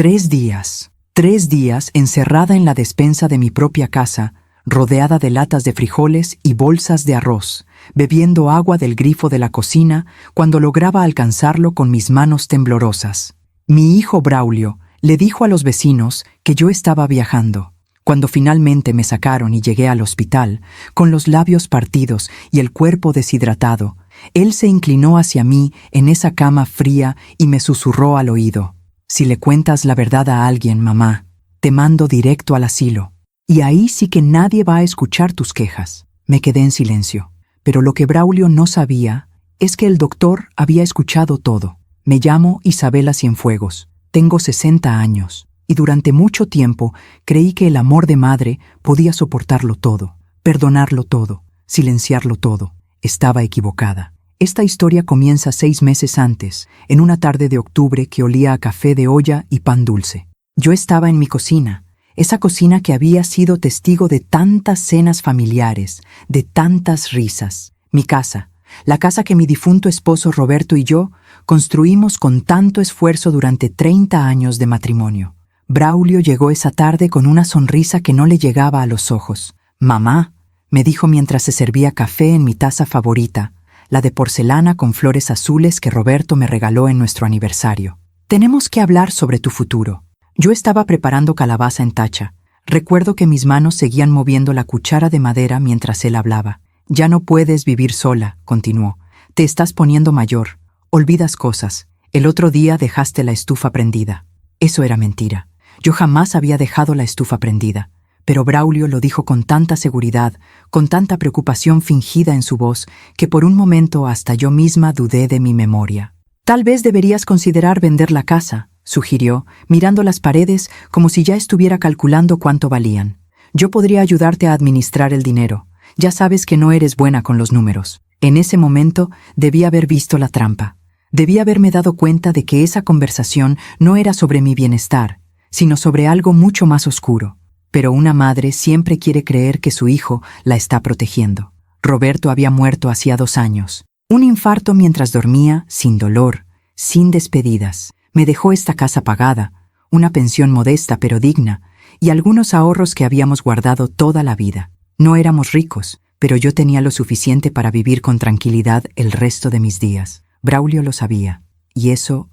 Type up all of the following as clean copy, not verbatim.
3 días encerrada en la despensa de mi propia casa, rodeada de latas de frijoles y bolsas de arroz, bebiendo agua del grifo de la cocina cuando lograba alcanzarlo con mis manos temblorosas. Mi hijo Braulio le dijo a los vecinos que yo estaba viajando. Cuando finalmente me sacaron y llegué al hospital, con los labios partidos y el cuerpo deshidratado, él se inclinó hacia mí en esa cama fría y me susurró al oído: «Si le cuentas la verdad a alguien, mamá, te mando directo al asilo. Y ahí sí que nadie va a escuchar tus quejas». Me quedé en silencio, pero lo que Braulio no sabía es que el doctor había escuchado todo. Me llamo Isabela Cienfuegos, tengo 60 años, y durante mucho tiempo creí que el amor de madre podía soportarlo todo, perdonarlo todo, silenciarlo todo. Estaba equivocada. Esta historia comienza 6 meses antes, en una tarde de octubre que olía a café de olla y pan dulce. Yo estaba en mi cocina, esa cocina que había sido testigo de tantas cenas familiares, de tantas risas. Mi casa, la casa que mi difunto esposo Roberto y yo construimos con tanto esfuerzo durante 30 años de matrimonio. Braulio llegó esa tarde con una sonrisa que no le llegaba a los ojos. «Mamá», me dijo mientras se servía café en mi taza favorita, la de porcelana con flores azules que Roberto me regaló en nuestro aniversario. «Tenemos que hablar sobre tu futuro». Yo estaba preparando calabaza en tacha. Recuerdo que mis manos seguían moviendo la cuchara de madera mientras él hablaba. «Ya no puedes vivir sola», continuó. «Te estás poniendo mayor. Olvidas cosas. El otro día dejaste la estufa prendida». Eso era mentira. Yo jamás había dejado la estufa prendida. Pero Braulio lo dijo con tanta seguridad, con tanta preocupación fingida en su voz, que por un momento hasta yo misma dudé de mi memoria. «Tal vez deberías considerar vender la casa», sugirió, mirando las paredes como si ya estuviera calculando cuánto valían. «Yo podría ayudarte a administrar el dinero. Ya sabes que no eres buena con los números». En ese momento debí haber visto la trampa. Debí haberme dado cuenta de que esa conversación no era sobre mi bienestar, sino sobre algo mucho más oscuro. Pero una madre siempre quiere creer que su hijo la está protegiendo. Roberto había muerto hacía 2 años. Un infarto mientras dormía, sin dolor, sin despedidas. Me dejó esta casa pagada, una pensión modesta pero digna, y algunos ahorros que habíamos guardado toda la vida. No éramos ricos, pero yo tenía lo suficiente para vivir con tranquilidad el resto de mis días. Braulio lo sabía, y eso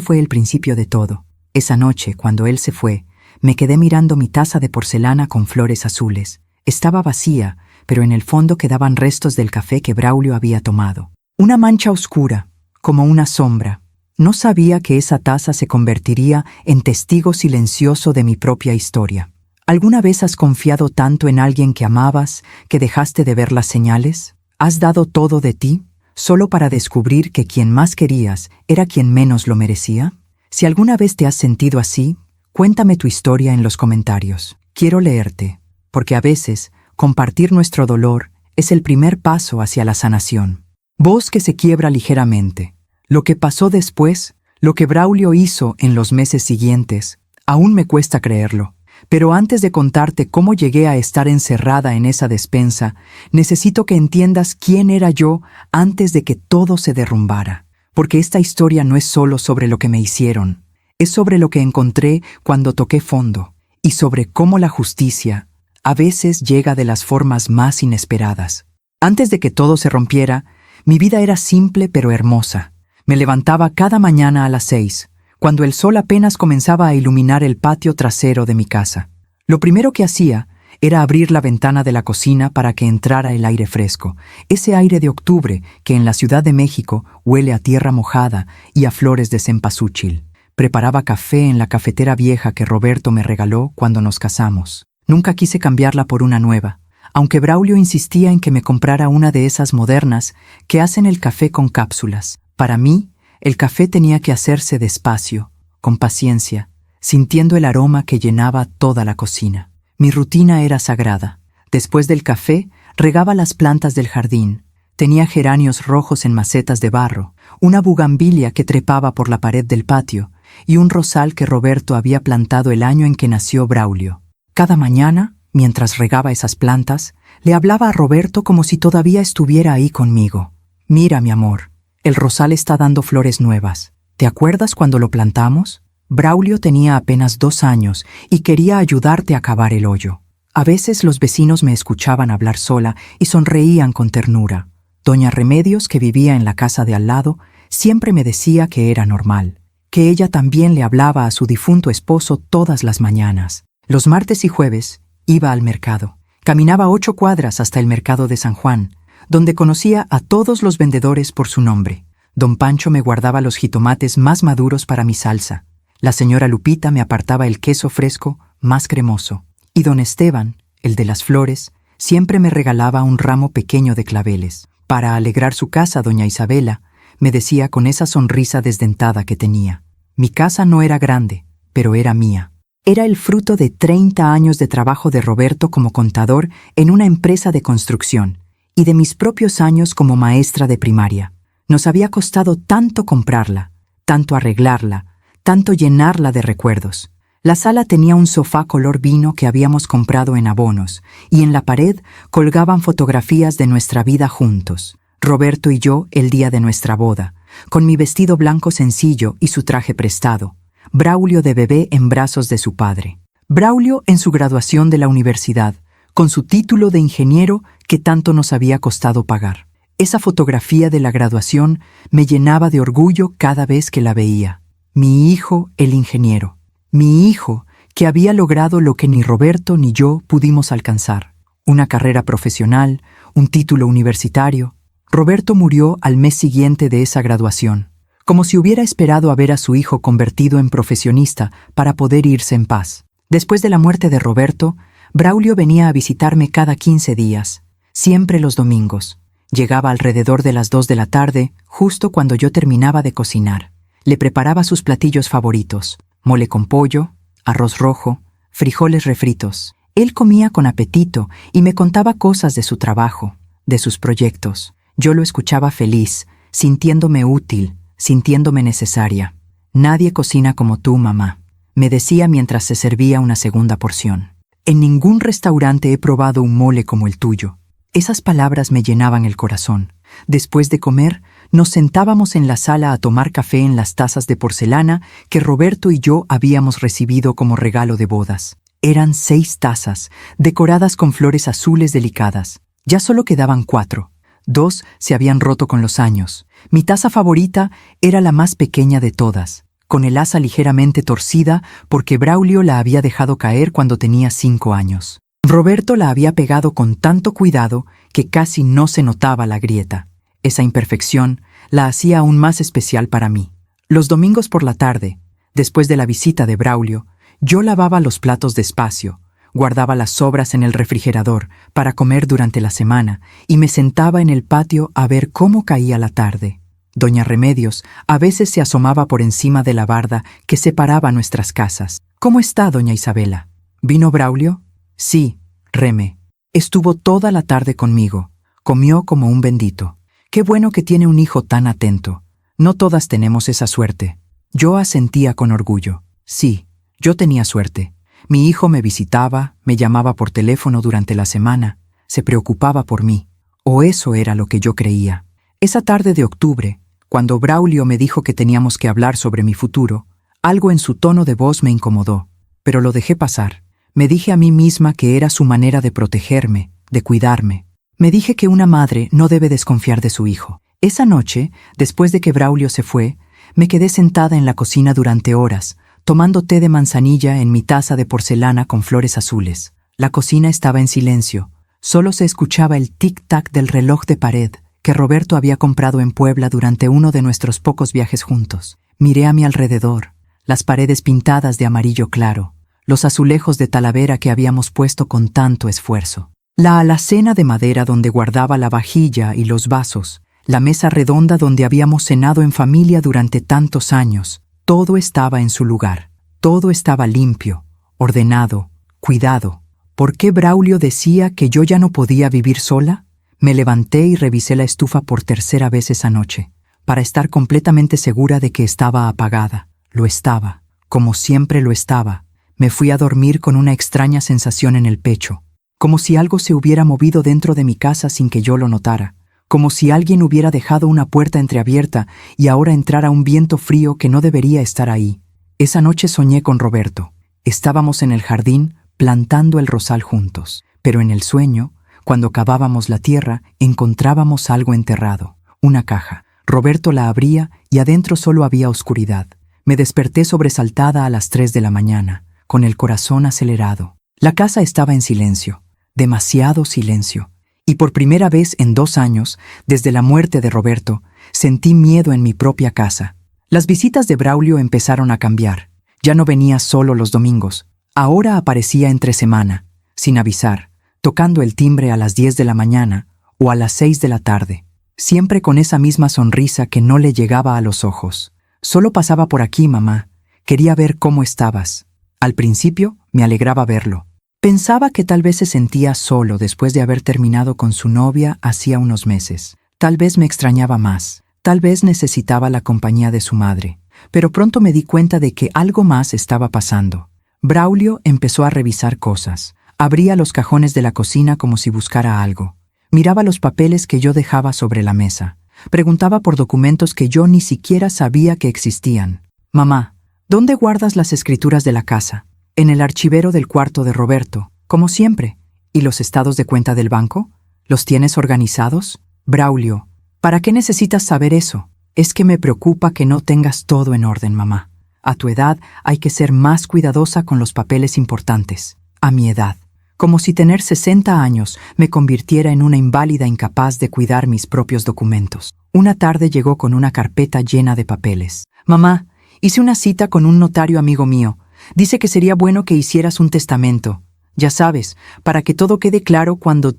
fue el principio de todo. Esa noche, cuando él se fue, me quedé mirando mi taza de porcelana con flores azules. Estaba vacía, pero en el fondo quedaban restos del café que Braulio había tomado. Una mancha oscura, como una sombra. No sabía que esa taza se convertiría en testigo silencioso de mi propia historia. ¿Alguna vez has confiado tanto en alguien que amabas que dejaste de ver las señales? ¿Has dado todo de ti, solo para descubrir que quien más querías era quien menos lo merecía? Si alguna vez te has sentido así, cuéntame tu historia en los comentarios. Quiero leerte, porque a veces compartir nuestro dolor es el primer paso hacia la sanación. Voz que se quiebra ligeramente. Lo que pasó después, lo que Braulio hizo en los meses siguientes, aún me cuesta creerlo. Pero antes de contarte cómo llegué a estar encerrada en esa despensa, necesito que entiendas quién era yo antes de que todo se derrumbara. Porque esta historia no es solo sobre lo que me hicieron, es sobre lo que encontré cuando toqué fondo, y sobre cómo la justicia a veces llega de las formas más inesperadas. Antes de que todo se rompiera, mi vida era simple pero hermosa. Me levantaba cada mañana a las 6, cuando el sol apenas comenzaba a iluminar el patio trasero de mi casa. Lo primero que hacía era abrir la ventana de la cocina para que entrara el aire fresco, ese aire de octubre que en la Ciudad de México huele a tierra mojada y a flores de cempasúchil. Preparaba café en la cafetera vieja que Roberto me regaló cuando nos casamos. Nunca quise cambiarla por una nueva, aunque Braulio insistía en que me comprara una de esas modernas que hacen el café con cápsulas. Para mí, el café tenía que hacerse despacio, con paciencia, sintiendo el aroma que llenaba toda la cocina. Mi rutina era sagrada. Después del café, regaba las plantas del jardín. Tenía geranios rojos en macetas de barro, una bugambilia que trepaba por la pared del patio y un rosal que Roberto había plantado el año en que nació Braulio. Cada mañana, mientras regaba esas plantas, le hablaba a Roberto como si todavía estuviera ahí conmigo. «Mira, mi amor, el rosal está dando flores nuevas. ¿Te acuerdas cuando lo plantamos? Braulio tenía apenas 2 años y quería ayudarte a cavar el hoyo. A veces los vecinos me escuchaban hablar sola y sonreían con ternura. Doña Remedios, que vivía en la casa de al lado, siempre me decía que era normal, que ella también le hablaba a su difunto esposo todas las mañanas. Los martes y jueves iba al mercado. Caminaba 8 cuadras hasta el mercado de San Juan, donde conocía a todos los vendedores por su nombre. Don Pancho me guardaba los jitomates más maduros para mi salsa. La señora Lupita me apartaba el queso fresco más cremoso. Y don Esteban, el de las flores, siempre me regalaba un ramo pequeño de claveles. Para alegrar su casa, doña Isabela me decía con esa sonrisa desdentada que tenía: mi casa no era grande, pero era mía. Era el fruto de 30 años de trabajo de Roberto como contador en una empresa de construcción y de mis propios años como maestra de primaria. Nos había costado tanto comprarla, tanto arreglarla, tanto llenarla de recuerdos. La sala tenía un sofá color vino que habíamos comprado en abonos, y en la pared colgaban fotografías de nuestra vida juntos. Roberto y yo el día de nuestra boda, con mi vestido blanco sencillo y su traje prestado. Braulio de bebé en brazos de su padre. Braulio en su graduación de la universidad, con su título de ingeniero que tanto nos había costado pagar. Esa fotografía de la graduación me llenaba de orgullo cada vez que la veía. Mi hijo, el ingeniero. Mi hijo, que había logrado lo que ni Roberto ni yo pudimos alcanzar. Una carrera profesional, un título universitario. Roberto murió al mes siguiente de esa graduación, como si hubiera esperado a ver a su hijo convertido en profesionista para poder irse en paz. Después de la muerte de Roberto, Braulio venía a visitarme cada 15 días, siempre los domingos. Llegaba alrededor de las 2 de la tarde, justo cuando yo terminaba de cocinar. Le preparaba sus platillos favoritos: mole con pollo, arroz rojo, frijoles refritos. Él comía con apetito y me contaba cosas de su trabajo, de sus proyectos. Yo lo escuchaba feliz, sintiéndome útil, sintiéndome necesaria. Nadie cocina como tú, mamá, me decía mientras se servía una segunda porción. En ningún restaurante he probado un mole como el tuyo. Esas palabras me llenaban el corazón. Después de comer, nos sentábamos en la sala a tomar café en las tazas de porcelana que Roberto y yo habíamos recibido como regalo de bodas. Eran 6 tazas, decoradas con flores azules delicadas. Ya solo quedaban 4. 2 se habían roto con los años. Mi taza favorita era la más pequeña de todas, con el asa ligeramente torcida porque Braulio la había dejado caer cuando tenía 5 años. Roberto la había pegado con tanto cuidado que casi no se notaba la grieta. Esa imperfección la hacía aún más especial para mí. Los domingos por la tarde, después de la visita de Braulio, yo lavaba los platos despacio, guardaba las sobras en el refrigerador para comer durante la semana y me sentaba en el patio a ver cómo caía la tarde. Doña Remedios a veces se asomaba por encima de la barda que separaba nuestras casas. «¿Cómo está, doña Isabela? ¿Vino Braulio?» «Sí, Reme. Estuvo toda la tarde conmigo. Comió como un bendito. Qué bueno que tiene un hijo tan atento. No todas tenemos esa suerte». Yo asentía con orgullo. Sí, yo tenía suerte. Mi hijo me visitaba, me llamaba por teléfono durante la semana, se preocupaba por mí. O eso era lo que yo creía. Esa tarde de octubre, cuando Braulio me dijo que teníamos que hablar sobre mi futuro, algo en su tono de voz me incomodó, pero lo dejé pasar. Me dije a mí misma que era su manera de protegerme, de cuidarme. Me dije que una madre no debe desconfiar de su hijo. Esa noche, después de que Braulio se fue, me quedé sentada en la cocina durante horas, tomando té de manzanilla en mi taza de porcelana con flores azules. La cocina estaba en silencio. Solo se escuchaba el tic-tac del reloj de pared que Roberto había comprado en Puebla durante uno de nuestros pocos viajes juntos. Miré a mi alrededor, las paredes pintadas de amarillo claro, los azulejos de Talavera que habíamos puesto con tanto esfuerzo, la alacena de madera donde guardaba la vajilla y los vasos, la mesa redonda donde habíamos cenado en familia durante tantos años. Todo estaba en su lugar, todo estaba limpio, ordenado, cuidado. ¿Por qué Braulio decía que yo ya no podía vivir sola? Me levanté y revisé la estufa por tercera vez esa noche, para estar completamente segura de que estaba apagada. Lo estaba, como siempre lo estaba. Me fui a dormir con una extraña sensación en el pecho, como si algo se hubiera movido dentro de mi casa sin que yo lo notara, como si alguien hubiera dejado una puerta entreabierta y ahora entrara un viento frío que no debería estar ahí. Esa noche soñé con Roberto. Estábamos en el jardín plantando el rosal juntos, pero en el sueño, cuando cavábamos la tierra, encontrábamos algo enterrado, una caja. Roberto la abría y adentro solo había oscuridad. Me desperté sobresaltada a las 3 de la mañana, con el corazón acelerado. La casa estaba en silencio, demasiado silencio. Y por primera vez en 2 años, desde la muerte de Roberto, sentí miedo en mi propia casa. Las visitas de Braulio empezaron a cambiar. Ya no venía solo los domingos. Ahora aparecía entre semana, sin avisar, tocando el timbre a las 10 de la mañana o a las 6 de la tarde, siempre con esa misma sonrisa que no le llegaba a los ojos. Solo pasaba por aquí, mamá. Quería ver cómo estabas. Al principio me alegraba verlo. Pensaba que tal vez se sentía solo después de haber terminado con su novia hacía unos meses. Tal vez me extrañaba más. Tal vez necesitaba la compañía de su madre. Pero pronto me di cuenta de que algo más estaba pasando. Braulio empezó a revisar cosas. Abría los cajones de la cocina como si buscara algo. Miraba los papeles que yo dejaba sobre la mesa. Preguntaba por documentos que yo ni siquiera sabía que existían. Mamá, ¿dónde guardas las escrituras de la casa? En el archivero del cuarto de Roberto, como siempre. ¿Y los estados de cuenta del banco? ¿Los tienes organizados? Braulio, ¿para qué necesitas saber eso? Es que me preocupa que no tengas todo en orden, mamá. A tu edad hay que ser más cuidadosa con los papeles importantes. A mi edad. Como si tener 60 años me convirtiera en una inválida incapaz de cuidar mis propios documentos. Una tarde llegó con una carpeta llena de papeles. Mamá, hice una cita con un notario amigo mío. Dice que sería bueno que hicieras un testamento. Ya sabes, para que todo quede claro cuando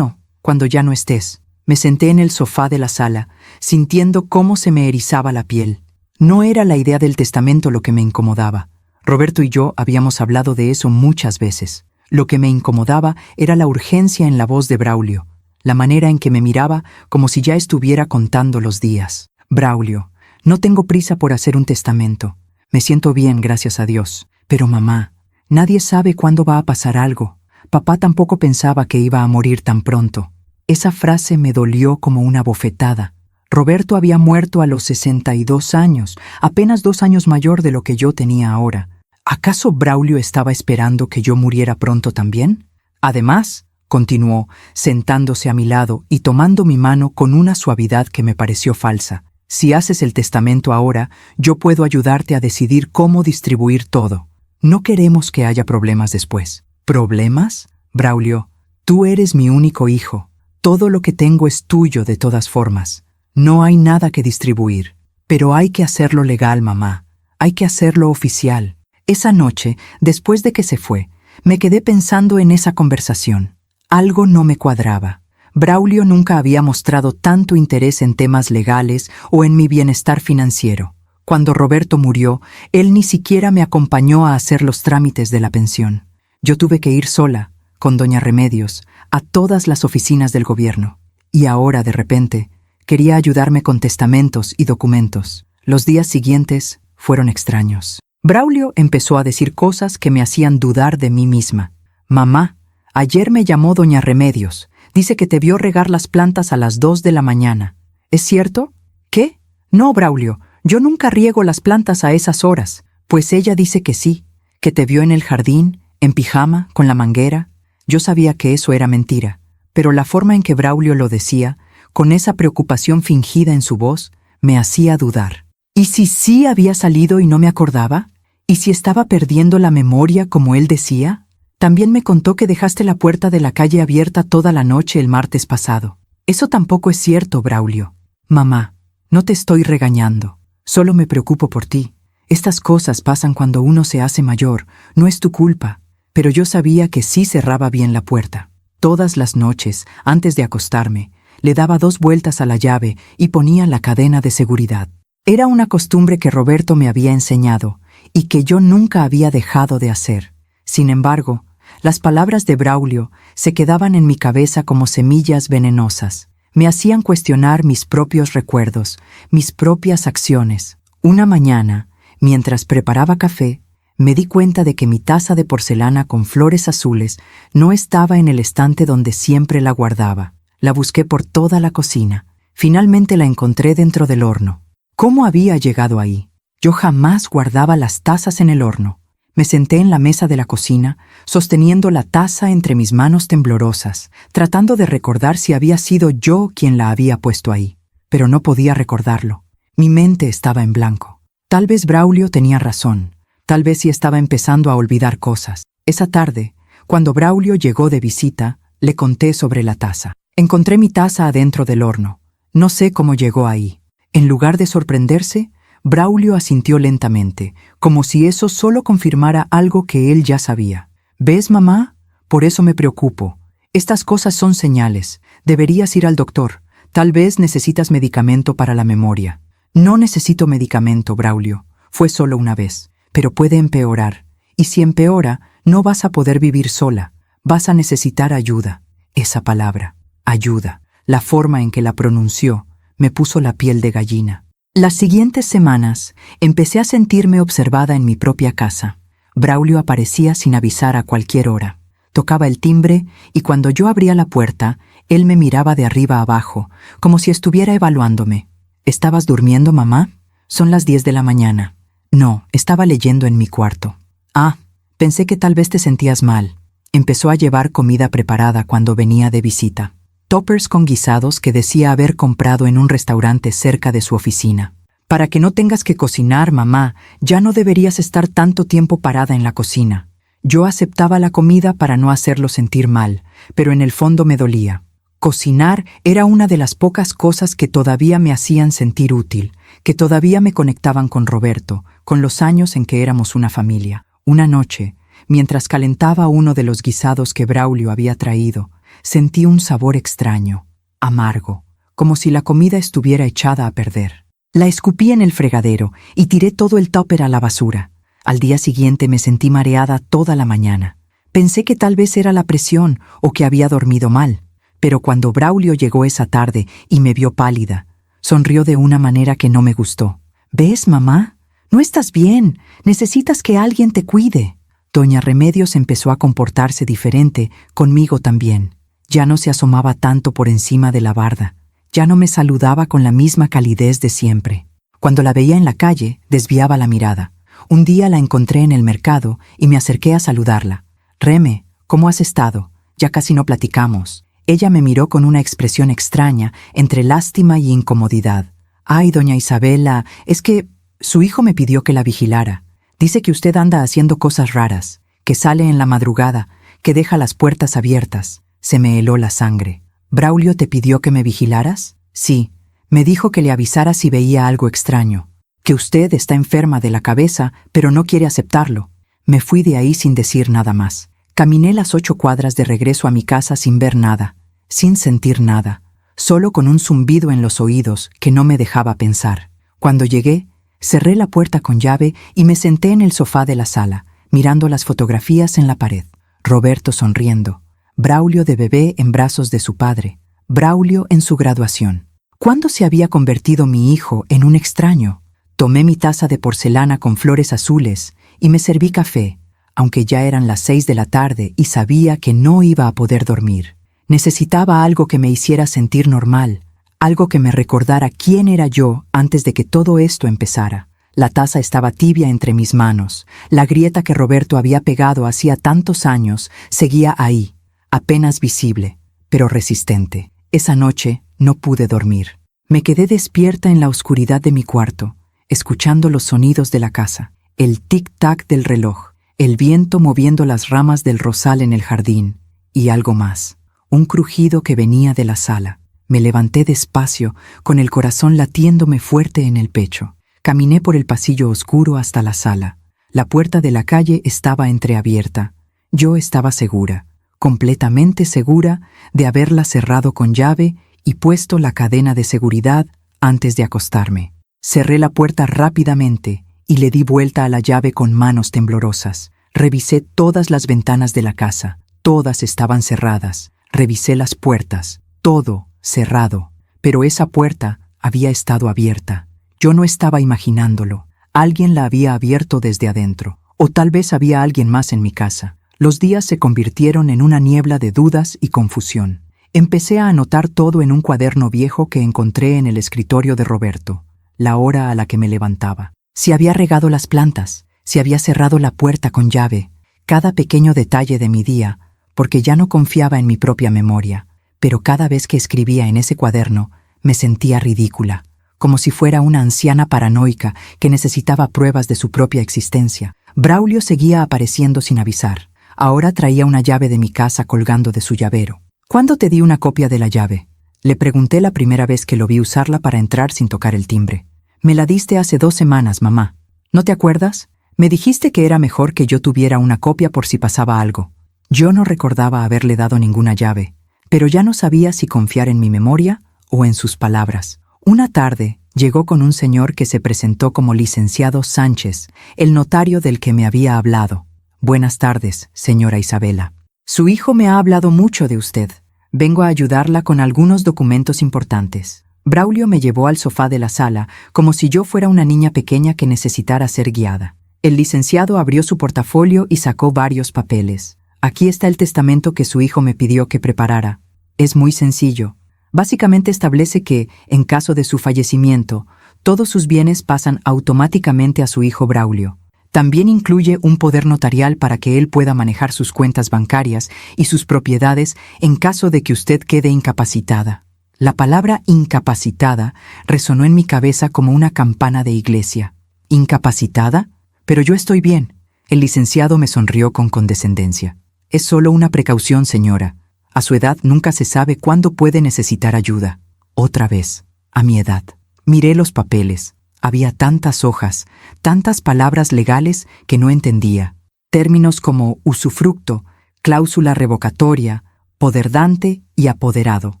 cuando ya no estés. Me senté en el sofá de la sala, sintiendo cómo se me erizaba la piel. No era la idea del testamento lo que me incomodaba. Roberto y yo habíamos hablado de eso muchas veces. Lo que me incomodaba era la urgencia en la voz de Braulio, la manera en que me miraba como si ya estuviera contando los días. Braulio, no tengo prisa por hacer un testamento. Me siento bien, gracias a Dios. Pero mamá, nadie sabe cuándo va a pasar algo. Papá tampoco pensaba que iba a morir tan pronto. Esa frase me dolió como una bofetada. Roberto había muerto a los 62 años, apenas 2 años mayor de lo que yo tenía ahora. ¿Acaso Braulio estaba esperando que yo muriera pronto también? Además, continuó, sentándose a mi lado y tomando mi mano con una suavidad que me pareció falsa, si haces el testamento ahora, yo puedo ayudarte a decidir cómo distribuir todo. No queremos que haya problemas después. ¿Problemas? Braulio, tú eres mi único hijo. Todo lo que tengo es tuyo de todas formas. No hay nada que distribuir. Pero hay que hacerlo legal, mamá. Hay que hacerlo oficial. Esa noche, después de que se fue, me quedé pensando en esa conversación. Algo no me cuadraba. Braulio nunca había mostrado tanto interés en temas legales o en mi bienestar financiero. Cuando Roberto murió, él ni siquiera me acompañó a hacer los trámites de la pensión. Yo tuve que ir sola, con doña Remedios, a todas las oficinas del gobierno. Y ahora, de repente, quería ayudarme con testamentos y documentos. Los días siguientes fueron extraños. Braulio empezó a decir cosas que me hacían dudar de mí misma. Mamá, ayer me llamó doña Remedios. Dice que te vio regar las plantas a las 2 de la mañana. ¿Es cierto? ¿Qué? No, Braulio, yo nunca riego las plantas a esas horas. Pues ella dice que sí, que te vio en el jardín, en pijama, con la manguera. Yo sabía que eso era mentira, pero la forma en que Braulio lo decía, con esa preocupación fingida en su voz, me hacía dudar. ¿Y si sí había salido y no me acordaba? ¿Y si estaba perdiendo la memoria como él decía? También me contó que dejaste la puerta de la calle abierta toda la noche el martes pasado. Eso tampoco es cierto, Braulio. Mamá, no te estoy regañando. Solo me preocupo por ti. Estas cosas pasan cuando uno se hace mayor. No es tu culpa. Pero yo sabía que sí cerraba bien la puerta. Todas las noches, antes de acostarme, le daba 2 vueltas a la llave y ponía la cadena de seguridad. Era una costumbre que Roberto me había enseñado y que yo nunca había dejado de hacer. Sin embargo, las palabras de Braulio se quedaban en mi cabeza como semillas venenosas. Me hacían cuestionar mis propios recuerdos, mis propias acciones. Una mañana, mientras preparaba café, me di cuenta de que mi taza de porcelana con flores azules no estaba en el estante donde siempre la guardaba. La busqué por toda la cocina. Finalmente la encontré dentro del horno. ¿Cómo había llegado ahí? Yo jamás guardaba las tazas en el horno. Me senté en la mesa de la cocina, sosteniendo la taza entre mis manos temblorosas, tratando de recordar si había sido yo quien la había puesto ahí. Pero no podía recordarlo. Mi mente estaba en blanco. Tal vez Braulio tenía razón. Tal vez sí estaba empezando a olvidar cosas. Esa tarde, cuando Braulio llegó de visita, le conté sobre la taza. Encontré mi taza adentro del horno. No sé cómo llegó ahí. En lugar de sorprenderse, Braulio asintió lentamente, como si eso solo confirmara algo que él ya sabía. ¿Ves, mamá? Por eso me preocupo. Estas cosas son señales. Deberías ir al doctor. Tal vez necesitas medicamento para la memoria. No necesito medicamento, Braulio. Fue solo una vez. Pero puede empeorar. Y si empeora, no vas a poder vivir sola. Vas a necesitar ayuda. Esa palabra, ayuda, la forma en que la pronunció, me puso la piel de gallina. Las siguientes semanas empecé a sentirme observada en mi propia casa. Braulio aparecía sin avisar a cualquier hora. Tocaba el timbre y cuando yo abría la puerta, él me miraba de arriba a abajo, como si estuviera evaluándome. ¿Estabas durmiendo, mamá? Son las 10 de la mañana. No, estaba leyendo en mi cuarto. Ah, pensé que tal vez te sentías mal. Empezó a llevar comida preparada cuando venía de visita. Toppers con guisados que decía haber comprado en un restaurante cerca de su oficina. Para que no tengas que cocinar, mamá, ya no deberías estar tanto tiempo parada en la cocina. Yo aceptaba la comida para no hacerlo sentir mal, pero en el fondo me dolía. Cocinar era una de las pocas cosas que todavía me hacían sentir útil, que todavía me conectaban con Roberto, con los años en que éramos una familia. Una noche, mientras calentaba uno de los guisados que Braulio había traído, sentí un sabor extraño, amargo, como si la comida estuviera echada a perder. La escupí en el fregadero y tiré todo el tupper a la basura. Al día siguiente me sentí mareada toda la mañana. Pensé que tal vez era la presión o que había dormido mal, pero cuando Braulio llegó esa tarde y me vio pálida, sonrió de una manera que no me gustó. ¿Ves, mamá? No estás bien. Necesitas que alguien te cuide. Doña Remedios empezó a comportarse diferente conmigo también. Ya no se asomaba tanto por encima de la barda. Ya no me saludaba con la misma calidez de siempre. Cuando la veía en la calle, desviaba la mirada. Un día la encontré en el mercado y me acerqué a saludarla. «Reme, ¿cómo has estado? Ya casi no platicamos». Ella me miró con una expresión extraña, entre lástima y incomodidad. «Ay, doña Isabela, es que su hijo me pidió que la vigilara. Dice que usted anda haciendo cosas raras, que sale en la madrugada, que deja las puertas abiertas». Se me heló la sangre. «¿Braulio te pidió que me vigilaras?» «Sí, me dijo que le avisara si veía algo extraño. Que usted está enferma de la cabeza, pero no quiere aceptarlo». Me fui de ahí sin decir nada más. Caminé las 8 cuadras de regreso a mi casa sin ver nada, sin sentir nada, solo con un zumbido en los oídos que no me dejaba pensar. Cuando llegué, cerré la puerta con llave y me senté en el sofá de la sala, mirando las fotografías en la pared. Roberto sonriendo, Braulio de bebé en brazos de su padre, Braulio en su graduación. ¿Cuándo se había convertido mi hijo en un extraño? Tomé mi taza de porcelana con flores azules y me serví café, aunque ya eran las 6 de la tarde y sabía que no iba a poder dormir. Necesitaba algo que me hiciera sentir normal, algo que me recordara quién era yo antes de que todo esto empezara. La taza estaba tibia entre mis manos. La grieta que Roberto había pegado hacía tantos años seguía ahí, apenas visible, pero resistente. Esa noche no pude dormir. Me quedé despierta en la oscuridad de mi cuarto, escuchando los sonidos de la casa, el tic-tac del reloj, el viento moviendo las ramas del rosal en el jardín, y algo más, un crujido que venía de la sala. Me levanté despacio, con el corazón latiéndome fuerte en el pecho. Caminé por el pasillo oscuro hasta la sala. La puerta de la calle estaba entreabierta. Yo estaba segura, completamente segura de haberla cerrado con llave y puesto la cadena de seguridad antes de acostarme. Cerré la puerta rápidamente y le di vuelta a la llave con manos temblorosas. Revisé todas las ventanas de la casa. Todas estaban cerradas. Revisé las puertas. Todo cerrado. Pero esa puerta había estado abierta. Yo no estaba imaginándolo. Alguien la había abierto desde adentro. O tal vez había alguien más en mi casa. Los días se convirtieron en una niebla de dudas y confusión. Empecé a anotar todo en un cuaderno viejo que encontré en el escritorio de Roberto. La hora a la que me levantaba, Si había regado las plantas, si había cerrado la puerta con llave, cada pequeño detalle de mi día, porque ya no confiaba en mi propia memoria, pero cada vez que escribía en ese cuaderno, me sentía ridícula, como si fuera una anciana paranoica que necesitaba pruebas de su propia existencia. Braulio seguía apareciendo sin avisar. Ahora traía una llave de mi casa colgando de su llavero. ¿Cuándo te di una copia de la llave? Le pregunté la primera vez que lo vi usarla para entrar sin tocar el timbre. Me la diste hace 2 semanas, mamá. ¿No te acuerdas? Me dijiste que era mejor que yo tuviera una copia por si pasaba algo. Yo no recordaba haberle dado ninguna llave, pero ya no sabía si confiar en mi memoria o en sus palabras. Una tarde llegó con un señor que se presentó como licenciado Sánchez, el notario del que me había hablado. Buenas tardes, señora Isabela. Su hijo me ha hablado mucho de usted. Vengo a ayudarla con algunos documentos importantes. Braulio me llevó al sofá de la sala, como si yo fuera una niña pequeña que necesitara ser guiada. El licenciado abrió su portafolio y sacó varios papeles. Aquí está el testamento que su hijo me pidió que preparara. Es muy sencillo. Básicamente establece que, en caso de su fallecimiento, todos sus bienes pasan automáticamente a su hijo Braulio. También incluye un poder notarial para que él pueda manejar sus cuentas bancarias y sus propiedades en caso de que usted quede incapacitada. La palabra incapacitada resonó en mi cabeza como una campana de iglesia. ¿Incapacitada? Pero yo estoy bien. El licenciado me sonrió con condescendencia. Es solo una precaución, señora. A su edad nunca se sabe cuándo puede necesitar ayuda. Otra vez, a mi edad. Miré los papeles. Había tantas hojas, tantas palabras legales que no entendía. Términos como usufructo, cláusula revocatoria, poderdante y apoderado.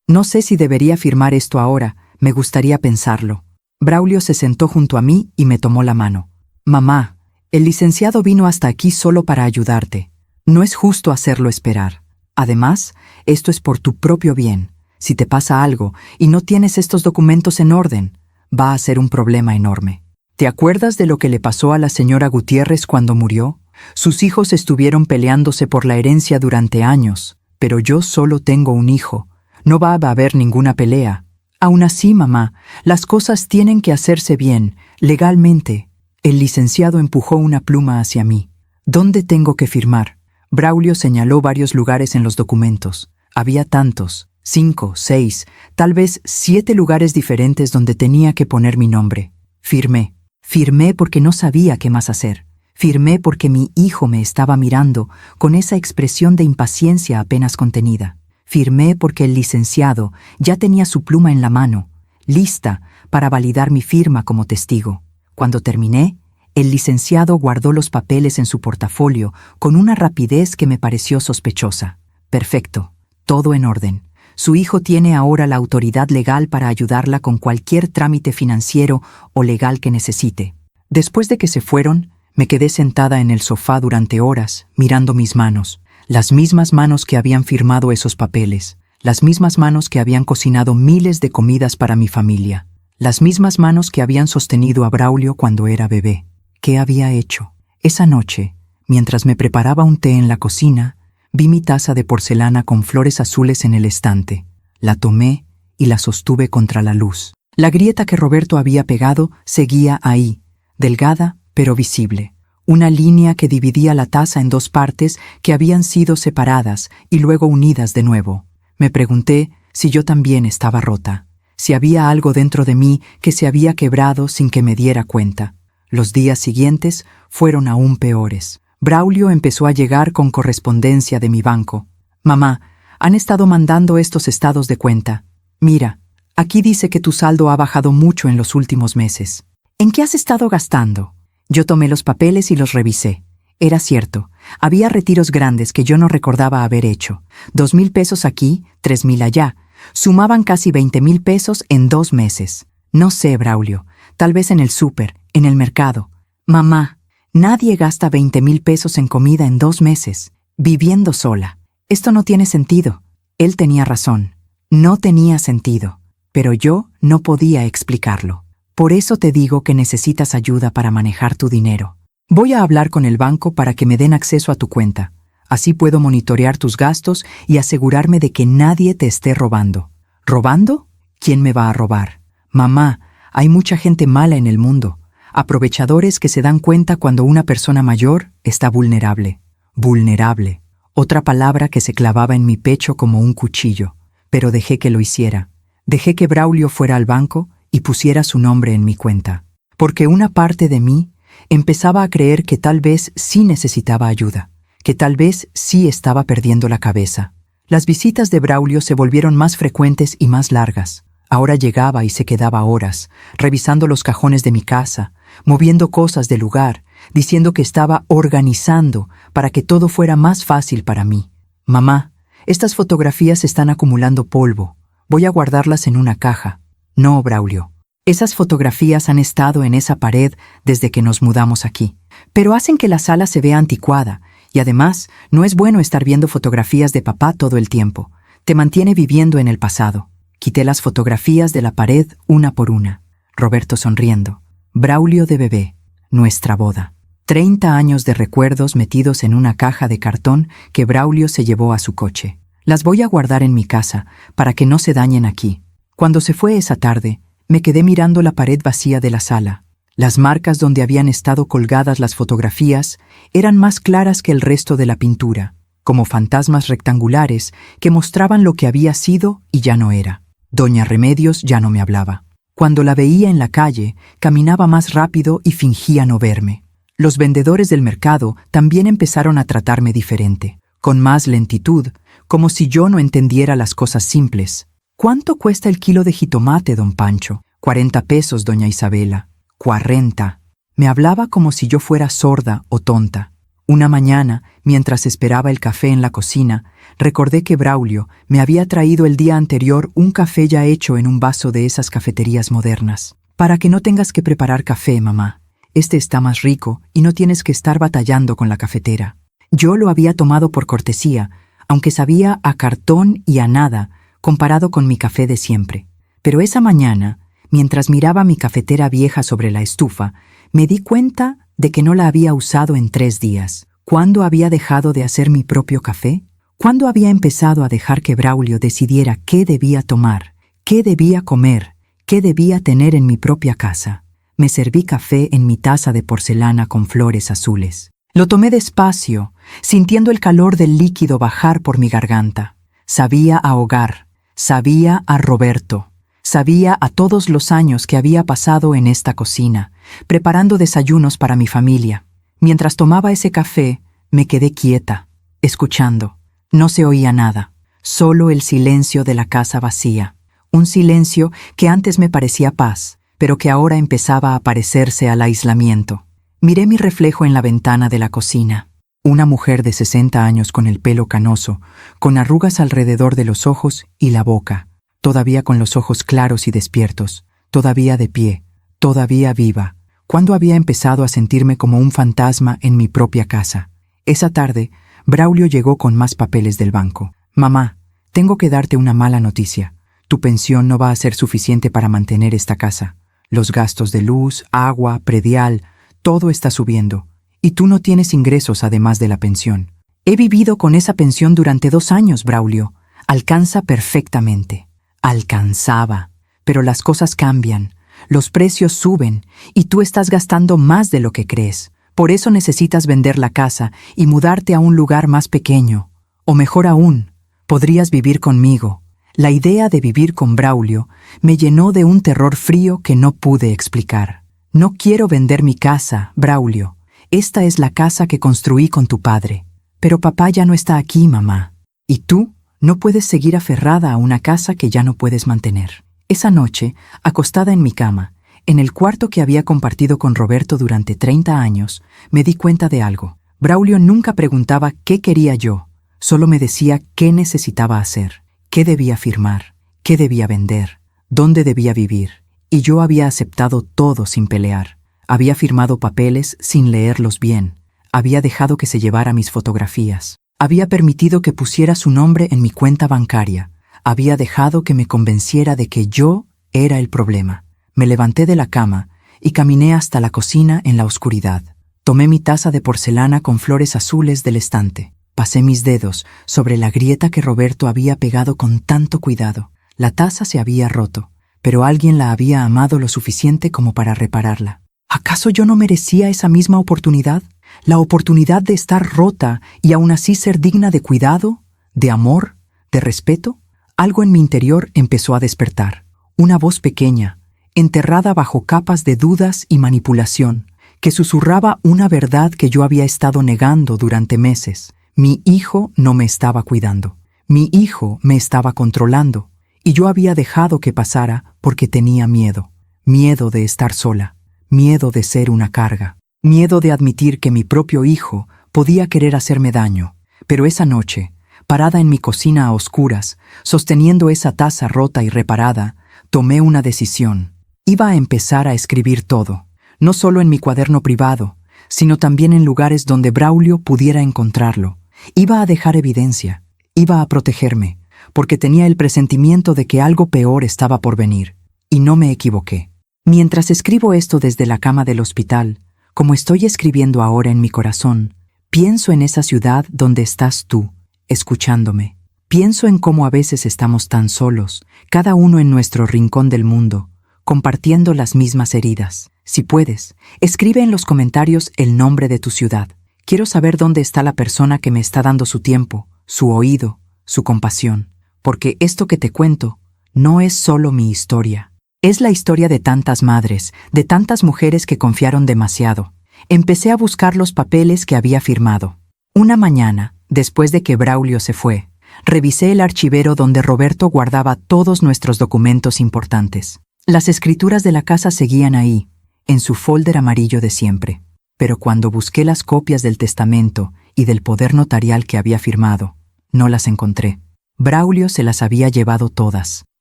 No sé si debería firmar esto ahora, me gustaría pensarlo. Braulio se sentó junto a mí y me tomó la mano. Mamá, el licenciado vino hasta aquí solo para ayudarte. No es justo hacerlo esperar. Además, esto es por tu propio bien. Si te pasa algo y no tienes estos documentos en orden, va a ser un problema enorme. ¿Te acuerdas de lo que le pasó a la señora Gutiérrez cuando murió? Sus hijos estuvieron peleándose por la herencia durante años, pero yo solo tengo un hijo. No va a haber ninguna pelea. Aún así, mamá, las cosas tienen que hacerse bien, legalmente. El licenciado empujó una pluma hacia mí. ¿Dónde tengo que firmar? Braulio señaló varios lugares en los documentos. Había tantos, 5, 6, tal vez 7 lugares diferentes donde tenía que poner mi nombre. Firmé. Firmé porque no sabía qué más hacer. Firmé porque mi hijo me estaba mirando con esa expresión de impaciencia apenas contenida. Firmé porque el licenciado ya tenía su pluma en la mano, lista para validar mi firma como testigo. Cuando terminé, el licenciado guardó los papeles en su portafolio con una rapidez que me pareció sospechosa. Perfecto, todo en orden. Su hijo tiene ahora la autoridad legal para ayudarla con cualquier trámite financiero o legal que necesite. Después de que se fueron, me quedé sentada en el sofá durante horas, mirando mis manos. Las mismas manos que habían firmado esos papeles, las mismas manos que habían cocinado miles de comidas para mi familia, las mismas manos que habían sostenido a Braulio cuando era bebé. ¿Qué había hecho? Esa noche, mientras me preparaba un té en la cocina, vi mi taza de porcelana con flores azules en el estante. La tomé y la sostuve contra la luz. La grieta que Roberto había pegado seguía ahí, delgada pero visible. Una línea que dividía la taza en 2 partes que habían sido separadas y luego unidas de nuevo. Me pregunté si yo también estaba rota, si había algo dentro de mí que se había quebrado sin que me diera cuenta. Los días siguientes fueron aún peores. Braulio empezó a llegar con correspondencia de mi banco. Mamá, han estado mandando estos estados de cuenta. Mira, aquí dice que tu saldo ha bajado mucho en los últimos meses. ¿En qué has estado gastando? Yo tomé los papeles y los revisé. Era cierto, había retiros grandes que yo no recordaba haber hecho. 2,000 pesos aquí, 3,000 allá. Sumaban casi 20,000 pesos en 2 meses. No sé, Braulio, tal vez en el súper, en el mercado. Mamá, nadie gasta 20,000 pesos en comida en 2 meses, viviendo sola. Esto no tiene sentido. Él tenía razón. No tenía sentido. Pero yo no podía explicarlo. Por eso te digo que necesitas ayuda para manejar tu dinero. Voy a hablar con el banco para que me den acceso a tu cuenta. Así puedo monitorear tus gastos y asegurarme de que nadie te esté robando. ¿Robando? ¿Quién me va a robar? Mamá, hay mucha gente mala en el mundo. aprovechadores que se dan cuenta cuando una persona mayor está vulnerable. Vulnerable, otra palabra que se clavaba en mi pecho como un cuchillo, pero dejé que lo hiciera. Dejé que Braulio fuera al banco y pusiera su nombre en mi cuenta, porque una parte de mí empezaba a creer que tal vez sí necesitaba ayuda, que tal vez sí estaba perdiendo la cabeza. Las visitas de Braulio se volvieron más frecuentes y más largas. Ahora llegaba y se quedaba horas, revisando los cajones de mi casa, moviendo cosas del lugar, diciendo que estaba organizando para que todo fuera más fácil para mí. Mamá, estas fotografías están acumulando polvo. Voy a guardarlas en una caja. No, Braulio. Esas fotografías han estado en esa pared desde que nos mudamos aquí, pero hacen que la sala se vea anticuada y además no es bueno estar viendo fotografías de papá todo el tiempo. Te mantiene viviendo en el pasado. Quité las fotografías de la pared una por una. Roberto sonriendo. Braulio de bebé. Nuestra boda. 30 años de recuerdos metidos en una caja de cartón que Braulio se llevó a su coche. Las voy a guardar en mi casa para que no se dañen aquí. Cuando se fue esa tarde, me quedé mirando la pared vacía de la sala. Las marcas donde habían estado colgadas las fotografías eran más claras que el resto de la pintura, como fantasmas rectangulares que mostraban lo que había sido y ya no era. Doña Remedios ya no me hablaba. Cuando la veía en la calle, caminaba más rápido y fingía no verme. Los vendedores del mercado también empezaron a tratarme diferente, con más lentitud, como si yo no entendiera las cosas simples. ¿Cuánto cuesta el kilo de jitomate, don Pancho? 40 pesos, doña Isabela. 40. Me hablaba como si yo fuera sorda o tonta. Una mañana, mientras esperaba el café en la cocina, recordé que Braulio me había traído el día anterior un café ya hecho en un vaso de esas cafeterías modernas. Para que no tengas que preparar café, mamá. Este está más rico y no tienes que estar batallando con la cafetera. Yo lo había tomado por cortesía, aunque sabía a cartón y a nada comparado con mi café de siempre. Pero esa mañana, mientras miraba mi cafetera vieja sobre la estufa, me di cuenta de que no la había usado en 3 días. ¿Cuándo había dejado de hacer mi propio café? ¿Cuándo había empezado a dejar que Braulio decidiera qué debía tomar, qué debía comer, qué debía tener en mi propia casa? Me serví café en mi taza de porcelana con flores azules. Lo tomé despacio, sintiendo el calor del líquido bajar por mi garganta. Sabía a hogar, sabía a Roberto. Sabía a todos los años que había pasado en esta cocina, preparando desayunos para mi familia. Mientras tomaba ese café, me quedé quieta, escuchando. No se oía nada, solo el silencio de la casa vacía. Un silencio que antes me parecía paz, pero que ahora empezaba a parecerse al aislamiento. Miré mi reflejo en la ventana de la cocina. Una mujer de 60 años con el pelo canoso, con arrugas alrededor de los ojos y la boca. Todavía con los ojos claros y despiertos, todavía de pie, todavía viva. ¿Cuándo había empezado a sentirme como un fantasma en mi propia casa? Esa tarde, Braulio llegó con más papeles del banco. Mamá, tengo que darte una mala noticia. Tu pensión no va a ser suficiente para mantener esta casa. Los gastos de luz, agua, predial, todo está subiendo. Y tú no tienes ingresos además de la pensión. He vivido con esa pensión durante 2 años, Braulio. Alcanza perfectamente. Alcanzaba, pero las cosas cambian, los precios suben y tú estás gastando más de lo que crees. Por eso necesitas vender la casa y mudarte a un lugar más pequeño. O mejor aún, podrías vivir conmigo. La idea de vivir con Braulio me llenó de un terror frío que no pude explicar. No quiero vender mi casa, Braulio. Esta es la casa que construí con tu padre. Pero papá ya no está aquí, mamá. ¿Y tú? No puedes seguir aferrada a una casa que ya no puedes mantener. Esa noche, acostada en mi cama, en el cuarto que había compartido con Roberto durante 30 años, me di cuenta de algo. Braulio nunca preguntaba qué quería yo, solo me decía qué necesitaba hacer, qué debía firmar, qué debía vender, dónde debía vivir. Y yo había aceptado todo sin pelear. Había firmado papeles sin leerlos bien. Había dejado que se llevara mis fotografías. Había permitido que pusiera su nombre en mi cuenta bancaria. Había dejado que me convenciera de que yo era el problema. Me levanté de la cama y caminé hasta la cocina en la oscuridad. Tomé mi taza de porcelana con flores azules del estante. Pasé mis dedos sobre la grieta que Roberto había pegado con tanto cuidado. La taza se había roto, pero alguien la había amado lo suficiente como para repararla. ¿Acaso yo no merecía esa misma oportunidad? La oportunidad de estar rota y aún así ser digna de cuidado, de amor, de respeto. Algo en mi interior empezó a despertar. Una voz pequeña, enterrada bajo capas de dudas y manipulación, que susurraba una verdad que yo había estado negando durante meses. Mi hijo no me estaba cuidando. Mi hijo me estaba controlando. Y yo había dejado que pasara porque tenía miedo. Miedo de estar sola. Miedo de ser una carga. Miedo de admitir que mi propio hijo podía querer hacerme daño. Pero esa noche, parada en mi cocina a oscuras, sosteniendo esa taza rota y reparada, tomé una decisión. Iba a empezar a escribir todo, no solo en mi cuaderno privado, sino también en lugares donde Braulio pudiera encontrarlo. Iba a dejar evidencia, iba a protegerme, porque tenía el presentimiento de que algo peor estaba por venir. Y no me equivoqué. Mientras escribo esto desde la cama del hospital, como estoy escribiendo ahora en mi corazón, pienso en esa ciudad donde estás tú, escuchándome. Pienso en cómo a veces estamos tan solos, cada uno en nuestro rincón del mundo, compartiendo las mismas heridas. Si puedes, escribe en los comentarios el nombre de tu ciudad. Quiero saber dónde está la persona que me está dando su tiempo, su oído, su compasión. Porque esto que te cuento no es solo mi historia. Es la historia de tantas madres, de tantas mujeres que confiaron demasiado. Empecé a buscar los papeles que había firmado. Una mañana, después de que Braulio se fue, revisé el archivero donde Roberto guardaba todos nuestros documentos importantes. Las escrituras de la casa seguían ahí, en su folder amarillo de siempre. Pero cuando busqué las copias del testamento y del poder notarial que había firmado, no las encontré. Braulio se las había llevado todas.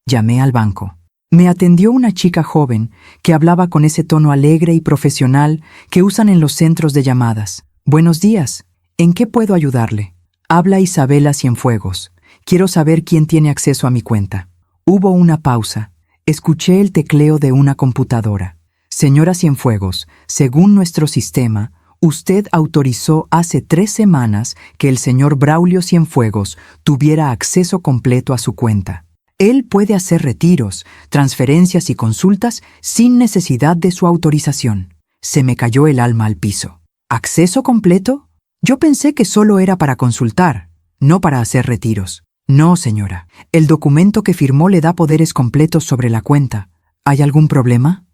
Llamé al banco. Me atendió una chica joven que hablaba con ese tono alegre y profesional que usan en los centros de llamadas. Buenos días. ¿En qué puedo ayudarle? Habla Isabela Cienfuegos. Quiero saber quién tiene acceso a mi cuenta. Hubo una pausa. Escuché el tecleo de una computadora. Señora Cienfuegos, según nuestro sistema, usted autorizó hace 3 semanas que el señor Braulio Cienfuegos tuviera acceso completo a su cuenta. Él puede hacer retiros, transferencias y consultas sin necesidad de su autorización. Se me cayó el alma al piso. ¿Acceso completo? Yo pensé que solo era para consultar, no para hacer retiros. No, señora. El documento que firmó le da poderes completos sobre la cuenta. ¿Hay algún problema?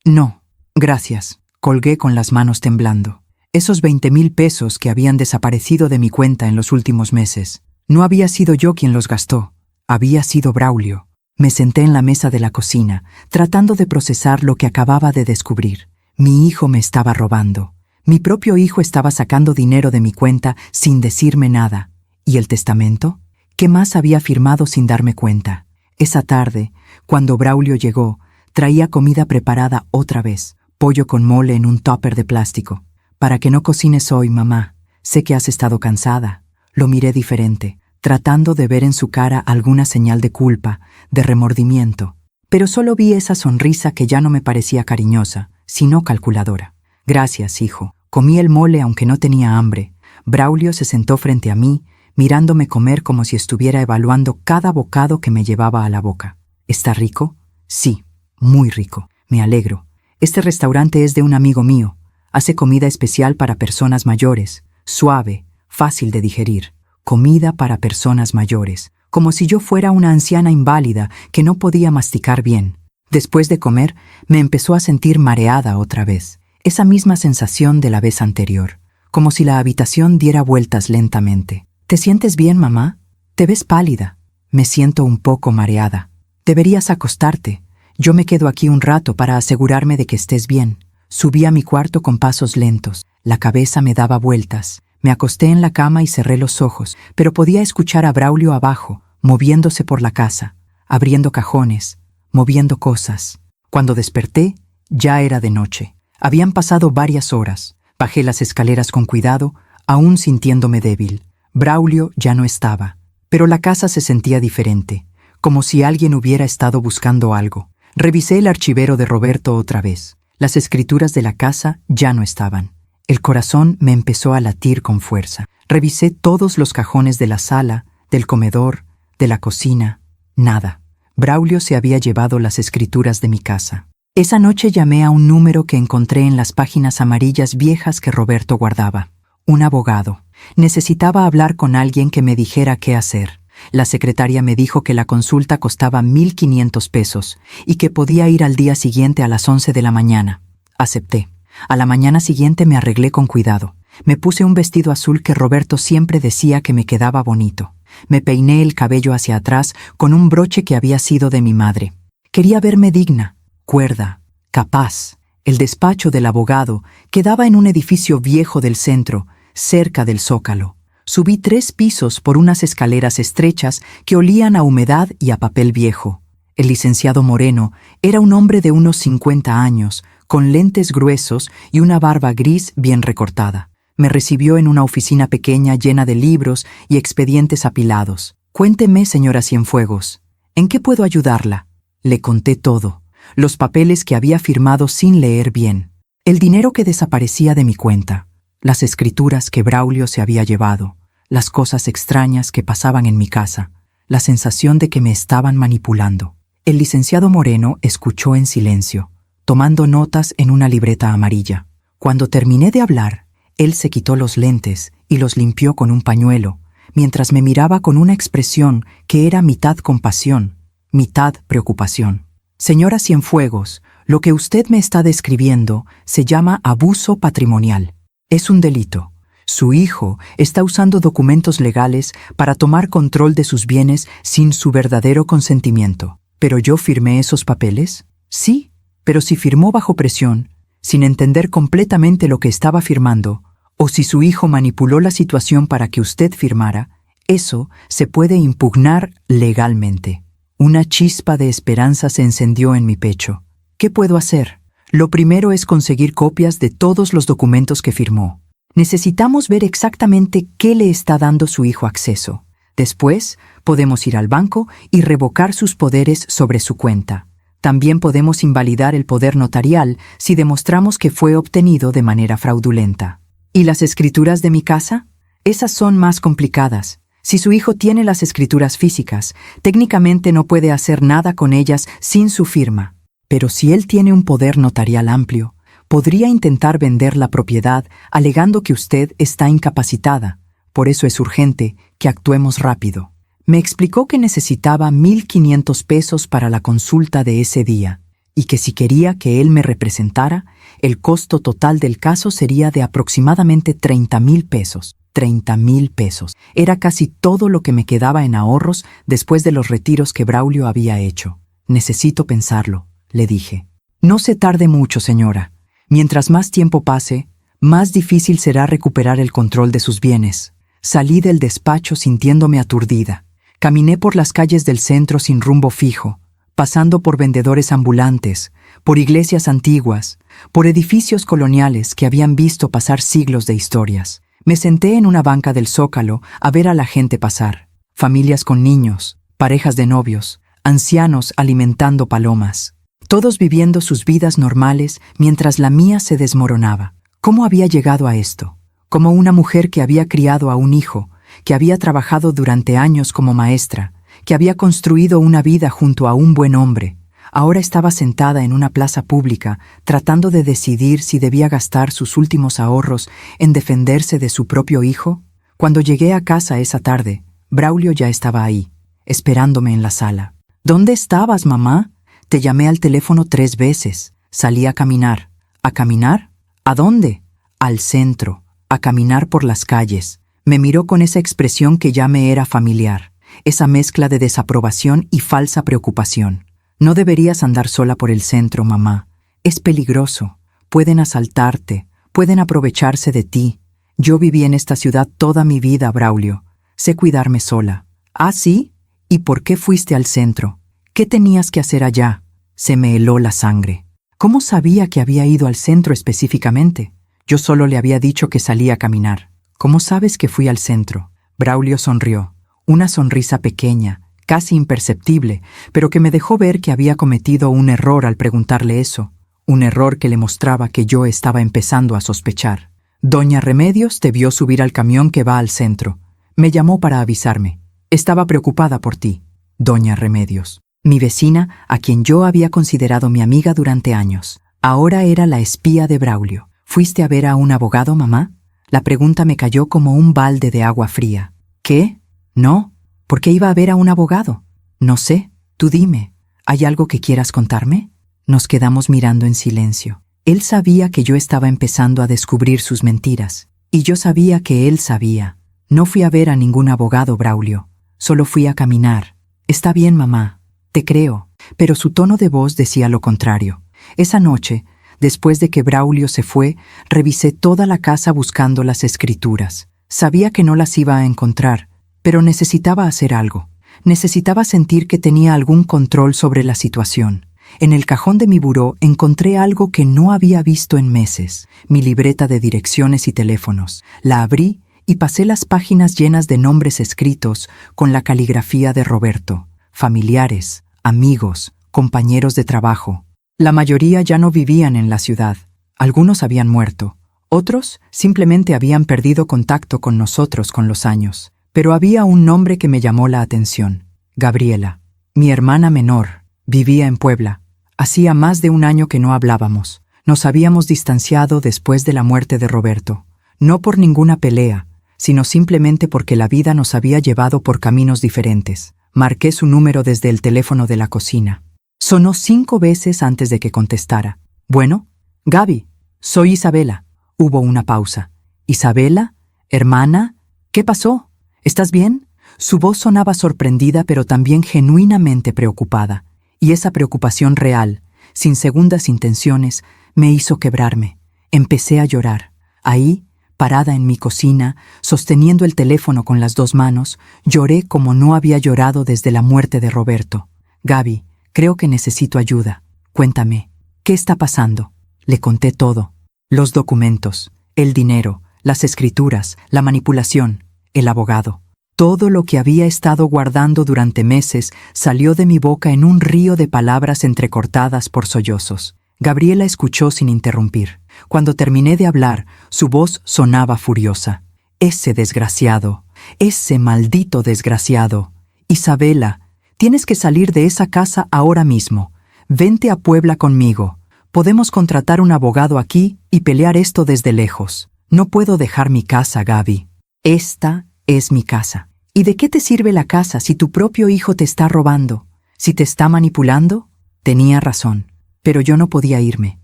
No. Gracias. Colgué con las manos temblando. Esos 20,000 pesos que habían desaparecido de mi cuenta en los últimos meses. No había sido yo quien los gastó. Había sido Braulio. Me senté en la mesa de la cocina, tratando de procesar lo que acababa de descubrir. Mi hijo me estaba robando. Mi propio hijo estaba sacando dinero de mi cuenta sin decirme nada. ¿Y el testamento? ¿Qué más había firmado sin darme cuenta? Esa tarde, cuando Braulio llegó, traía comida preparada otra vez. Pollo con mole en un tupper de plástico. Para que no cocines hoy, mamá. Sé que has estado cansada. Lo miré diferente, tratando de ver en su cara alguna señal de culpa, de remordimiento. Pero solo vi esa sonrisa que ya no me parecía cariñosa, sino calculadora. Gracias, hijo. Comí el mole aunque no tenía hambre. Braulio se sentó frente a mí, mirándome comer como si estuviera evaluando cada bocado que me llevaba a la boca. ¿Está rico? Sí, muy rico. Me alegro. Este restaurante es de un amigo mío. Hace comida especial para personas mayores, suave, fácil de digerir. Comida para personas mayores, como si yo fuera una anciana inválida que no podía masticar bien. Después de comer, me empezó a sentir mareada otra vez, esa misma sensación de la vez anterior, como si la habitación diera vueltas lentamente. ¿Te sientes bien, mamá? Te ves pálida. Me siento un poco mareada. Deberías acostarte. Yo me quedo aquí un rato para asegurarme de que estés bien. Subí a mi cuarto con pasos lentos. La cabeza me daba vueltas. Me acosté en la cama y cerré los ojos, pero podía escuchar a Braulio abajo, moviéndose por la casa, abriendo cajones, moviendo cosas. Cuando desperté, ya era de noche. Habían pasado varias horas. Bajé las escaleras con cuidado, aún sintiéndome débil. Braulio ya no estaba, pero la casa se sentía diferente, como si alguien hubiera estado buscando algo. Revisé el archivero de Roberto otra vez. Las escrituras de la casa ya no estaban. El corazón me empezó a latir con fuerza. Revisé todos los cajones de la sala, del comedor, de la cocina. Nada. Braulio se había llevado las escrituras de mi casa. Esa noche llamé a un número que encontré en las páginas amarillas viejas que Roberto guardaba. Un abogado. Necesitaba hablar con alguien que me dijera qué hacer. La secretaria me dijo que la consulta costaba 1,500 pesos y que podía ir al día siguiente a las 11 de la mañana. Acepté. A la mañana siguiente me arreglé con cuidado. Me puse un vestido azul que Roberto siempre decía que me quedaba bonito. Me peiné el cabello hacia atrás con un broche que había sido de mi madre. Quería verme digna, cuerda, capaz. El despacho del abogado quedaba en un edificio viejo del centro, cerca del Zócalo. Subí 3 pisos por unas escaleras estrechas que olían a humedad y a papel viejo. El licenciado Moreno era un hombre de unos 50 años, con lentes gruesos y una barba gris bien recortada. Me recibió en una oficina pequeña llena de libros y expedientes apilados. «Cuénteme, señora Cienfuegos, ¿en qué puedo ayudarla?». Le conté todo, los papeles que había firmado sin leer bien, el dinero que desaparecía de mi cuenta, las escrituras que Braulio se había llevado, las cosas extrañas que pasaban en mi casa, la sensación de que me estaban manipulando. El licenciado Moreno escuchó en silencio, tomando notas en una libreta amarilla. Cuando terminé de hablar, él se quitó los lentes y los limpió con un pañuelo, mientras me miraba con una expresión que era mitad compasión, mitad preocupación. «Señora Cienfuegos, lo que usted me está describiendo se llama abuso patrimonial. Es un delito. Su hijo está usando documentos legales para tomar control de sus bienes sin su verdadero consentimiento. ¿Pero yo firmé esos papeles? Sí, pero si firmó bajo presión, sin entender completamente lo que estaba firmando, o si su hijo manipuló la situación para que usted firmara, eso se puede impugnar legalmente». Una chispa de esperanza se encendió en mi pecho. ¿Qué puedo hacer? Lo primero es conseguir copias de todos los documentos que firmó. Necesitamos ver exactamente qué le está dando su hijo acceso. Después, podemos ir al banco y revocar sus poderes sobre su cuenta. También podemos invalidar el poder notarial si demostramos que fue obtenido de manera fraudulenta. ¿Y las escrituras de mi casa? Esas son más complicadas. Si su hijo tiene las escrituras físicas, técnicamente no puede hacer nada con ellas sin su firma. Pero si él tiene un poder notarial amplio, podría intentar vender la propiedad alegando que usted está incapacitada. Por eso es urgente que actuemos rápido. Me explicó que necesitaba 1,500 pesos para la consulta de ese día y que si quería que él me representara, el costo total del caso sería de aproximadamente 30,000 pesos. 30,000 pesos. Era casi todo lo que me quedaba en ahorros después de los retiros que Braulio había hecho. «Necesito pensarlo», le dije. «No se tarde mucho, señora. Mientras más tiempo pase, más difícil será recuperar el control de sus bienes». Salí del despacho sintiéndome aturdida. Caminé por las calles del centro sin rumbo fijo, pasando por vendedores ambulantes, por iglesias antiguas, por edificios coloniales que habían visto pasar siglos de historias. Me senté en una banca del Zócalo a ver a la gente pasar. Familias con niños, parejas de novios, ancianos alimentando palomas. Todos viviendo sus vidas normales mientras la mía se desmoronaba. ¿Cómo había llegado a esto? Como una mujer que había criado a un hijo, que había trabajado durante años como maestra, que había construido una vida junto a un buen hombre, ahora estaba sentada en una plaza pública tratando de decidir si debía gastar sus últimos ahorros en defenderse de su propio hijo. Cuando llegué a casa esa tarde, Braulio ya estaba ahí, esperándome en la sala. «¿Dónde estabas, mamá? Te llamé al teléfono 3 veces. Salí a caminar». «¿A caminar? ¿A dónde?» «Al centro, a caminar por las calles». Me miró con esa expresión que ya me era familiar, esa mezcla de desaprobación y falsa preocupación. «No deberías andar sola por el centro, mamá. Es peligroso. Pueden asaltarte, pueden aprovecharse de ti. Yo viví en esta ciudad toda mi vida, Braulio. Sé cuidarme sola». «¿Ah, sí? ¿Y por qué fuiste al centro? ¿Qué tenías que hacer allá?» Se me heló la sangre. ¿Cómo sabía que había ido al centro específicamente? Yo solo le había dicho que salía a caminar. «¿Cómo sabes que fui al centro?» Braulio sonrió, una sonrisa pequeña, casi imperceptible, pero que me dejó ver que había cometido un error al preguntarle eso, un error que le mostraba que yo estaba empezando a sospechar. «Doña Remedios te vio subir al camión que va al centro. Me llamó para avisarme. Estaba preocupada por ti». «Doña Remedios». Mi vecina, a quien yo había considerado mi amiga durante años, ahora era la espía de Braulio. ¿Fuiste a ver a un abogado, mamá? La pregunta me cayó como un balde de agua fría. ¿Qué? No. ¿Por qué iba a ver a un abogado? No sé. Tú dime. ¿Hay algo que quieras contarme? Nos quedamos mirando en silencio. Él sabía que yo estaba empezando a descubrir sus mentiras, y yo sabía que él sabía. No fui a ver a ningún abogado, Braulio. Solo fui a caminar. Está bien, mamá. Te creo. Pero su tono de voz decía lo contrario. Esa noche, después de que Braulio se fue, revisé toda la casa buscando las escrituras. Sabía que no las iba a encontrar, pero necesitaba hacer algo. Necesitaba sentir que tenía algún control sobre la situación. En el cajón de mi buró encontré algo que no había visto en meses, mi libreta de direcciones y teléfonos. La abrí y pasé las páginas llenas de nombres escritos con la caligrafía de Roberto, familiares, amigos, compañeros de trabajo. La mayoría ya no vivían en la ciudad. Algunos habían muerto. Otros simplemente habían perdido contacto con nosotros con los años. Pero había un nombre que me llamó la atención. Gabriela, mi hermana menor, vivía en Puebla. Hacía más de un año que no hablábamos. Nos habíamos distanciado después de la muerte de Roberto. No por ninguna pelea, sino simplemente porque la vida nos había llevado por caminos diferentes. Marqué su número desde el teléfono de la cocina. Sonó 5 veces antes de que contestara. Bueno, Gaby, soy Isabela. Hubo una pausa. ¿Isabela? ¿Hermana? ¿Qué pasó? ¿Estás bien? Su voz sonaba sorprendida, pero también genuinamente preocupada. Y esa preocupación real, sin segundas intenciones, me hizo quebrarme. Empecé a llorar. Ahí, parada en mi cocina, sosteniendo el teléfono con las 2 manos, lloré como no había llorado desde la muerte de Roberto. Gaby, creo que necesito ayuda. Cuéntame, ¿qué está pasando? Le conté todo. Los documentos, el dinero, las escrituras, la manipulación, el abogado. Todo lo que había estado guardando durante meses salió de mi boca en un río de palabras entrecortadas por sollozos. Gabriela escuchó sin interrumpir. Cuando terminé de hablar, su voz sonaba furiosa. Ese desgraciado, ese maldito desgraciado. Isabela, tienes que salir de esa casa ahora mismo. Vente a Puebla conmigo. Podemos contratar un abogado aquí y pelear esto desde lejos. No puedo dejar mi casa, Gaby. Esta es mi casa. ¿Y de qué te sirve la casa si tu propio hijo te está robando? ¿Si te está manipulando? Tenía razón, pero yo no podía irme.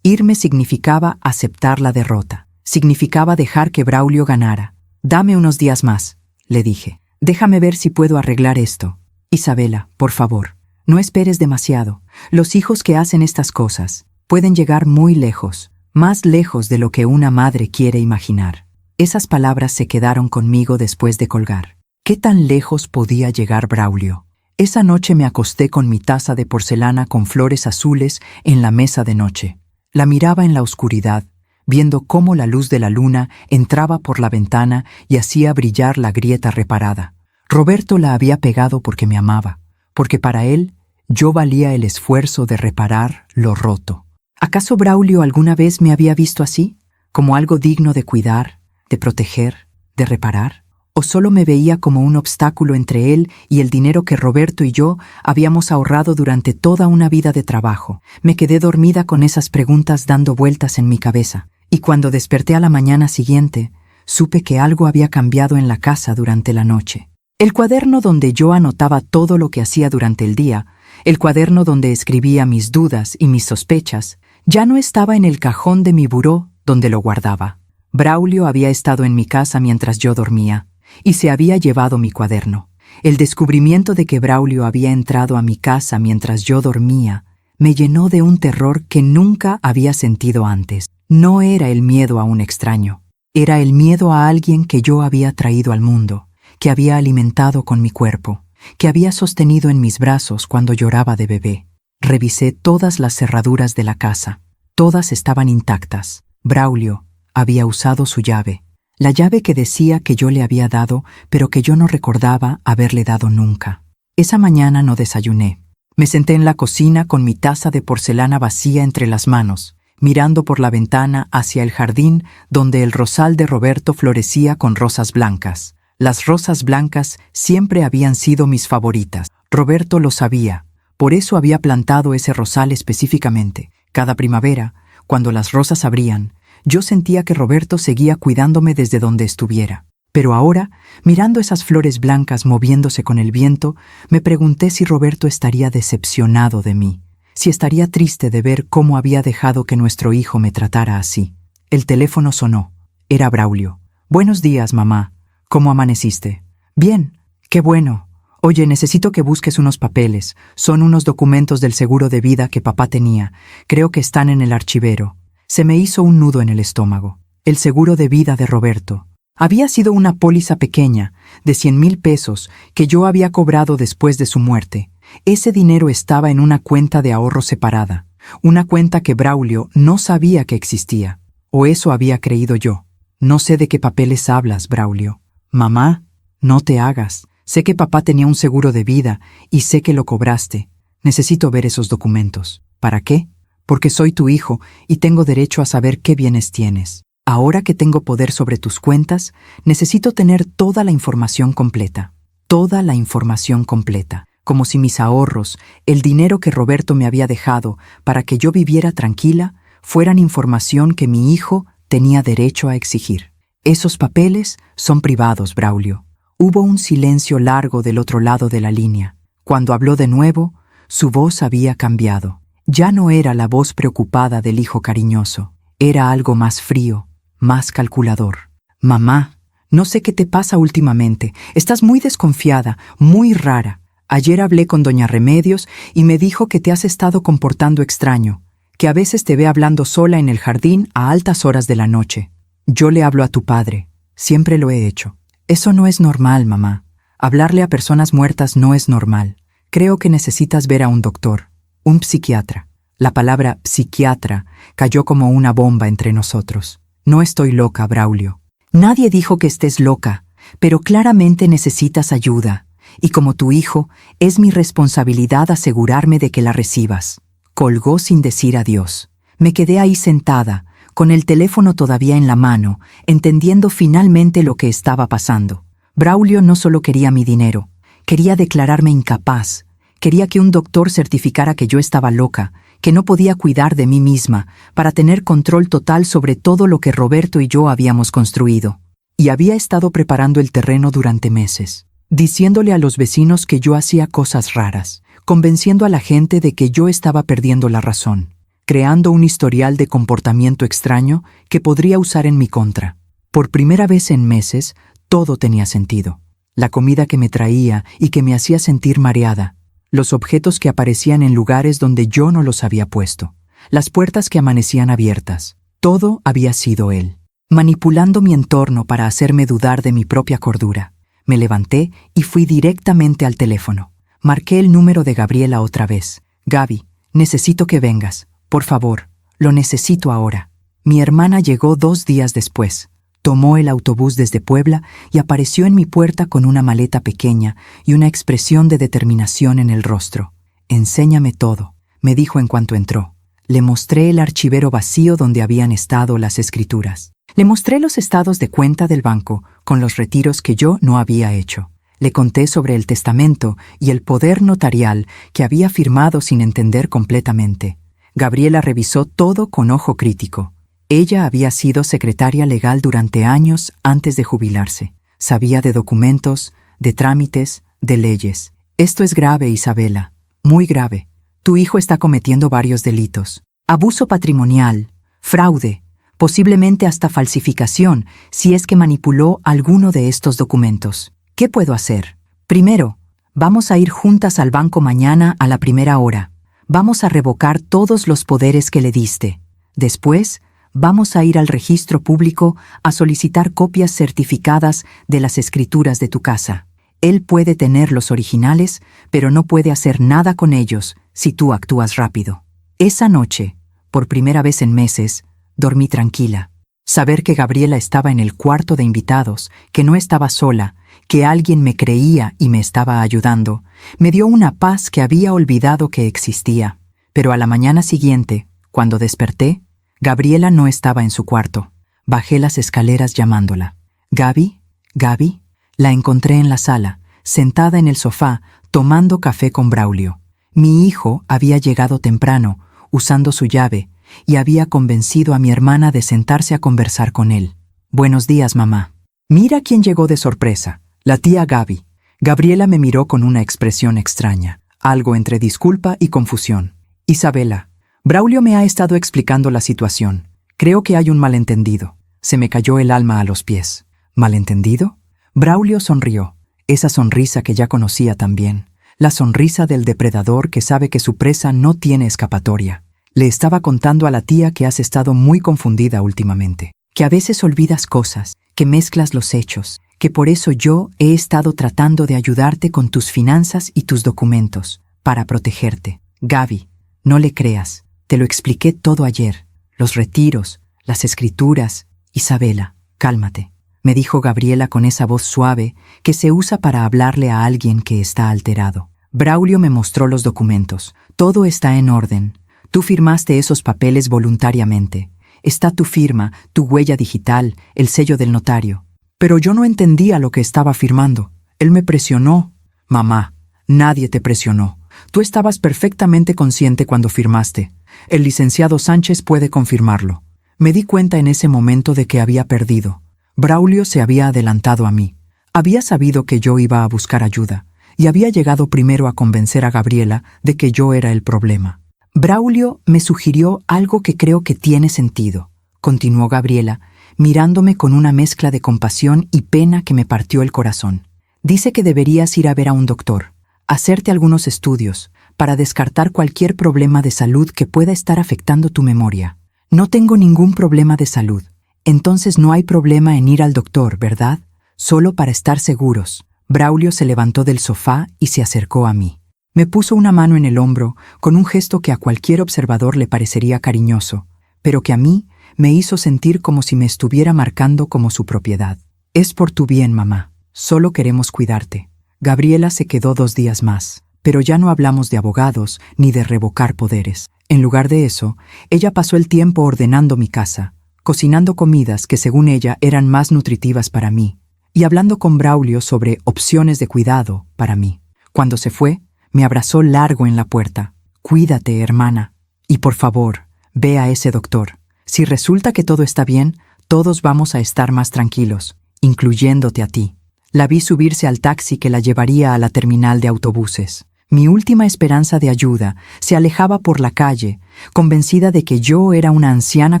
Irme significaba aceptar la derrota. Significaba dejar que Braulio ganara. Dame unos días más, le dije. Déjame ver si puedo arreglar esto. Isabela, por favor, no esperes demasiado. Los hijos que hacen estas cosas pueden llegar muy lejos, más lejos de lo que una madre quiere imaginar. Esas palabras se quedaron conmigo después de colgar. ¿Qué tan lejos podía llegar Braulio? Esa noche me acosté con mi taza de porcelana con flores azules en la mesa de noche. La miraba en la oscuridad, viendo cómo la luz de la luna entraba por la ventana y hacía brillar la grieta reparada. Roberto la había pegado porque me amaba, porque para él yo valía el esfuerzo de reparar lo roto. ¿Acaso Braulio alguna vez me había visto así? ¿Como algo digno de cuidar, de proteger, de reparar? ¿O solo me veía como un obstáculo entre él y el dinero que Roberto y yo habíamos ahorrado durante toda una vida de trabajo? Me quedé dormida con esas preguntas dando vueltas en mi cabeza, y cuando desperté a la mañana siguiente, supe que algo había cambiado en la casa durante la noche. El cuaderno donde yo anotaba todo lo que hacía durante el día, el cuaderno donde escribía mis dudas y mis sospechas, ya no estaba en el cajón de mi buró donde lo guardaba. Braulio había estado en mi casa mientras yo dormía, y se había llevado mi cuaderno. El descubrimiento de que Braulio había entrado a mi casa mientras yo dormía me llenó de un terror que nunca había sentido antes. No era el miedo a un extraño, era el miedo a alguien que yo había traído al mundo, que había alimentado con mi cuerpo, que había sostenido en mis brazos cuando lloraba de bebé. Revisé todas las cerraduras de la casa. Todas estaban intactas. Braulio había usado su llave. La llave que decía que yo le había dado, pero que yo no recordaba haberle dado nunca. Esa mañana no desayuné. Me senté en la cocina con mi taza de porcelana vacía entre las manos, mirando por la ventana hacia el jardín donde el rosal de Roberto florecía con rosas blancas. Las rosas blancas siempre habían sido mis favoritas. Roberto lo sabía, Por eso había plantado ese rosal específicamente. Cada primavera, cuando las rosas abrían, yo sentía que Roberto seguía cuidándome desde donde estuviera. Pero ahora, mirando esas flores blancas moviéndose con el viento, me pregunté si Roberto estaría decepcionado de mí, si estaría triste de ver cómo había dejado que nuestro hijo me tratara así. El teléfono sonó. Era Braulio. «Buenos días, mamá. ¿Cómo amaneciste?» «Bien. Qué bueno. Oye, necesito que busques unos papeles. Son unos documentos del seguro de vida que papá tenía. Creo que están en el archivero». Se me hizo un nudo en el estómago. El seguro de vida de Roberto. Había sido una póliza pequeña, de 100,000 pesos, que yo había cobrado después de su muerte. Ese dinero estaba en una cuenta de ahorro separada, una cuenta que Braulio no sabía que existía. O eso había creído yo. «No sé de qué papeles hablas, Braulio». «Mamá, no te hagas. Sé que papá tenía un seguro de vida y sé que lo cobraste. Necesito ver esos documentos». «¿Para qué?» «Porque soy tu hijo y tengo derecho a saber qué bienes tienes. Ahora que tengo poder sobre tus cuentas, necesito tener toda la información completa. Toda la información completa. Como si mis ahorros, el dinero que Roberto me había dejado para que yo viviera tranquila, fueran información que mi hijo tenía derecho a exigir. Esos papeles son privados, Braulio». Hubo un silencio largo del otro lado de la línea. Cuando habló de nuevo, su voz había cambiado. Ya no era la voz preocupada del hijo cariñoso. Era algo más frío, más calculador. «Mamá, no sé qué te pasa últimamente. Estás muy desconfiada, muy rara. Ayer hablé con doña Remedios y me dijo que te has estado comportando extraño, que a veces te ve hablando sola en el jardín a altas horas de la noche. Yo le hablo a tu padre. Siempre lo he hecho. Eso no es normal, mamá. Hablarle a personas muertas no es normal. Creo que necesitas ver a un doctor, un psiquiatra». La palabra psiquiatra cayó como una bomba entre nosotros. «No estoy loca, Braulio». «Nadie dijo que estés loca, pero claramente necesitas ayuda. Y como tu hijo, es mi responsabilidad asegurarme de que la recibas». Colgó sin decir adiós. Me quedé ahí sentada, con el teléfono todavía en la mano, entendiendo finalmente lo que estaba pasando. Braulio no solo quería mi dinero, quería declararme incapaz, quería que un doctor certificara que yo estaba loca, que no podía cuidar de mí misma, para tener control total sobre todo lo que Roberto y yo habíamos construido. Y había estado preparando el terreno durante meses, diciéndole a los vecinos que yo hacía cosas raras, convenciendo a la gente de que yo estaba perdiendo la razón, creando un historial de comportamiento extraño que podría usar en mi contra. Por primera vez en meses, todo tenía sentido. La comida que me traía y que me hacía sentir mareada, los objetos que aparecían en lugares donde yo no los había puesto, las puertas que amanecían abiertas. Todo había sido él, manipulando mi entorno para hacerme dudar de mi propia cordura. Me levanté y fui directamente al teléfono. Marqué el número de Gabriela otra vez. «Gaby, necesito que vengas. Por favor, lo necesito ahora». Mi hermana llegó 2 días después. Tomó el autobús desde Puebla y apareció en mi puerta con una maleta pequeña y una expresión de determinación en el rostro. «Enséñame todo», me dijo en cuanto entró. Le mostré el archivero vacío donde habían estado las escrituras. Le mostré los estados de cuenta del banco con los retiros que yo no había hecho. Le conté sobre el testamento y el poder notarial que había firmado sin entender completamente. Gabriela revisó todo con ojo crítico. Ella había sido secretaria legal durante años antes de jubilarse. Sabía de documentos, de trámites, de leyes. «Esto es grave, Isabela, muy grave. Tu hijo está cometiendo varios delitos. Abuso patrimonial, fraude, posiblemente hasta falsificación si es que manipuló alguno de estos documentos. ¿Qué puedo hacer? Primero, vamos a ir juntas al banco mañana a la primera hora. Vamos a revocar todos los poderes que le diste. Después, vamos a ir al registro público a solicitar copias certificadas de las escrituras de tu casa. Él puede tener los originales, pero no puede hacer nada con ellos si tú actúas rápido». Esa noche, por primera vez en meses, dormí tranquila. Saber que Gabriela estaba en el cuarto de invitados, que no estaba sola, que alguien me creía y me estaba ayudando, me dio una paz que había olvidado que existía. Pero a la mañana siguiente, cuando desperté, Gabriela no estaba en su cuarto. Bajé las escaleras llamándola. «Gaby, Gaby». La encontré en la sala, sentada en el sofá, tomando café con Braulio. Mi hijo había llegado temprano, usando su llave, y había convencido a mi hermana de sentarse a conversar con él. «Buenos días, mamá». Mira quién llegó de sorpresa, la tía Gaby. Gabriela me miró con una expresión extraña, algo entre disculpa y confusión. «Isabela, Braulio me ha estado explicando la situación. Creo que hay un malentendido». Se me cayó el alma a los pies. ¿Malentendido? Braulio sonrió, esa sonrisa que ya conocía también, la sonrisa del depredador que sabe que su presa no tiene escapatoria. Le estaba contando a la tía que has estado muy confundida últimamente, que a veces olvidas cosas, que mezclas los hechos, que por eso yo he estado tratando de ayudarte con tus finanzas y tus documentos, para protegerte. Gaby, no le creas, te lo expliqué todo ayer, los retiros, las escrituras. Isabela, cálmate, me dijo Gabriela con esa voz suave que se usa para hablarle a alguien que está alterado. Braulio me mostró los documentos. Todo está en orden. Tú firmaste esos papeles voluntariamente. Está tu firma, tu huella digital, el sello del notario. Pero yo no entendía lo que estaba firmando. Él me presionó. Mamá, nadie te presionó. Tú estabas perfectamente consciente cuando firmaste. El licenciado Sánchez puede confirmarlo. Me di cuenta en ese momento de que había perdido. Braulio se había adelantado a mí. Había sabido que yo iba a buscar ayuda y había llegado primero a convencer a Gabriela de que yo era el problema. Braulio me sugirió algo que creo que tiene sentido, continuó Gabriela, mirándome con una mezcla de compasión y pena que me partió el corazón. Dice que deberías ir a ver a un doctor, hacerte algunos estudios, para descartar cualquier problema de salud que pueda estar afectando tu memoria. No tengo ningún problema de salud. Entonces no hay problema en ir al doctor, ¿verdad? Solo para estar seguros. Braulio se levantó del sofá y se acercó a mí. Me puso una mano en el hombro con un gesto que a cualquier observador le parecería cariñoso, pero que a mí me hizo sentir como si me estuviera marcando como su propiedad. Es por tu bien, mamá. Solo queremos cuidarte. Gabriela se quedó 2 días más, pero ya no hablamos de abogados ni de revocar poderes. En lugar de eso, ella pasó el tiempo ordenando mi casa, cocinando comidas que según ella eran más nutritivas para mí, y hablando con Braulio sobre opciones de cuidado para mí. Cuando se fue, me abrazó largo en la puerta. «Cuídate, hermana. Y por favor, ve a ese doctor. Si resulta que todo está bien, todos vamos a estar más tranquilos, incluyéndote a ti». La vi subirse al taxi que la llevaría a la terminal de autobuses. Mi última esperanza de ayuda se alejaba por la calle, convencida de que yo era una anciana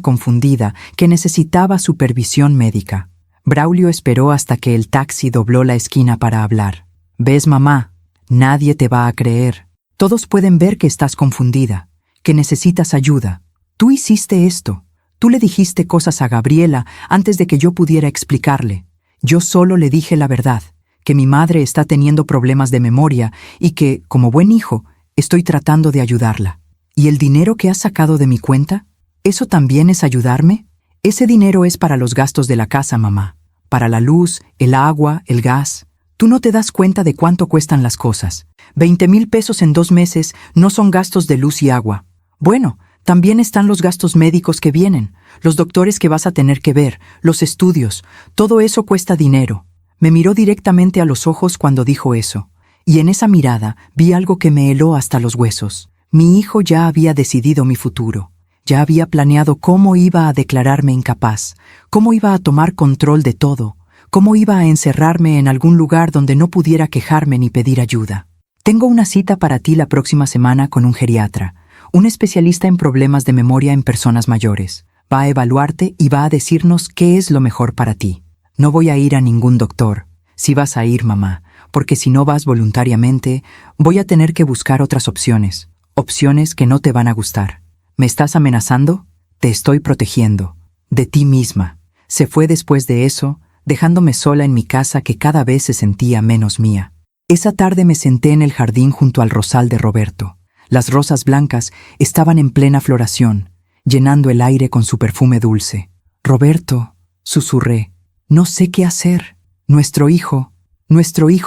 confundida que necesitaba supervisión médica. Braulio esperó hasta que el taxi dobló la esquina para hablar. «¿Ves, mamá? Nadie te va a creer. Todos pueden ver que estás confundida, que necesitas ayuda. Tú hiciste esto. Tú le dijiste cosas a Gabriela antes de que yo pudiera explicarle. Yo solo le dije la verdad, que mi madre está teniendo problemas de memoria y que, como buen hijo, estoy tratando de ayudarla. ¿Y el dinero que has sacado de mi cuenta? ¿Eso también es ayudarme? Ese dinero es para los gastos de la casa, mamá. Para la luz, el agua, el gas. Tú no te das cuenta de cuánto cuestan las cosas. 20,000 pesos en 2 meses no son gastos de luz y agua. Bueno, también están los gastos médicos que vienen, los doctores que vas a tener que ver, los estudios. Todo eso cuesta dinero. Me miró directamente a los ojos cuando dijo eso, y en esa mirada vi algo que me heló hasta los huesos. Mi hijo ya había decidido mi futuro. Ya había planeado cómo iba a declararme incapaz, cómo iba a tomar control de todo, cómo iba a encerrarme en algún lugar donde no pudiera quejarme ni pedir ayuda. Tengo una cita para ti la próxima semana con un geriatra, un especialista en problemas de memoria en personas mayores. Va a evaluarte y va a decirnos qué es lo mejor para ti. No voy a ir a ningún doctor. Si vas a ir, mamá, porque si no vas voluntariamente, voy a tener que buscar otras opciones. Opciones que no te van a gustar. ¿Me estás amenazando? Te estoy protegiendo. De ti misma. Se fue después de eso, dejándome sola en mi casa que cada vez se sentía menos mía. Esa tarde me senté en el jardín junto al rosal de Roberto. Las rosas blancas estaban en plena floración, llenando el aire con su perfume dulce. «Roberto», susurré, «no sé qué hacer. Nuestro hijo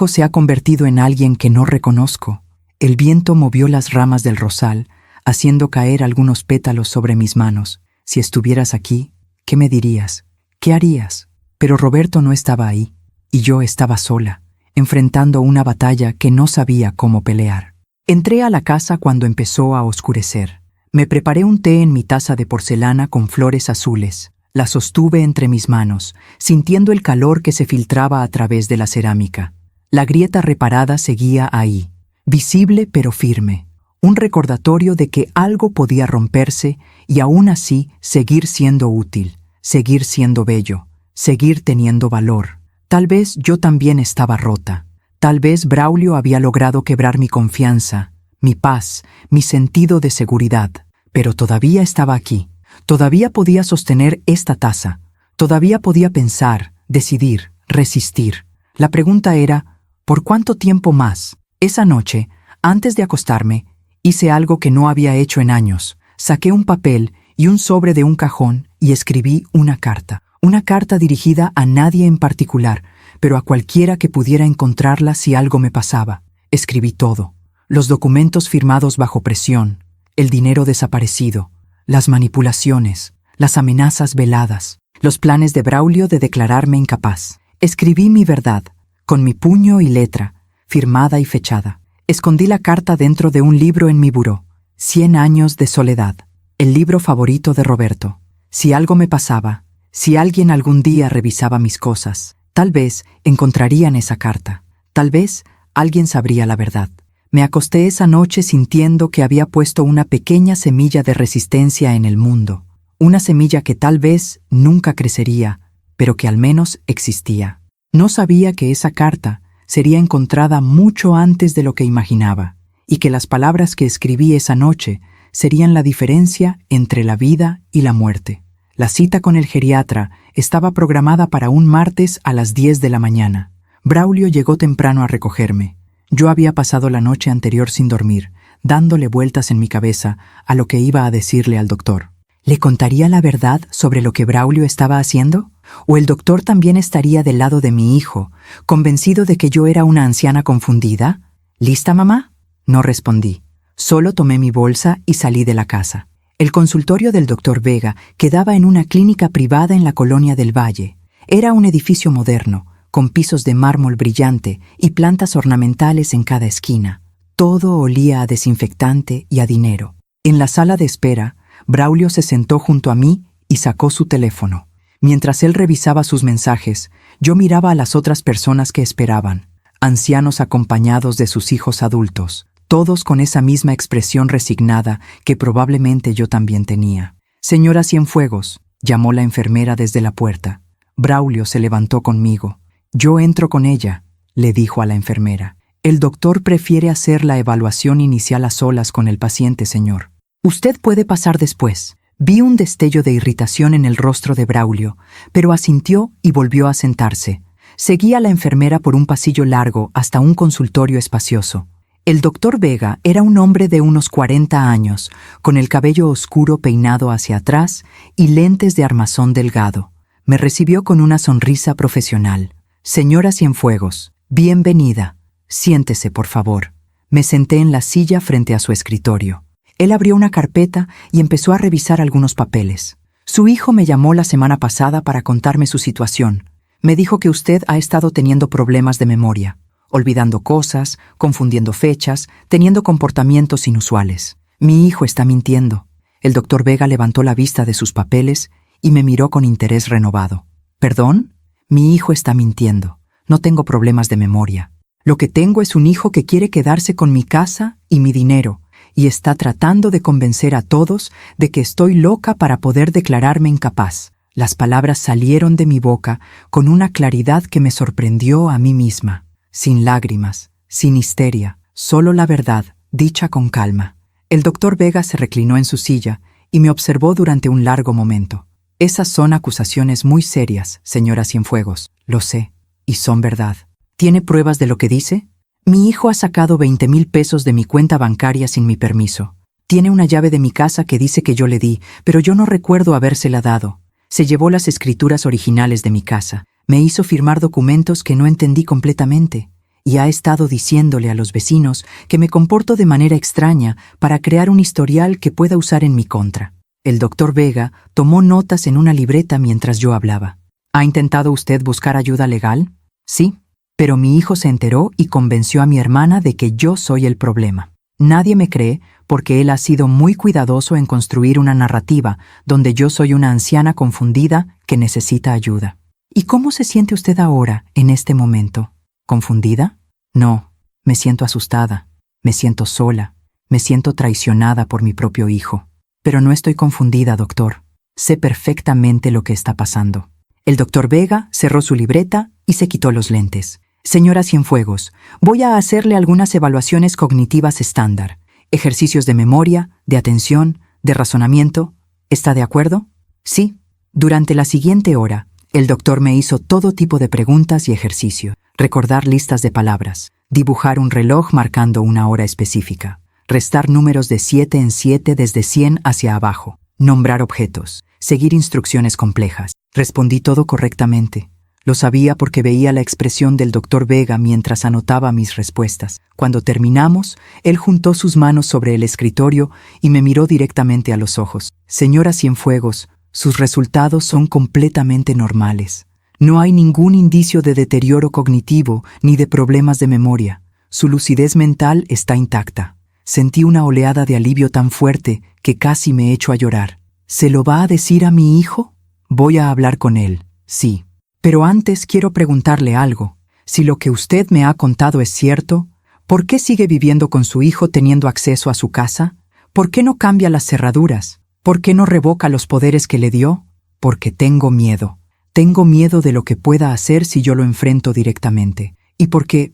se ha convertido en alguien que no reconozco». El viento movió las ramas del rosal, haciendo caer algunos pétalos sobre mis manos. «Si estuvieras aquí, ¿qué me dirías? ¿Qué harías?» Pero Roberto no estaba ahí, y yo estaba sola, enfrentando una batalla que no sabía cómo pelear. Entré a la casa cuando empezó a oscurecer. Me preparé un té en mi taza de porcelana con flores azules. La sostuve entre mis manos, sintiendo el calor que se filtraba a través de la cerámica. La grieta reparada seguía ahí, visible pero firme. Un recordatorio de que algo podía romperse y aún así seguir siendo útil, seguir siendo bello, seguir teniendo valor. Tal vez yo también estaba rota. Tal vez Braulio había logrado quebrar mi confianza, mi paz, mi sentido de seguridad. Pero todavía estaba aquí. Todavía podía sostener esta taza. Todavía podía pensar, decidir, resistir. La pregunta era, ¿por cuánto tiempo más? Esa noche, antes de acostarme, hice algo que no había hecho en años. Saqué un papel y un sobre de un cajón y escribí una carta. Una carta dirigida a nadie en particular, pero a cualquiera que pudiera encontrarla si algo me pasaba. Escribí todo. Los documentos firmados bajo presión, el dinero desaparecido, las manipulaciones, las amenazas veladas, los planes de Braulio de declararme incapaz. Escribí mi verdad, con mi puño y letra, firmada y fechada. Escondí la carta dentro de un libro en mi buró. 100 años de soledad, el libro favorito de Roberto. Si algo me pasaba, si alguien algún día revisaba mis cosas, tal vez encontrarían esa carta. Tal vez alguien sabría la verdad. Me acosté esa noche sintiendo que había puesto una pequeña semilla de resistencia en el mundo. Una semilla que tal vez nunca crecería, pero que al menos existía. No sabía que esa carta sería encontrada mucho antes de lo que imaginaba, y que las palabras que escribí esa noche serían la diferencia entre la vida y la muerte. La cita con el geriatra estaba programada para un martes a las 10 de la mañana. Braulio llegó temprano a recogerme. Yo había pasado la noche anterior sin dormir, dándole vueltas en mi cabeza a lo que iba a decirle al doctor. ¿Le contaría la verdad sobre lo que Braulio estaba haciendo? ¿O el doctor también estaría del lado de mi hijo, convencido de que yo era una anciana confundida? ¿Lista, mamá? No respondí. Solo tomé mi bolsa y salí de la casa. El consultorio del doctor Vega quedaba en una clínica privada en la colonia del Valle. Era un edificio moderno, con pisos de mármol brillante y plantas ornamentales en cada esquina. Todo olía a desinfectante y a dinero. En la sala de espera, Braulio se sentó junto a mí y sacó su teléfono. Mientras él revisaba sus mensajes, yo miraba a las otras personas que esperaban, ancianos acompañados de sus hijos adultos, todos con esa misma expresión resignada que probablemente yo también tenía. «Señora Cienfuegos», llamó la enfermera desde la puerta. Braulio se levantó conmigo. «Yo entro con ella», le dijo a la enfermera. «El doctor prefiere hacer la evaluación inicial a solas con el paciente, señor. Usted puede pasar después». Vi un destello de irritación en el rostro de Braulio, pero asintió y volvió a sentarse. Seguí a la enfermera por un pasillo largo hasta un consultorio espacioso. El doctor Vega era un hombre de unos 40 años, con el cabello oscuro peinado hacia atrás y lentes de armazón delgado. Me recibió con una sonrisa profesional. «Señora Cienfuegos, bienvenida. Siéntese, por favor». Me senté en la silla frente a su escritorio. Él abrió una carpeta y empezó a revisar algunos papeles. «Su hijo me llamó la semana pasada para contarme su situación. Me dijo que usted ha estado teniendo problemas de memoria, olvidando cosas, confundiendo fechas, teniendo comportamientos inusuales. Mi hijo está mintiendo». El doctor Vega levantó la vista de sus papeles y me miró con interés renovado. «¿Perdón? Mi hijo está mintiendo. No tengo problemas de memoria. Lo que tengo es un hijo que quiere quedarse con mi casa y mi dinero, y está tratando de convencer a todos de que estoy loca para poder declararme incapaz». Las palabras salieron de mi boca con una claridad que me sorprendió a mí misma. Sin lágrimas, sin histeria, solo la verdad, dicha con calma. El doctor Vega se reclinó en su silla y me observó durante un largo momento. «Esas son acusaciones muy serias, señora Cienfuegos. Lo sé, y son verdad. ¿Tiene pruebas de lo que dice?» «Mi hijo ha sacado 20,000 pesos de mi cuenta bancaria sin mi permiso. Tiene una llave de mi casa que dice que yo le di, pero yo no recuerdo habérsela dado. Se llevó las escrituras originales de mi casa. Me hizo firmar documentos que no entendí completamente. Y ha estado diciéndole a los vecinos que me comporto de manera extraña para crear un historial que pueda usar en mi contra». El doctor Vega tomó notas en una libreta mientras yo hablaba. «¿Ha intentado usted buscar ayuda legal?» «Sí. Pero mi hijo se enteró y convenció a mi hermana de que yo soy el problema». Nadie me cree porque él ha sido muy cuidadoso en construir una narrativa donde yo soy una anciana confundida que necesita ayuda. ¿Y cómo se siente usted ahora, en este momento? ¿Confundida? No, me siento asustada, me siento sola, me siento traicionada por mi propio hijo. Pero no estoy confundida, doctor. Sé perfectamente lo que está pasando. El doctor Vega cerró su libreta y se quitó los lentes. Señora Cienfuegos, voy a hacerle algunas evaluaciones cognitivas estándar. Ejercicios de memoria, de atención, de razonamiento. ¿Está de acuerdo? Sí. Durante la siguiente hora, el doctor me hizo todo tipo de preguntas y ejercicio. Recordar listas de palabras, dibujar un reloj marcando una hora específica, restar números de 7 en 7 desde 100 hacia abajo, nombrar objetos, seguir instrucciones complejas. Respondí todo correctamente. Lo sabía porque veía la expresión del doctor Vega mientras anotaba mis respuestas. Cuando terminamos, él juntó sus manos sobre el escritorio y me miró directamente a los ojos. Señora Cienfuegos, sus resultados son completamente normales. No hay ningún indicio de deterioro cognitivo ni de problemas de memoria. Su lucidez mental está intacta. Sentí una oleada de alivio tan fuerte que casi me echo a llorar. ¿Se lo va a decir a mi hijo? Voy a hablar con él, sí. Pero antes quiero preguntarle algo. Si lo que usted me ha contado es cierto, ¿por qué sigue viviendo con su hijo teniendo acceso a su casa? ¿Por qué no cambia las cerraduras? ¿Por qué no revoca los poderes que le dio? Porque tengo miedo. Tengo miedo de lo que pueda hacer si yo lo enfrento directamente. Y porque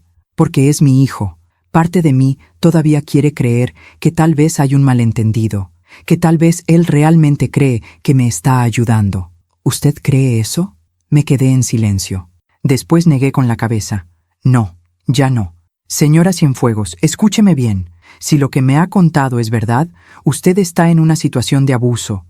es mi hijo. Parte de mí todavía quiere creer que tal vez hay un malentendido, que tal vez él realmente cree que me está ayudando. ¿Usted cree eso? Me quedé en silencio. Después negué con la cabeza. No, ya no. Señora Cienfuegos, escúcheme bien. Si lo que me ha contado es verdad, usted está en una situación de abuso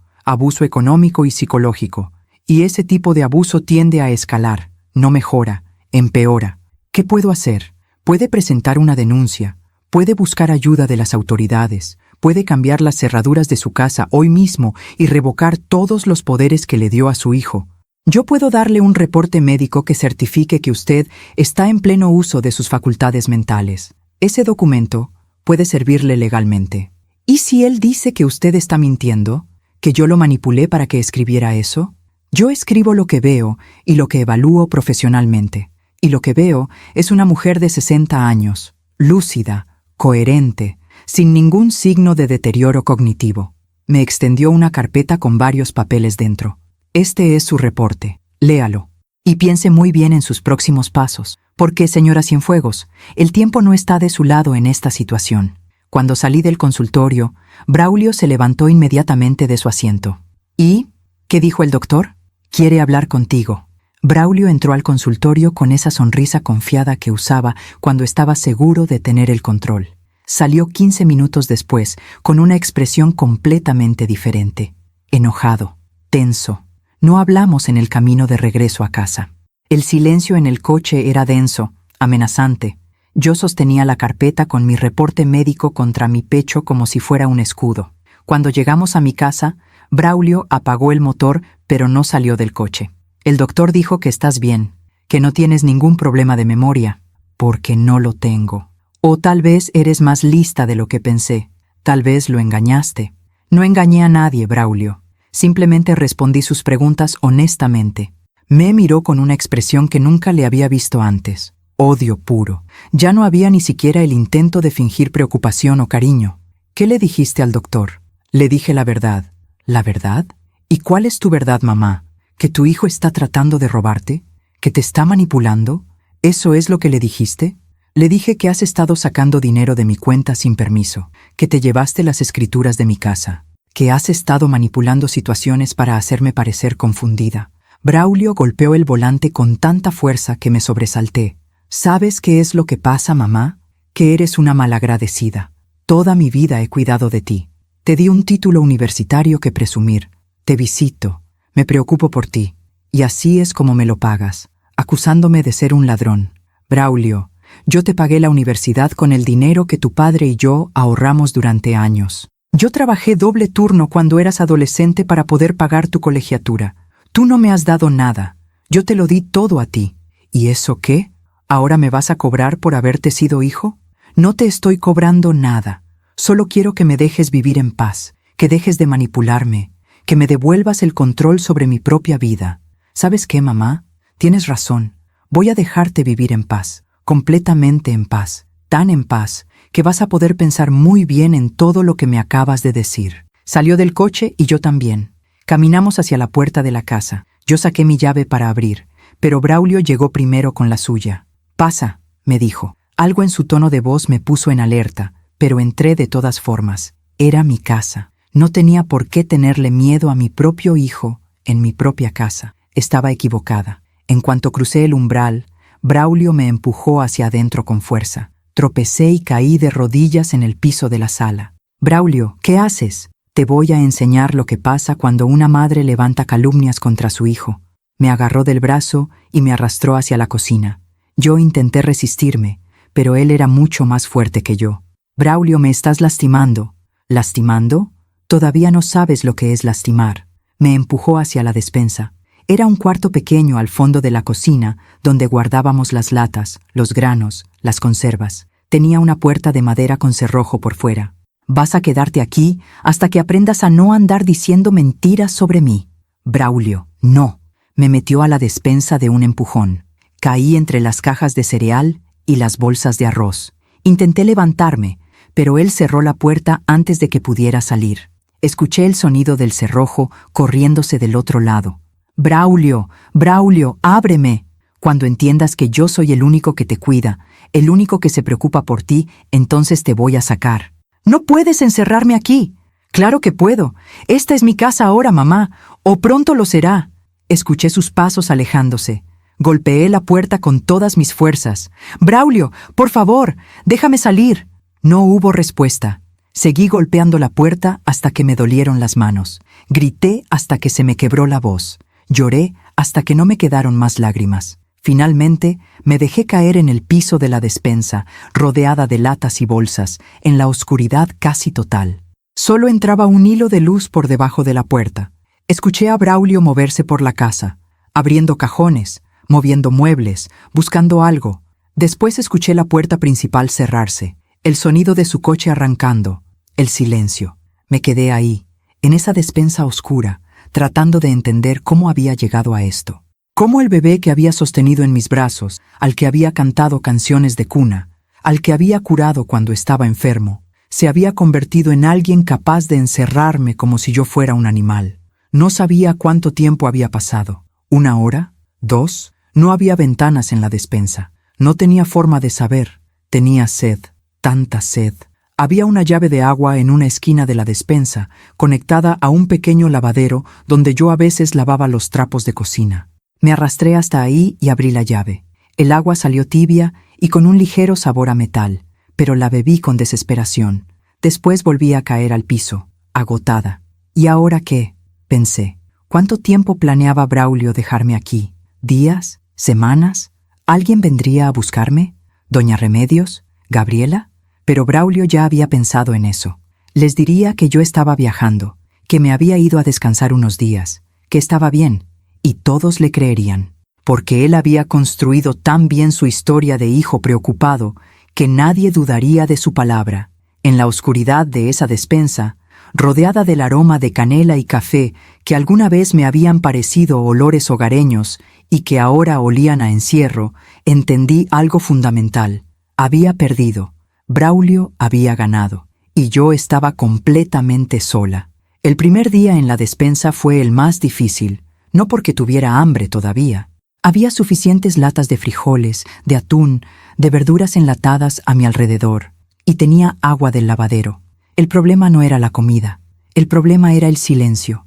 económico y psicológico. Y ese tipo de abuso tiende a escalar, no mejora, empeora. ¿Qué puedo hacer? Puede presentar una denuncia, puede buscar ayuda de las autoridades, puede cambiar las cerraduras de su casa hoy mismo y revocar todos los poderes que le dio a su hijo. Yo puedo darle un reporte médico que certifique que usted está en pleno uso de sus facultades mentales. Ese documento puede servirle legalmente. ¿Y si él dice que usted está mintiendo? ¿Que yo lo manipulé para que escribiera eso? Yo escribo lo que veo y lo que evalúo profesionalmente. Y lo que veo es una mujer de 60 años, lúcida, coherente, sin ningún signo de deterioro cognitivo. Me extendió una carpeta con varios papeles dentro. Este es su reporte. Léalo. Y piense muy bien en sus próximos pasos, porque, señora Cienfuegos, el tiempo no está de su lado en esta situación. Cuando salí del consultorio, Braulio se levantó inmediatamente de su asiento. ¿Y? ¿Qué dijo el doctor? Quiere hablar contigo. Braulio entró al consultorio con esa sonrisa confiada que usaba cuando estaba seguro de tener el control. Salió 15 minutos después con una expresión completamente diferente. Enojado, tenso. No hablamos en el camino de regreso a casa. El silencio en el coche era denso, amenazante. Yo sostenía la carpeta con mi reporte médico contra mi pecho como si fuera un escudo. Cuando llegamos a mi casa, Braulio apagó el motor, pero no salió del coche. El doctor dijo que estás bien, que no tienes ningún problema de memoria, porque no lo tengo. O tal vez eres más lista de lo que pensé. Tal vez lo engañaste. No engañé a nadie, Braulio. Simplemente respondí sus preguntas honestamente. Me miró con una expresión que nunca le había visto antes. Odio puro. Ya no había ni siquiera el intento de fingir preocupación o cariño. ¿Qué le dijiste al doctor? Le dije la verdad. ¿La verdad? ¿Y cuál es tu verdad, mamá? ¿Que tu hijo está tratando de robarte? ¿Que te está manipulando? ¿Eso es lo que le dijiste? Le dije que has estado sacando dinero de mi cuenta sin permiso, que te llevaste las escrituras de mi casa, que has estado manipulando situaciones para hacerme parecer confundida. Braulio golpeó el volante con tanta fuerza que me sobresalté. ¿Sabes qué es lo que pasa, mamá? Que eres una malagradecida. Toda mi vida he cuidado de ti. Te di un título universitario que presumir. Te visito. Me preocupo por ti. Y así es como me lo pagas, acusándome de ser un ladrón. Braulio, yo te pagué la universidad con el dinero que tu padre y yo ahorramos durante años. Yo trabajé doble turno cuando eras adolescente para poder pagar tu colegiatura. Tú no me has dado nada. Yo te lo di todo a ti. ¿Y eso qué? ¿Ahora me vas a cobrar por haberte sido hijo? No te estoy cobrando nada. Solo quiero que me dejes vivir en paz, que dejes de manipularme, que me devuelvas el control sobre mi propia vida. ¿Sabes qué, mamá? Tienes razón. Voy a dejarte vivir en paz, completamente en paz, tan en paz, que vas a poder pensar muy bien en todo lo que me acabas de decir. Salió del coche y yo también. Caminamos hacia la puerta de la casa. Yo saqué mi llave para abrir, pero Braulio llegó primero con la suya. «Pasa», me dijo. Algo en su tono de voz me puso en alerta, pero entré de todas formas. Era mi casa. No tenía por qué tenerle miedo a mi propio hijo en mi propia casa. Estaba equivocada. En cuanto crucé el umbral, Braulio me empujó hacia adentro con fuerza. Tropecé y caí de rodillas en el piso de la sala. «Braulio, ¿qué haces?» «Te voy a enseñar lo que pasa cuando una madre levanta calumnias contra su hijo». Me agarró del brazo y me arrastró hacia la cocina. Yo intenté resistirme, pero él era mucho más fuerte que yo. «Braulio, me estás lastimando». «¿Lastimando? Todavía no sabes lo que es lastimar». Me empujó hacia la despensa. Era un cuarto pequeño al fondo de la cocina donde guardábamos las latas, los granos, las conservas. Tenía una puerta de madera con cerrojo por fuera. «Vas a quedarte aquí hasta que aprendas a no andar diciendo mentiras sobre mí». «Braulio, no». Me metió a la despensa de un empujón. Caí entre las cajas de cereal y las bolsas de arroz. Intenté levantarme, pero él cerró la puerta antes de que pudiera salir. Escuché el sonido del cerrojo corriéndose del otro lado. «Braulio, Braulio, ábreme. Cuando entiendas que yo soy el único que te cuida, el único que se preocupa por ti, entonces te voy a sacar». «No puedes encerrarme aquí». «Claro que puedo. Esta es mi casa ahora, mamá, o pronto lo será». Escuché sus pasos alejándose. Golpeé la puerta con todas mis fuerzas. «Braulio, por favor, déjame salir». No hubo respuesta. Seguí golpeando la puerta hasta que me dolieron las manos. Grité hasta que se me quebró la voz. Lloré hasta que no me quedaron más lágrimas. Finalmente, me dejé caer en el piso de la despensa, rodeada de latas y bolsas, en la oscuridad casi total. Solo entraba un hilo de luz por debajo de la puerta. Escuché a Braulio moverse por la casa, abriendo cajones, moviendo muebles, buscando algo. Después escuché la puerta principal cerrarse, el sonido de su coche arrancando, el silencio. Me quedé ahí, en esa despensa oscura, tratando de entender cómo había llegado a esto. Cómo el bebé que había sostenido en mis brazos, al que había cantado canciones de cuna, al que había curado cuando estaba enfermo, se había convertido en alguien capaz de encerrarme como si yo fuera un animal. No sabía cuánto tiempo había pasado. ¿1 hora? ¿2? No había ventanas en la despensa. No tenía forma de saber. Tenía sed, tanta sed. Había una llave de agua en una esquina de la despensa, conectada a un pequeño lavadero donde yo a veces lavaba los trapos de cocina. Me arrastré hasta ahí y abrí la llave. El agua salió tibia y con un ligero sabor a metal, pero la bebí con desesperación. Después volví a caer al piso, agotada. ¿Y ahora qué?, pensé. ¿Cuánto tiempo planeaba Braulio dejarme aquí? ¿Días? ¿Semanas? ¿Alguien vendría a buscarme? ¿Doña Remedios? ¿Gabriela? Pero Braulio ya había pensado en eso. Les diría que yo estaba viajando, que me había ido a descansar unos días, que estaba bien, y todos le creerían, porque él había construido tan bien su historia de hijo preocupado que nadie dudaría de su palabra. En la oscuridad de esa despensa, rodeada del aroma de canela y café que alguna vez me habían parecido olores hogareños y que ahora olían a encierro, entendí algo fundamental. Había perdido. Braulio había ganado, y yo estaba completamente sola. El primer día en la despensa fue el más difícil, no porque tuviera hambre todavía. Había suficientes latas de frijoles, de atún, de verduras enlatadas a mi alrededor, y tenía agua del lavadero. El problema no era la comida, el problema era el silencio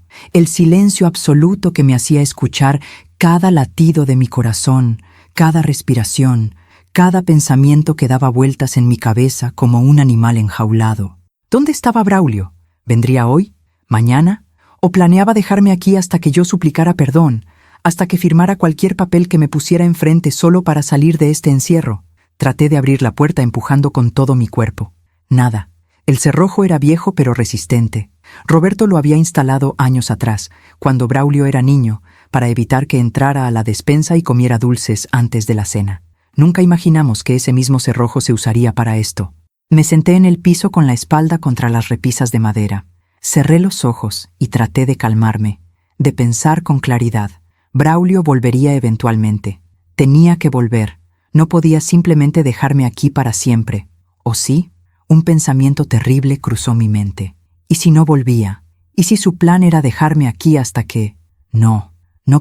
absoluto que me hacía escuchar cada latido de mi corazón, cada respiración, cada pensamiento que daba vueltas en mi cabeza como un animal enjaulado. ¿Dónde estaba Braulio? ¿Vendría hoy? ¿Mañana? ¿O planeaba dejarme aquí hasta que yo suplicara perdón, hasta que firmara cualquier papel que me pusiera enfrente solo para salir de este encierro? Traté de abrir la puerta empujando con todo mi cuerpo. Nada. El cerrojo era viejo pero resistente. Roberto lo había instalado años atrás, cuando Braulio era niño, para evitar que entrara a la despensa y comiera dulces antes de la cena. Nunca imaginamos que ese mismo cerrojo se usaría para esto. Me senté en el piso con la espalda contra las repisas de madera. Cerré los ojos y traté de calmarme, de pensar con claridad. Braulio volvería eventualmente. Tenía que volver. No podía simplemente dejarme aquí para siempre. ¿O sí? Un pensamiento terrible cruzó mi mente. ¿Y si no volvía? ¿Y si su plan era dejarme aquí hasta que...? No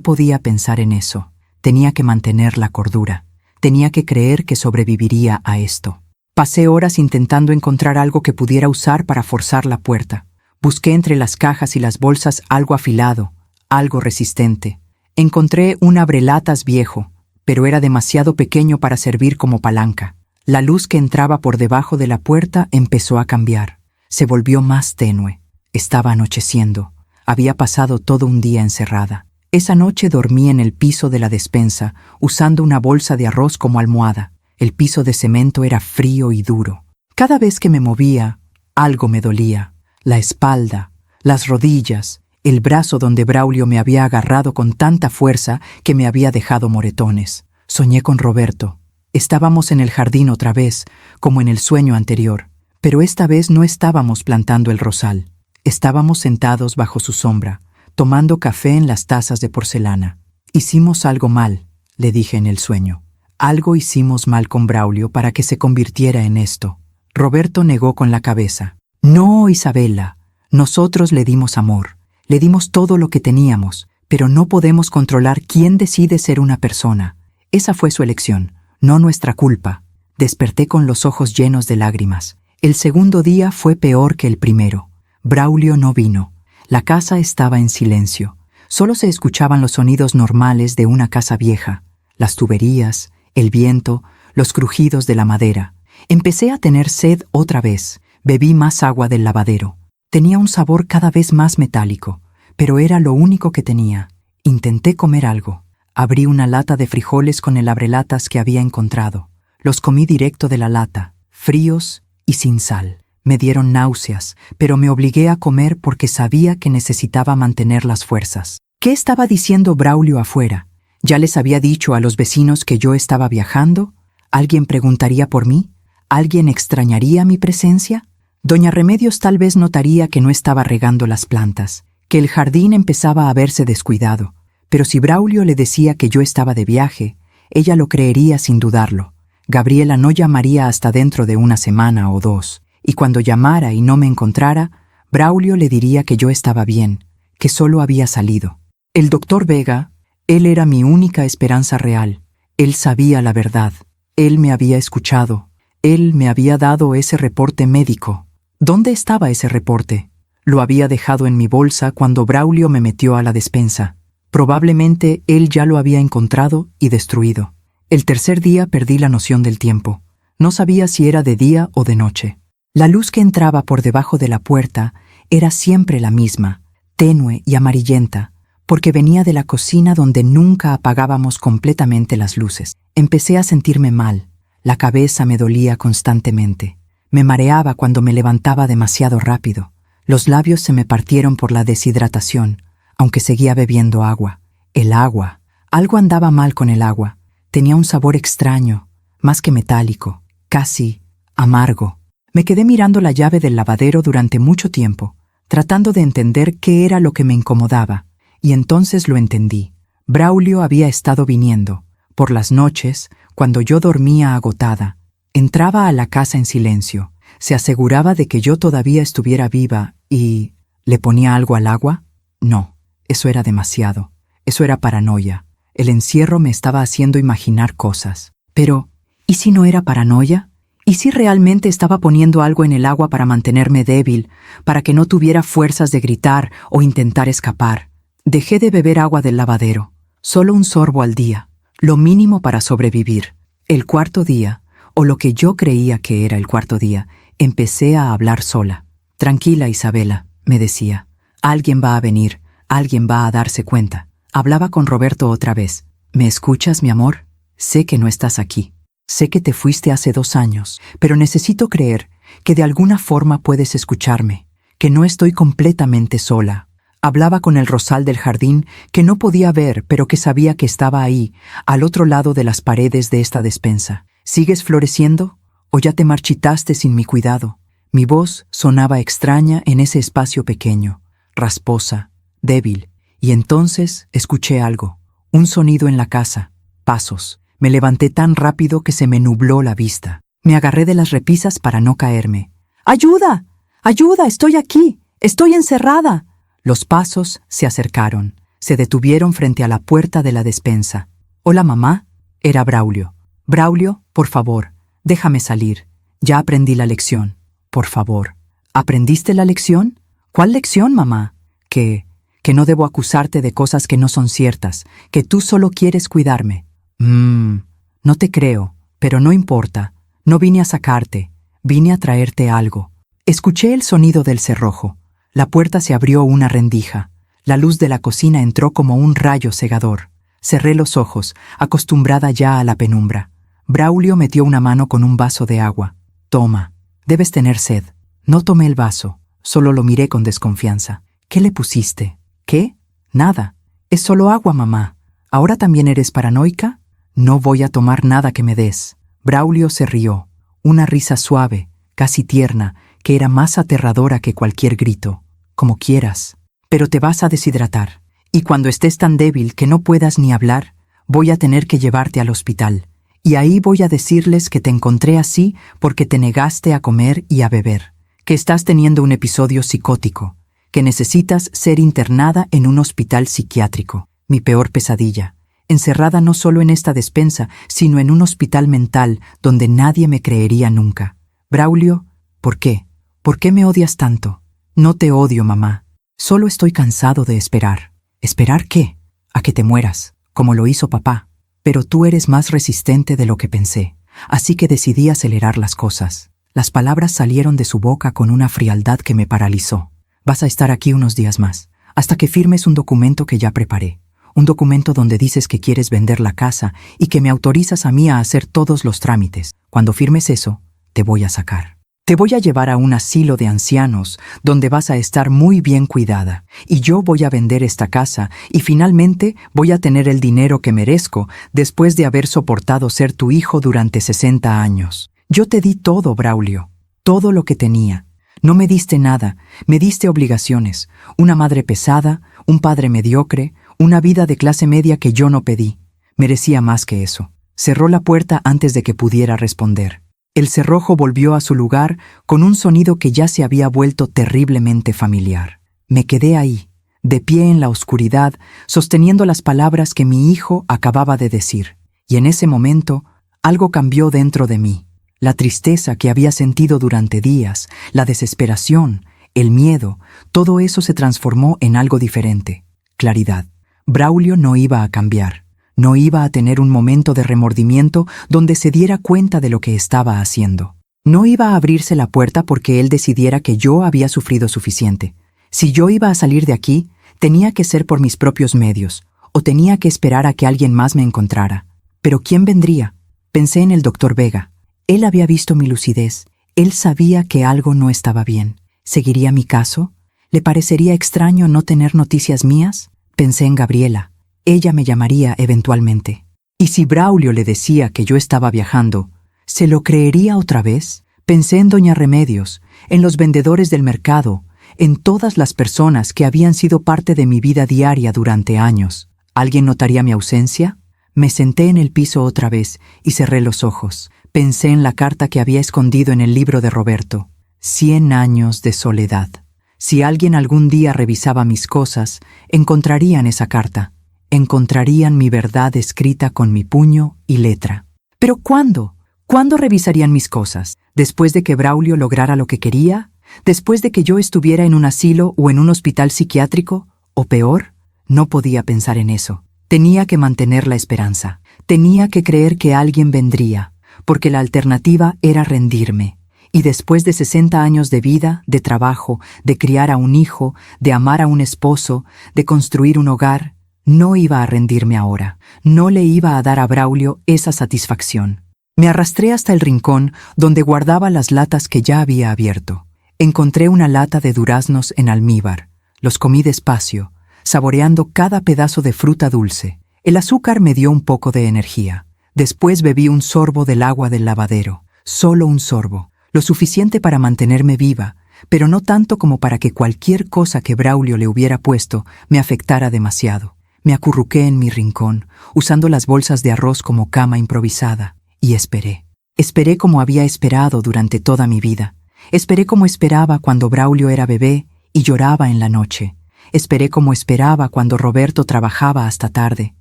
podía pensar en eso. Tenía que mantener la cordura. Tenía que creer que sobreviviría a esto. Pasé horas intentando encontrar algo que pudiera usar para forzar la puerta. Busqué entre las cajas y las bolsas algo afilado, algo resistente. Encontré un abrelatas viejo, pero era demasiado pequeño para servir como palanca. La luz que entraba por debajo de la puerta empezó a cambiar. Se volvió más tenue. Estaba anocheciendo. Había pasado todo un día encerrada. Esa noche dormí en el piso de la despensa, usando una bolsa de arroz como almohada. El piso de cemento era frío y duro. Cada vez que me movía, algo me dolía. La espalda, las rodillas, el brazo donde Braulio me había agarrado con tanta fuerza que me había dejado moretones. Soñé con Roberto. Estábamos en el jardín otra vez, como en el sueño anterior. Pero esta vez no estábamos plantando el rosal. Estábamos sentados bajo su sombra, tomando café en las tazas de porcelana. Hicimos algo mal, le dije en el sueño. Algo hicimos mal con Braulio para que se convirtiera en esto. Roberto negó con la cabeza. No, Isabela. Nosotros le dimos amor. Le dimos todo lo que teníamos, pero no podemos controlar quién decide ser una persona. Esa fue su elección, no nuestra culpa. Desperté con los ojos llenos de lágrimas. El segundo día fue peor que el primero. Braulio no vino. La casa estaba en silencio. Solo se escuchaban los sonidos normales de una casa vieja. Las tuberías, el viento, los crujidos de la madera. Empecé a tener sed otra vez. Bebí más agua del lavadero. Tenía un sabor cada vez más metálico, pero era lo único que tenía. Intenté comer algo. Abrí una lata de frijoles con el abrelatas que había encontrado. Los comí directo de la lata, fríos y sin sal. Me dieron náuseas, pero me obligué a comer porque sabía que necesitaba mantener las fuerzas. ¿Qué estaba diciendo Braulio afuera? ¿Ya les había dicho a los vecinos que yo estaba viajando? ¿Alguien preguntaría por mí? ¿Alguien extrañaría mi presencia? Doña Remedios tal vez notaría que no estaba regando las plantas, que el jardín empezaba a verse descuidado. Pero si Braulio le decía que yo estaba de viaje, ella lo creería sin dudarlo. Gabriela no llamaría hasta dentro de una semana o dos, y cuando llamara y no me encontrara, Braulio le diría que yo estaba bien, que solo había salido. El doctor Vega, él era mi única esperanza real. Él sabía la verdad. Él me había escuchado. Él me había dado ese reporte médico. ¿Dónde estaba ese reporte? Lo había dejado en mi bolsa cuando Braulio me metió a la despensa. Probablemente él ya lo había encontrado y destruido. El tercer día perdí la noción del tiempo. No sabía si era de día o de noche. La luz que entraba por debajo de la puerta era siempre la misma, tenue y amarillenta, porque venía de la cocina donde nunca apagábamos completamente las luces. Empecé a sentirme mal. La cabeza me dolía constantemente. Me mareaba cuando me levantaba demasiado rápido. Los labios se me partieron por la deshidratación, aunque seguía bebiendo agua. El agua. Algo andaba mal con el agua. Tenía un sabor extraño, más que metálico, casi amargo. Me quedé mirando la llave del lavadero durante mucho tiempo, tratando de entender qué era lo que me incomodaba. Y entonces lo entendí. Braulio había estado viniendo. Por las noches, cuando yo dormía agotada, entraba a la casa en silencio, se aseguraba de que yo todavía estuviera viva y... ¿Le ponía algo al agua? No, eso era demasiado. Eso era paranoia. El encierro me estaba haciendo imaginar cosas. Pero, ¿y si no era paranoia? ¿Y si realmente estaba poniendo algo en el agua para mantenerme débil, para que no tuviera fuerzas de gritar o intentar escapar? Dejé de beber agua del lavadero, solo un sorbo al día, lo mínimo para sobrevivir. El cuarto día, o lo que yo creía que era el cuarto día, empecé a hablar sola. Tranquila, Isabela, me decía. Alguien va a venir, alguien va a darse cuenta. Hablaba con Roberto otra vez. ¿Me escuchas, mi amor? Sé que no estás aquí. Sé que te fuiste hace 2 años, pero necesito creer que de alguna forma puedes escucharme, que no estoy completamente sola. Hablaba con el rosal del jardín que no podía ver, pero que sabía que estaba ahí, al otro lado de las paredes de esta despensa. ¿Sigues floreciendo? ¿O ya te marchitaste sin mi cuidado? Mi voz sonaba extraña en ese espacio pequeño, rasposa, débil, y entonces escuché algo, un sonido en la casa, pasos. Me levanté tan rápido que se me nubló la vista. Me agarré de las repisas para no caerme. ¡Ayuda! ¡Ayuda! ¡Estoy aquí! ¡Estoy encerrada! Los pasos se acercaron. Se detuvieron frente a la puerta de la despensa. «Hola, mamá». Era Braulio. «Braulio, por favor, déjame salir. Ya aprendí la lección. Por favor». «¿Aprendiste la lección? ¿Cuál lección, mamá?» Que no debo acusarte de cosas que no son ciertas, que tú solo quieres cuidarme». No te creo, pero no importa. No vine a sacarte, vine a traerte algo. Escuché el sonido del cerrojo. La puerta se abrió una rendija. La luz de la cocina entró como un rayo cegador. Cerré los ojos, acostumbrada ya a la penumbra. Braulio metió una mano con un vaso de agua. «Toma, debes tener sed». No tomé el vaso, solo lo miré con desconfianza. «¿Qué le pusiste?» «¿Qué? Nada. Es solo agua, mamá. ¿Ahora también eres paranoica?» «No voy a tomar nada que me des». Braulio se rió, una risa suave, casi tierna, que era más aterradora que cualquier grito. «Como quieras. Pero te vas a deshidratar. Y cuando estés tan débil que no puedas ni hablar, voy a tener que llevarte al hospital. Y ahí voy a decirles que te encontré así porque te negaste a comer y a beber, que estás teniendo un episodio psicótico, que necesitas ser internada en un hospital psiquiátrico. Mi peor pesadilla. Encerrada no solo en esta despensa, sino en un hospital mental donde nadie me creería nunca. Braulio, ¿por qué? ¿Por qué me odias tanto? No te odio, mamá. Solo estoy cansado de esperar. ¿Esperar qué? A que te mueras, como lo hizo papá. Pero tú eres más resistente de lo que pensé, así que decidí acelerar las cosas. Las palabras salieron de su boca con una frialdad que me paralizó. Vas a estar aquí unos días más, hasta que firmes un documento que ya preparé. Un documento donde dices que quieres vender la casa y que me autorizas a mí a hacer todos los trámites. Cuando firmes eso, te voy a sacar. Te voy a llevar a un asilo de ancianos donde vas a estar muy bien cuidada. Y yo voy a vender esta casa y finalmente voy a tener el dinero que merezco después de haber soportado ser tu hijo durante 60 años. Yo te di todo, Braulio. Todo lo que tenía. No me diste nada, me diste obligaciones. Una madre pesada, un padre mediocre, una vida de clase media que yo no pedí. Merecía más que eso. Cerró la puerta antes de que pudiera responder. El cerrojo volvió a su lugar con un sonido que ya se había vuelto terriblemente familiar. Me quedé ahí, de pie en la oscuridad, sosteniendo las palabras que mi hijo acababa de decir. Y en ese momento, algo cambió dentro de mí. La tristeza que había sentido durante días, la desesperación, el miedo, todo eso se transformó en algo diferente. Claridad. Braulio no iba a cambiar. No iba a tener un momento de remordimiento donde se diera cuenta de lo que estaba haciendo. No iba a abrirse la puerta porque él decidiera que yo había sufrido suficiente. Si yo iba a salir de aquí, tenía que ser por mis propios medios, o tenía que esperar a que alguien más me encontrara. ¿Pero quién vendría? Pensé en el doctor Vega. Él había visto mi lucidez. Él sabía que algo no estaba bien. ¿Seguiría mi caso? ¿Le parecería extraño no tener noticias mías? Pensé en Gabriela. Ella me llamaría eventualmente. ¿Y si Braulio le decía que yo estaba viajando, se lo creería otra vez? Pensé en doña Remedios, en los vendedores del mercado, en todas las personas que habían sido parte de mi vida diaria durante años. ¿Alguien notaría mi ausencia? Me senté en el piso otra vez y cerré los ojos. Pensé en la carta que había escondido en el libro de Roberto. 100 años de soledad. Si alguien algún día revisaba mis cosas, encontrarían esa carta. Encontrarían mi verdad escrita con mi puño y letra. ¿Pero cuándo? ¿Cuándo revisarían mis cosas? ¿Después de que Braulio lograra lo que quería? ¿Después de que yo estuviera en un asilo o en un hospital psiquiátrico? ¿O peor? No podía pensar en eso. Tenía que mantener la esperanza. Tenía que creer que alguien vendría, porque la alternativa era rendirme. Y después de 60 años de vida, de trabajo, de criar a un hijo, de amar a un esposo, de construir un hogar, no iba a rendirme ahora. No le iba a dar a Braulio esa satisfacción. Me arrastré hasta el rincón donde guardaba las latas que ya había abierto. Encontré una lata de duraznos en almíbar. Los comí despacio, saboreando cada pedazo de fruta dulce. El azúcar me dio un poco de energía. Después bebí un sorbo del agua del lavadero. solo un sorbo, lo suficiente para mantenerme viva, pero no tanto como para que cualquier cosa que Braulio le hubiera puesto me afectara demasiado. Me acurruqué en mi rincón, usando las bolsas de arroz como cama improvisada, y esperé. Esperé como había esperado durante toda mi vida. Esperé como esperaba cuando Braulio era bebé y lloraba en la noche. Esperé como esperaba cuando Roberto trabajaba hasta tarde.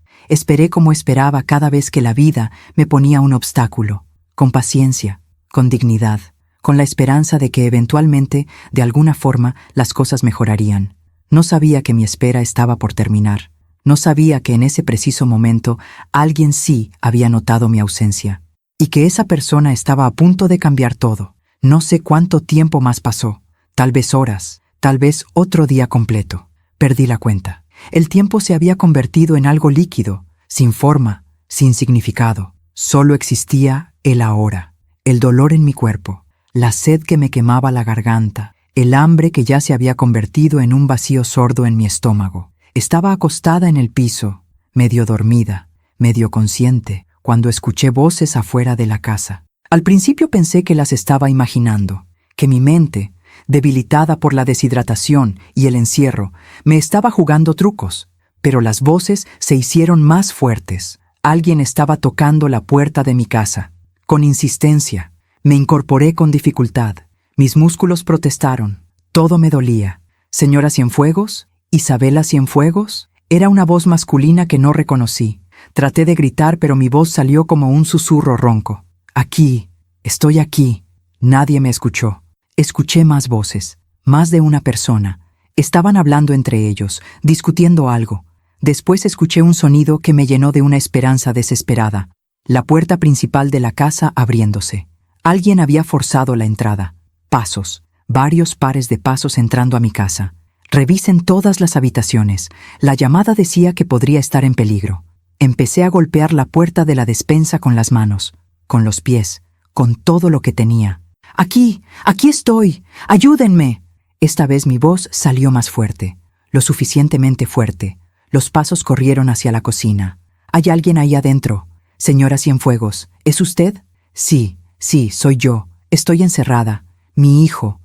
Esperé como esperaba cada vez que la vida me ponía un obstáculo, con paciencia, con dignidad, con la esperanza de que eventualmente, de alguna forma, las cosas mejorarían. No sabía que mi espera estaba por terminar. No sabía que en ese preciso momento alguien sí había notado mi ausencia, y que esa persona estaba a punto de cambiar todo. No sé cuánto tiempo más pasó, tal vez horas, tal vez otro día completo. Perdí la cuenta. El tiempo se había convertido en algo líquido, sin forma, sin significado. Solo existía el ahora, el dolor en mi cuerpo, la sed que me quemaba la garganta, el hambre que ya se había convertido en un vacío sordo en mi estómago. Estaba acostada en el piso, medio dormida, medio consciente, cuando escuché voces afuera de la casa. Al principio pensé que las estaba imaginando, que mi mente, debilitada por la deshidratación y el encierro, me estaba jugando trucos, pero las voces se hicieron más fuertes. Alguien estaba tocando la puerta de mi casa. Con insistencia, me incorporé con dificultad. Mis músculos protestaron. Todo me dolía. ¿Señora Cienfuegos? ¿Isabela Cienfuegos? Era una voz masculina que no reconocí. Traté de gritar, pero mi voz salió como un susurro ronco. Aquí, estoy aquí. Nadie me escuchó. Escuché más voces, más de una persona. Estaban hablando entre ellos, discutiendo algo. Después escuché un sonido que me llenó de una esperanza desesperada. La puerta principal de la casa abriéndose. Alguien había forzado la entrada. Pasos, varios pares de pasos entrando a mi casa. Revisen todas las habitaciones. La llamada decía que podría estar en peligro. Empecé a golpear la puerta de la despensa con las manos, con los pies, con todo lo que tenía. ¡Aquí! ¡Aquí estoy! ¡Ayúdenme! Esta vez mi voz salió más fuerte, lo suficientemente fuerte. Los pasos corrieron hacia la cocina. «¿Hay alguien ahí adentro? Señora Cienfuegos, ¿es usted?» «Sí, soy yo. Estoy encerrada. Mi hijo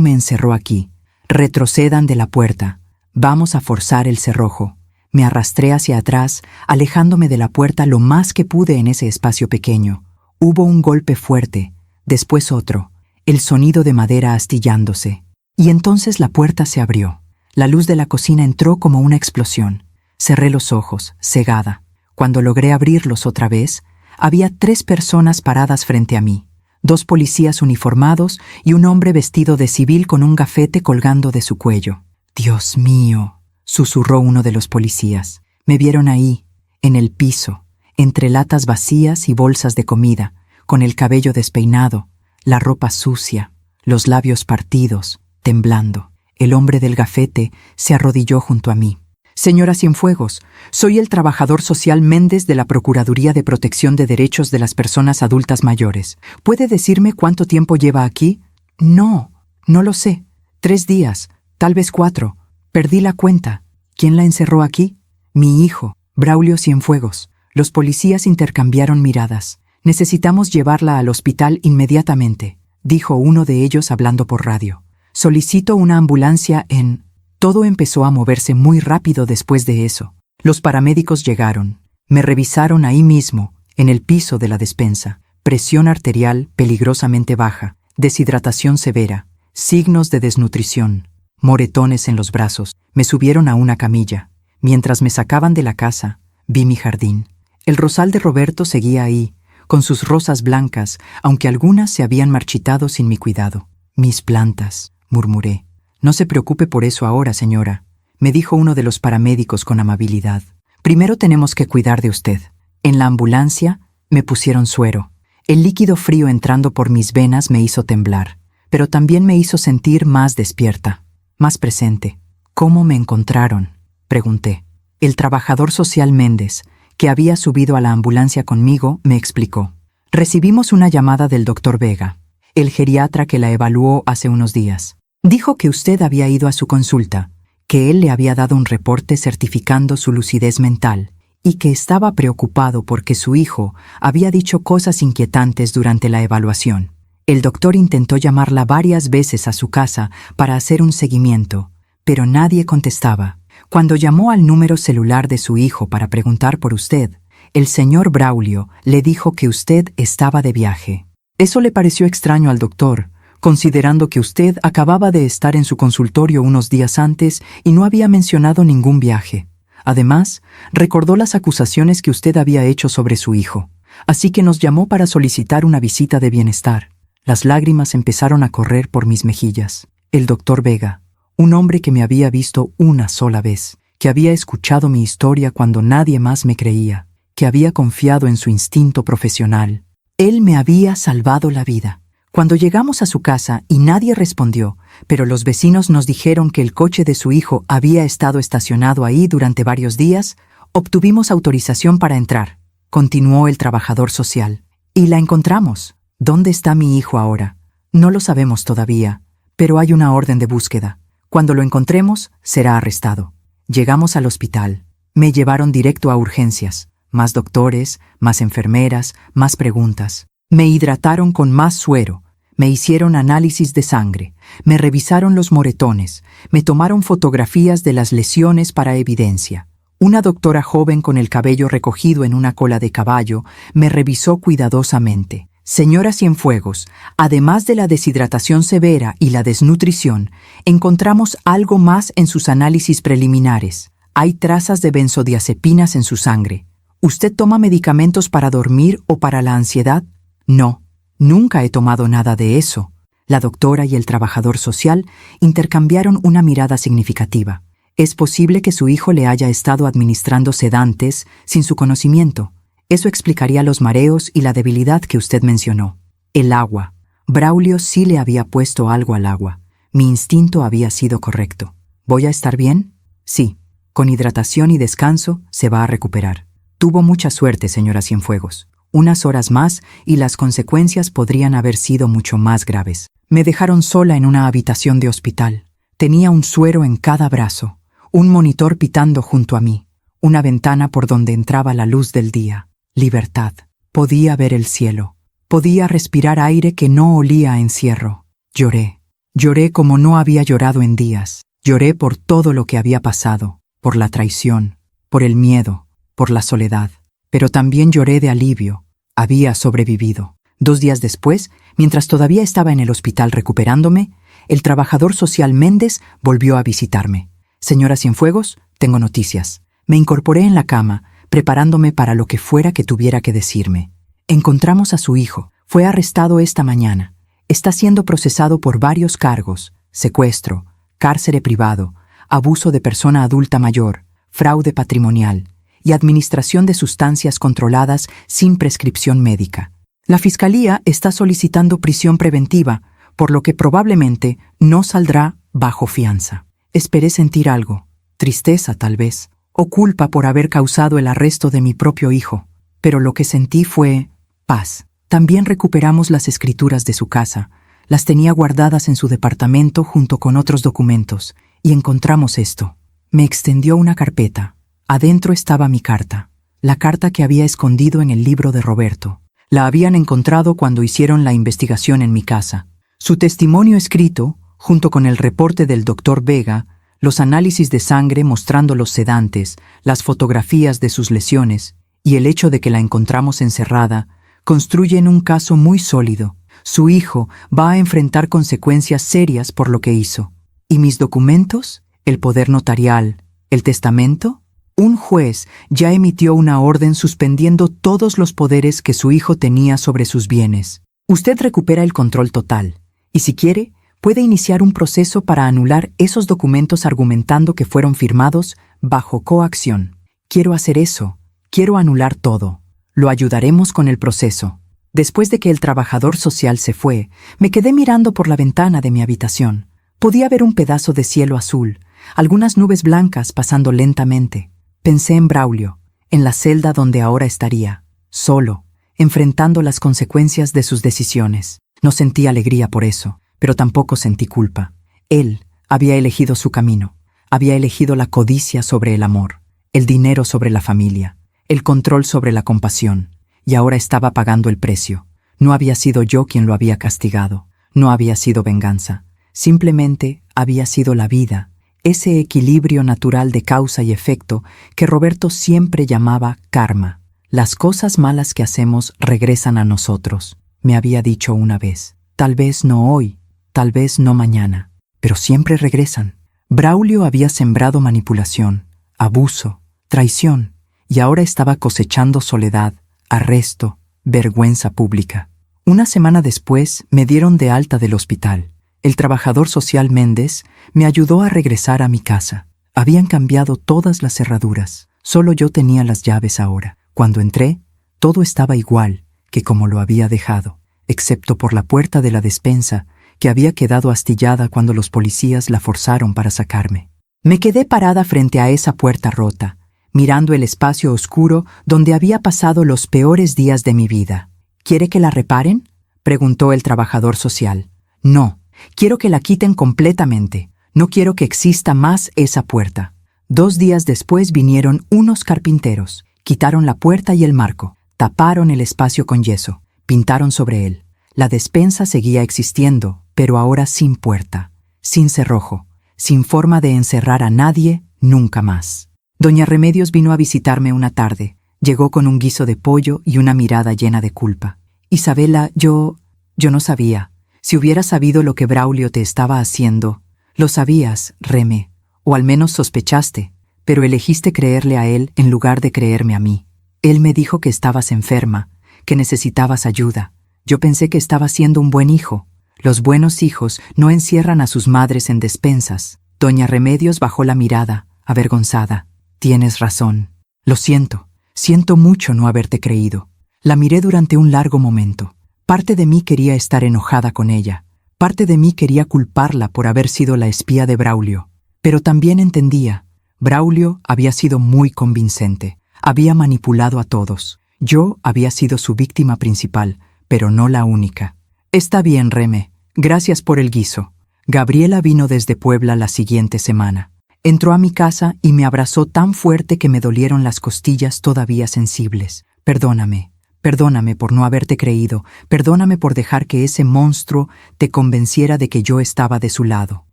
me encerró aquí. Retrocedan de la puerta. Vamos a forzar el cerrojo». Me arrastré hacia atrás, alejándome de la puerta lo más que pude en ese espacio pequeño. Hubo un golpe fuerte, después otro, el sonido de madera astillándose. Y entonces la puerta se abrió. La luz de la cocina entró como una explosión. Cerré los ojos, cegada. Cuando logré abrirlos otra vez, había 3 personas paradas frente a mí. 2 policías uniformados y un hombre vestido de civil con un gafete colgando de su cuello. «Dios mío», susurró uno de los policías. Me vieron ahí, en el piso, entre latas vacías y bolsas de comida, con el cabello despeinado, la ropa sucia, los labios partidos, temblando. El hombre del gafete se arrodilló junto a mí. «Señora Cienfuegos, soy el trabajador social Méndez de la Procuraduría de Protección de Derechos de las Personas Adultas Mayores. ¿Puede decirme cuánto tiempo lleva aquí?» «No lo sé. 3 días, tal vez 4. Perdí la cuenta. ¿Quién la encerró aquí?» «Mi hijo, Braulio Cienfuegos». Los policías intercambiaron miradas. «Necesitamos llevarla al hospital inmediatamente», dijo uno de ellos hablando por radio. «Solicito una ambulancia en...». Todo empezó a moverse muy rápido después de eso. Los paramédicos llegaron. Me revisaron ahí mismo, en el piso de la despensa. Presión arterial peligrosamente baja, deshidratación severa, signos de desnutrición, moretones en los brazos. Me subieron a una camilla. Mientras me sacaban de la casa, vi mi jardín. El rosal de Roberto seguía ahí, con sus rosas blancas, aunque algunas se habían marchitado sin mi cuidado. «Mis plantas», murmuré. «No se preocupe por eso ahora, señora», me dijo uno de los paramédicos con amabilidad. «Primero tenemos que cuidar de usted». En la ambulancia me pusieron suero. El líquido frío entrando por mis venas me hizo temblar, pero también me hizo sentir más despierta, más presente. «¿Cómo me encontraron?», pregunté. El trabajador social Méndez, que había subido a la ambulancia conmigo, me explicó. «Recibimos una llamada del doctor Vega, el geriatra que la evaluó hace unos días. Dijo que usted había ido a su consulta, que él le había dado un reporte certificando su lucidez mental y que estaba preocupado porque su hijo había dicho cosas inquietantes durante la evaluación. El doctor intentó llamarla varias veces a su casa para hacer un seguimiento, pero nadie contestaba. Cuando llamó al número celular de su hijo para preguntar por usted, el señor Braulio le dijo que usted estaba de viaje. Eso le pareció extraño al doctor, considerando que usted acababa de estar en su consultorio unos días antes y no había mencionado ningún viaje. Además, recordó las acusaciones que usted había hecho sobre su hijo, así que nos llamó para solicitar una visita de bienestar. Las lágrimas empezaron a correr por mis mejillas. El doctor Vega, un hombre que me había visto una sola vez, que había escuchado mi historia cuando nadie más me creía, que había confiado en su instinto profesional. Él me había salvado la vida. Cuando llegamos a su casa y nadie respondió, pero los vecinos nos dijeron que el coche de su hijo había estado estacionado ahí durante varios días, obtuvimos autorización para entrar. Continuó el trabajador social. Y la encontramos. ¿Dónde está mi hijo ahora? No lo sabemos todavía, pero hay una orden de búsqueda. Cuando lo encontremos, será arrestado. Llegamos al hospital. Me llevaron directo a urgencias. Más doctores, más enfermeras, más preguntas. Me hidrataron con más suero, me hicieron análisis de sangre, me revisaron los moretones, me tomaron fotografías de las lesiones para evidencia. Una doctora joven con el cabello recogido en una cola de caballo me revisó cuidadosamente. Señora Cienfuegos, además de la deshidratación severa y la desnutrición, encontramos algo más en sus análisis preliminares. Hay trazas de benzodiazepinas en su sangre. ¿Usted toma medicamentos para dormir o para la ansiedad? No, nunca he tomado nada de eso. La doctora y el trabajador social intercambiaron una mirada significativa. Es posible que su hijo le haya estado administrando sedantes sin su conocimiento. Eso explicaría los mareos y la debilidad que usted mencionó. El agua. Braulio sí le había puesto algo al agua. Mi instinto había sido correcto. ¿Voy a estar bien? Sí. Con hidratación y descanso se va a recuperar. Tuvo mucha suerte, señora Cienfuegos. Unas horas más y las consecuencias podrían haber sido mucho más graves. Me dejaron sola en una habitación de hospital. Tenía un suero en cada brazo, un monitor pitando junto a mí, una ventana por donde entraba la luz del día. Libertad. Podía ver el cielo. Podía respirar aire que no olía a encierro. Lloré. Lloré como no había llorado en días. Lloré por todo lo que había pasado, por la traición, por el miedo, por la soledad. Pero también lloré de alivio. Había sobrevivido. 2 días después, mientras todavía estaba en el hospital recuperándome, el trabajador social Méndez volvió a visitarme. Señora Cienfuegos, tengo noticias. Me incorporé en la cama, preparándome para lo que fuera que tuviera que decirme. Encontramos a su hijo. Fue arrestado esta mañana. Está siendo procesado por varios cargos: secuestro, cárcere privado, abuso de persona adulta mayor, fraude patrimonial y administración de sustancias controladas sin prescripción médica. La Fiscalía está solicitando prisión preventiva, por lo que probablemente no saldrá bajo fianza. Esperé sentir algo, tristeza tal vez, o culpa por haber causado el arresto de mi propio hijo, pero lo que sentí fue paz. También recuperamos las escrituras de su casa. Las tenía guardadas en su departamento junto con otros documentos, y encontramos esto. Me extendió una carpeta. Adentro estaba mi carta, la carta que había escondido en el libro de Roberto. La habían encontrado cuando hicieron la investigación en mi casa. Su testimonio escrito, junto con el reporte del doctor Vega, los análisis de sangre mostrando los sedantes, las fotografías de sus lesiones y el hecho de que la encontramos encerrada, construyen un caso muy sólido. Su hijo va a enfrentar consecuencias serias por lo que hizo. ¿Y mis documentos? ¿El poder notarial? ¿El testamento? Un juez ya emitió una orden suspendiendo todos los poderes que su hijo tenía sobre sus bienes. Usted recupera el control total, y si quiere, puede iniciar un proceso para anular esos documentos argumentando que fueron firmados bajo coacción. Quiero hacer eso. Quiero anular todo. Lo ayudaremos con el proceso. Después de que el trabajador social se fue, me quedé mirando por la ventana de mi habitación. Podía ver un pedazo de cielo azul, algunas nubes blancas pasando lentamente. Pensé en Braulio, en la celda donde ahora estaría, solo, enfrentando las consecuencias de sus decisiones. No sentí alegría por eso, pero tampoco sentí culpa. Él había elegido su camino, había elegido la codicia sobre el amor, el dinero sobre la familia. el control sobre la compasión, y ahora estaba pagando el precio. No había sido yo quien lo había castigado, no había sido venganza, simplemente había sido la vida, ese equilibrio natural de causa y efecto que Roberto siempre llamaba karma. Las cosas malas que hacemos regresan a nosotros, me había dicho una vez. Tal vez no hoy, tal vez no mañana, pero siempre regresan. Braulio había sembrado manipulación, abuso, traición, y ahora estaba cosechando soledad, arresto, vergüenza pública. Una semana después me dieron de alta del hospital. El trabajador social Méndez me ayudó a regresar a mi casa. Habían cambiado todas las cerraduras. Solo yo tenía las llaves ahora. Cuando entré, todo estaba igual que como lo había dejado, excepto por la puerta de la despensa, que había quedado astillada cuando los policías la forzaron para sacarme. Me quedé parada frente a esa puerta rota, mirando el espacio oscuro donde había pasado los peores días de mi vida. ¿Quiere que la reparen?, preguntó el trabajador social. No, quiero que la quiten completamente. No quiero que exista más esa puerta. 2 días después vinieron unos carpinteros, quitaron la puerta y el marco, taparon el espacio con yeso, pintaron sobre él. La despensa seguía existiendo, pero ahora sin puerta, sin cerrojo, sin forma de encerrar a nadie nunca más. Doña Remedios vino a visitarme una tarde. Llegó con un guiso de pollo y una mirada llena de culpa. Isabela, yo no sabía. Si hubiera sabido lo que Braulio te estaba haciendo. Lo sabías, Reme, o al menos sospechaste, pero elegiste creerle a él en lugar de creerme a mí. Él me dijo que estabas enferma, que necesitabas ayuda. Yo pensé que estabas siendo un buen hijo. Los buenos hijos no encierran a sus madres en despensas. Doña Remedios bajó la mirada, avergonzada. Tienes razón. Lo siento. Siento mucho no haberte creído. La miré durante un largo momento. Parte de mí quería estar enojada con ella. Parte de mí quería culparla por haber sido la espía de Braulio. Pero también entendía. Braulio había sido muy convincente. Había manipulado a todos. Yo había sido su víctima principal, pero no la única. Está bien, Reme. Gracias por el guiso. Gabriela vino desde Puebla la siguiente semana. Entró a mi casa y me abrazó tan fuerte que me dolieron las costillas todavía sensibles. Perdóname por no haberte creído. Perdóname por dejar que ese monstruo te convenciera de que yo estaba de su lado.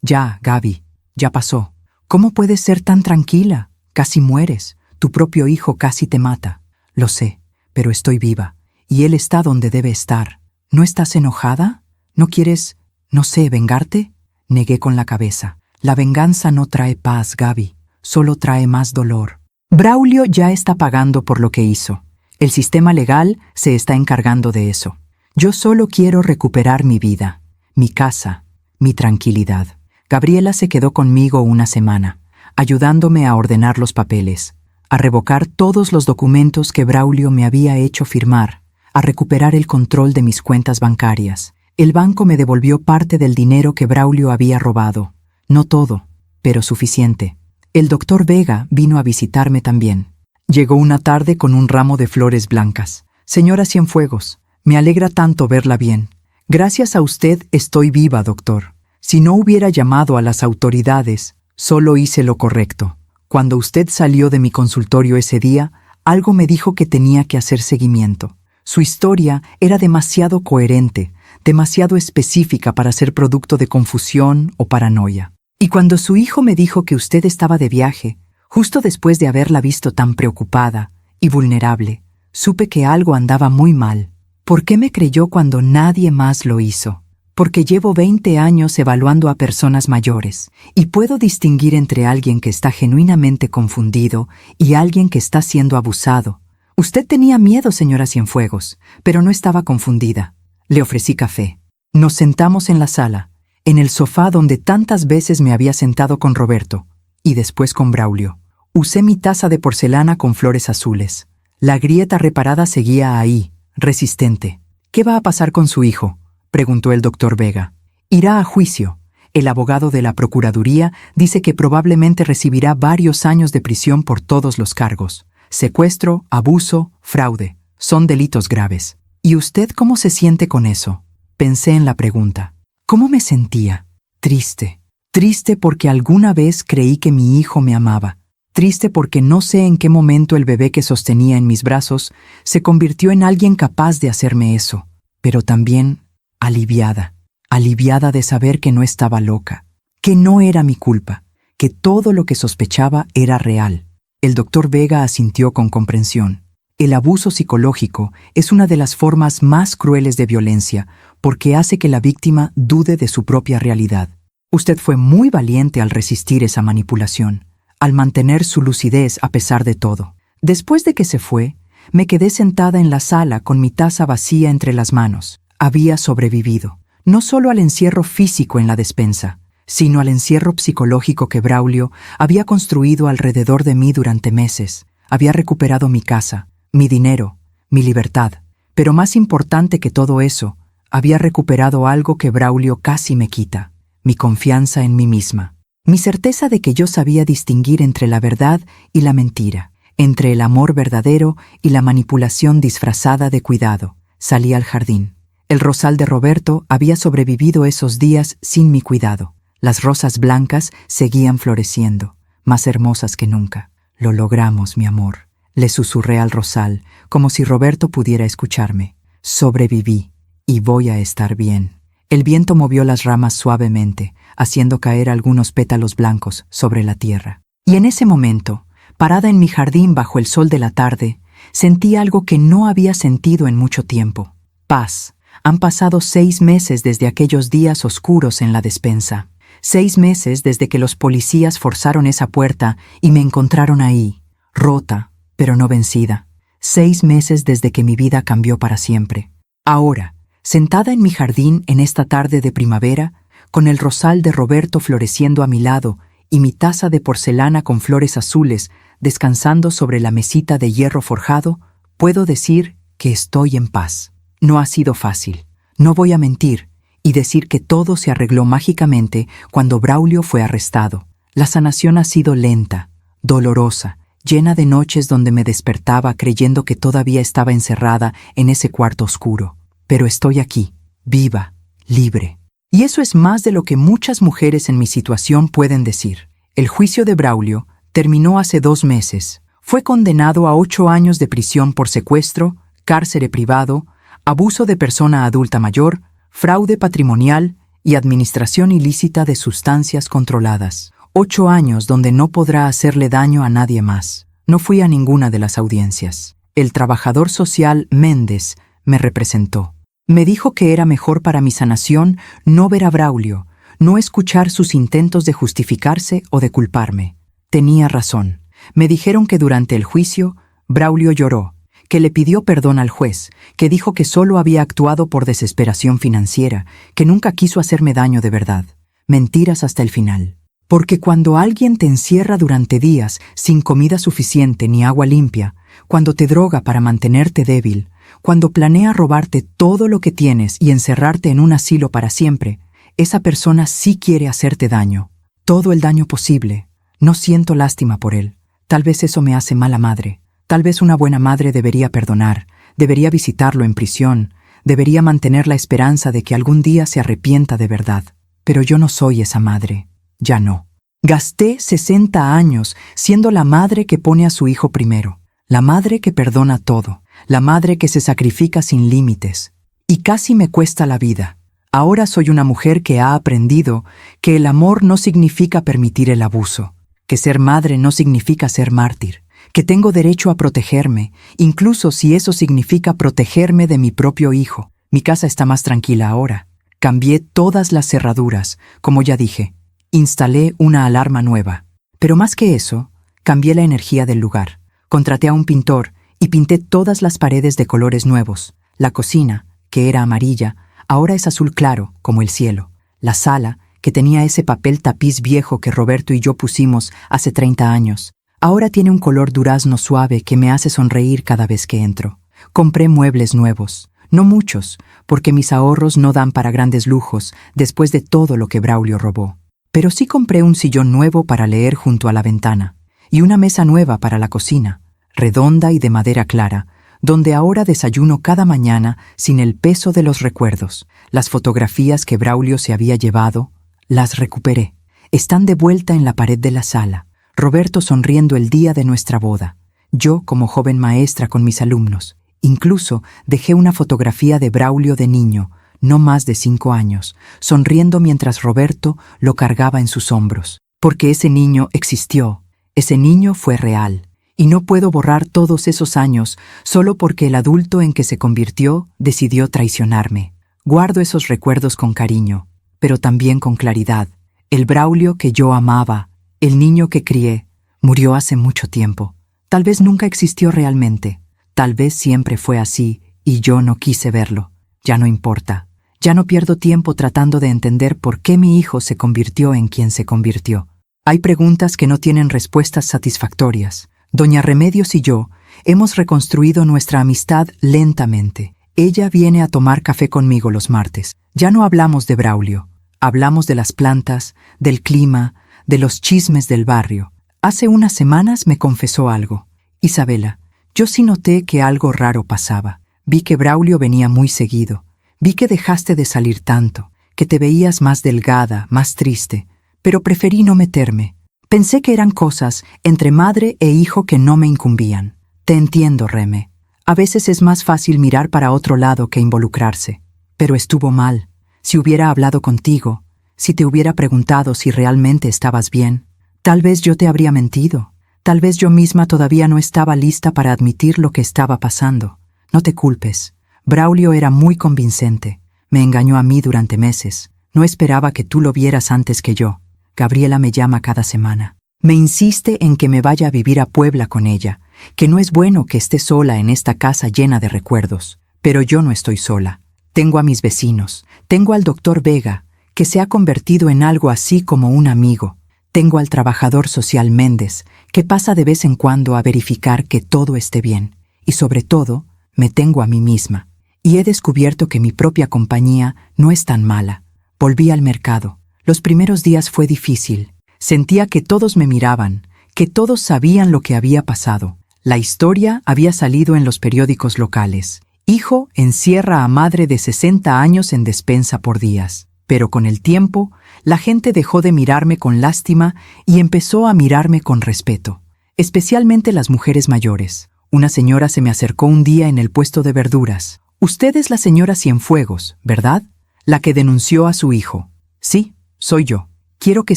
Ya, Gaby, ya pasó. ¿Cómo puedes ser tan tranquila? Casi mueres. Tu propio hijo casi te mata. Lo sé, pero estoy viva. Y él está donde debe estar. ¿No estás enojada? ¿No quieres, no sé, vengarte? Negué con la cabeza. La venganza no trae paz, Gaby. Solo trae más dolor. Braulio ya está pagando por lo que hizo. El sistema legal se está encargando de eso. Yo solo quiero recuperar mi vida, mi casa, mi tranquilidad. Gabriela se quedó conmigo una semana, ayudándome a ordenar los papeles, a revocar todos los documentos que Braulio me había hecho firmar, a recuperar el control de mis cuentas bancarias. El banco me devolvió parte del dinero que Braulio había robado. No todo, pero suficiente. El doctor Vega vino a visitarme también. Llegó una tarde con un ramo de flores blancas. Señora Cienfuegos, me alegra tanto verla bien. Gracias a usted estoy viva, doctor. Si no hubiera llamado a las autoridades, solo hice lo correcto. Cuando usted salió de mi consultorio ese día, algo me dijo que tenía que hacer seguimiento. Su historia era demasiado coherente, demasiado específica para ser producto de confusión o paranoia. Y cuando su hijo me dijo que usted estaba de viaje, justo después de haberla visto tan preocupada y vulnerable, supe que algo andaba muy mal. ¿Por qué me creyó cuando nadie más lo hizo? Porque llevo 20 años evaluando a personas mayores y puedo distinguir entre alguien que está genuinamente confundido y alguien que está siendo abusado. Usted tenía miedo, señora Cienfuegos, pero no estaba confundida. Le ofrecí café. Nos sentamos en la sala, en el sofá donde tantas veces me había sentado con Roberto, y después con Braulio. Usé mi taza de porcelana con flores azules. La grieta reparada seguía ahí, resistente. ¿Qué va a pasar con su hijo?, preguntó el doctor Vega. Irá a juicio. El abogado de la Procuraduría dice que probablemente recibirá varios años de prisión por todos los cargos. Secuestro, abuso, fraude. Son delitos graves. ¿Y usted cómo se siente con eso? Pensé en la pregunta. ¿Cómo me sentía? Triste. Triste porque alguna vez creí que mi hijo me amaba. Triste porque no sé en qué momento el bebé que sostenía en mis brazos se convirtió en alguien capaz de hacerme eso, pero también aliviada, aliviada de saber que no estaba loca, que no era mi culpa, que todo lo que sospechaba era real. El doctor Vega asintió con comprensión. El abuso psicológico es una de las formas más crueles de violencia porque hace que la víctima dude de su propia realidad. Usted fue muy valiente al resistir esa manipulación, al mantener su lucidez a pesar de todo. Después de que se fue, me quedé sentada en la sala con mi taza vacía entre las manos. Había sobrevivido, no solo al encierro físico en la despensa, sino al encierro psicológico que Braulio había construido alrededor de mí durante meses. Había recuperado mi casa, mi dinero, mi libertad. Pero más importante que todo eso, había recuperado algo que Braulio casi me quita: mi confianza en mí misma. Mi certeza de que yo sabía distinguir entre la verdad y la mentira, entre el amor verdadero y la manipulación disfrazada de cuidado. Salí al jardín. El rosal de Roberto había sobrevivido esos días sin mi cuidado. Las rosas blancas seguían floreciendo, más hermosas que nunca. Lo logramos, mi amor. Le susurré al rosal, como si Roberto pudiera escucharme. Sobreviví, y voy a estar bien. El viento movió las ramas suavemente, haciendo caer algunos pétalos blancos sobre la tierra. Y en ese momento, parada en mi jardín bajo el sol de la tarde, sentí algo que no había sentido en mucho tiempo: paz. Han pasado 6 meses desde aquellos días oscuros en la despensa. 6 meses desde que los policías forzaron esa puerta y me encontraron ahí, rota, pero no vencida. 6 meses desde que mi vida cambió para siempre. Ahora, sentada en mi jardín en esta tarde de primavera, con el rosal de Roberto floreciendo a mi lado y mi taza de porcelana con flores azules descansando sobre la mesita de hierro forjado, puedo decir que estoy en paz. No ha sido fácil, no voy a mentir y decir que todo se arregló mágicamente cuando Braulio fue arrestado. La sanación ha sido lenta, dolorosa, llena de noches donde me despertaba creyendo que todavía estaba encerrada en ese cuarto oscuro. Pero estoy aquí, viva, libre. Y eso es más de lo que muchas mujeres en mi situación pueden decir. El juicio de Braulio terminó hace 2 meses. Fue condenado a 8 años de prisión por secuestro, cárcere privado, abuso de persona adulta mayor, fraude patrimonial y administración ilícita de sustancias controladas. 8 años donde no podrá hacerle daño a nadie más. No fui a ninguna de las audiencias. El trabajador social Méndez me representó. Me dijo que era mejor para mi sanación no ver a Braulio, no escuchar sus intentos de justificarse o de culparme. Tenía razón. Me dijeron que durante el juicio, Braulio lloró, que le pidió perdón al juez, que dijo que solo había actuado por desesperación financiera, que nunca quiso hacerme daño de verdad. Mentiras hasta el final. Porque cuando alguien te encierra durante días sin comida suficiente ni agua limpia, cuando te droga para mantenerte débil, cuando planea robarte todo lo que tienes y encerrarte en un asilo para siempre, esa persona sí quiere hacerte daño. Todo el daño posible. No siento lástima por él. Tal vez eso me hace mala madre. Tal vez una buena madre debería perdonar, debería visitarlo en prisión, debería mantener la esperanza de que algún día se arrepienta de verdad. Pero yo no soy esa madre. Ya no. Gasté 60 años siendo la madre que pone a su hijo primero, la madre que perdona todo, la madre que se sacrifica sin límites. Y casi me cuesta la vida. Ahora soy una mujer que ha aprendido que el amor no significa permitir el abuso, que ser madre no significa ser mártir, que tengo derecho a protegerme, incluso si eso significa protegerme de mi propio hijo. Mi casa está más tranquila ahora. Cambié todas las cerraduras, como ya dije. Instalé una alarma nueva. Pero más que eso, cambié la energía del lugar. Contraté a un pintor y pinté todas las paredes de colores nuevos. La cocina, que era amarilla, ahora es azul claro, como el cielo. La sala, que tenía ese papel tapiz viejo que Roberto y yo pusimos hace 30 años, ahora tiene un color durazno suave que me hace sonreír cada vez que entro. Compré muebles nuevos. No muchos, porque mis ahorros no dan para grandes lujos después de todo lo que Braulio robó. Pero sí compré un sillón nuevo para leer junto a la ventana y una mesa nueva para la cocina, redonda y de madera clara, donde ahora desayuno cada mañana sin el peso de los recuerdos. Las fotografías que Braulio se había llevado, las recuperé. Están de vuelta en la pared de la sala. Roberto sonriendo el día de nuestra boda, yo como joven maestra con mis alumnos. Incluso dejé una fotografía de Braulio de niño, no más de 5 años, sonriendo mientras Roberto lo cargaba en sus hombros. Porque ese niño existió, ese niño fue real. Y no puedo borrar todos esos años solo porque el adulto en que se convirtió decidió traicionarme. Guardo esos recuerdos con cariño, pero también con claridad. El Braulio que yo amaba, el niño que crié, murió hace mucho tiempo. Tal vez nunca existió realmente. Tal vez siempre fue así y yo no quise verlo. Ya no importa. Ya no pierdo tiempo tratando de entender por qué mi hijo se convirtió en quien se convirtió. Hay preguntas que no tienen respuestas satisfactorias. Doña Remedios y yo hemos reconstruido nuestra amistad lentamente. Ella viene a tomar café conmigo los martes. Ya no hablamos de Braulio. Hablamos de las plantas, del clima, de los chismes del barrio. Hace unas semanas me confesó algo. Isabela, yo sí noté que algo raro pasaba. Vi que Braulio venía muy seguido. Vi que dejaste de salir tanto, que te veías más delgada, más triste, pero preferí no meterme. Pensé que eran cosas entre madre e hijo que no me incumbían. Te entiendo, Reme. A veces es más fácil mirar para otro lado que involucrarse. Pero estuvo mal. Si hubiera hablado contigo, si te hubiera preguntado si realmente estabas bien, tal vez yo te habría mentido. Tal vez yo misma todavía no estaba lista para admitir lo que estaba pasando. No te culpes. Braulio era muy convincente. Me engañó a mí durante meses. No esperaba que tú lo vieras antes que yo. Gabriela me llama cada semana. Me insiste en que me vaya a vivir a Puebla con ella, que no es bueno que esté sola en esta casa llena de recuerdos. Pero yo no estoy sola. Tengo a mis vecinos. Tengo al doctor Vega, que se ha convertido en algo así como un amigo. Tengo al trabajador social Méndez, que pasa de vez en cuando a verificar que todo esté bien. Y sobre todo, me tengo a mí misma. Y he descubierto que mi propia compañía no es tan mala. Volví al mercado. Los primeros días fue difícil. Sentía que todos me miraban, que todos sabían lo que había pasado. La historia había salido en los periódicos locales. Hijo encierra a madre de 60 años en despensa por días. Pero con el tiempo, la gente dejó de mirarme con lástima y empezó a mirarme con respeto. Especialmente las mujeres mayores. Una señora se me acercó un día en el puesto de verduras. Usted es la señora Cienfuegos, ¿verdad? La que denunció a su hijo. Sí, soy yo. Quiero que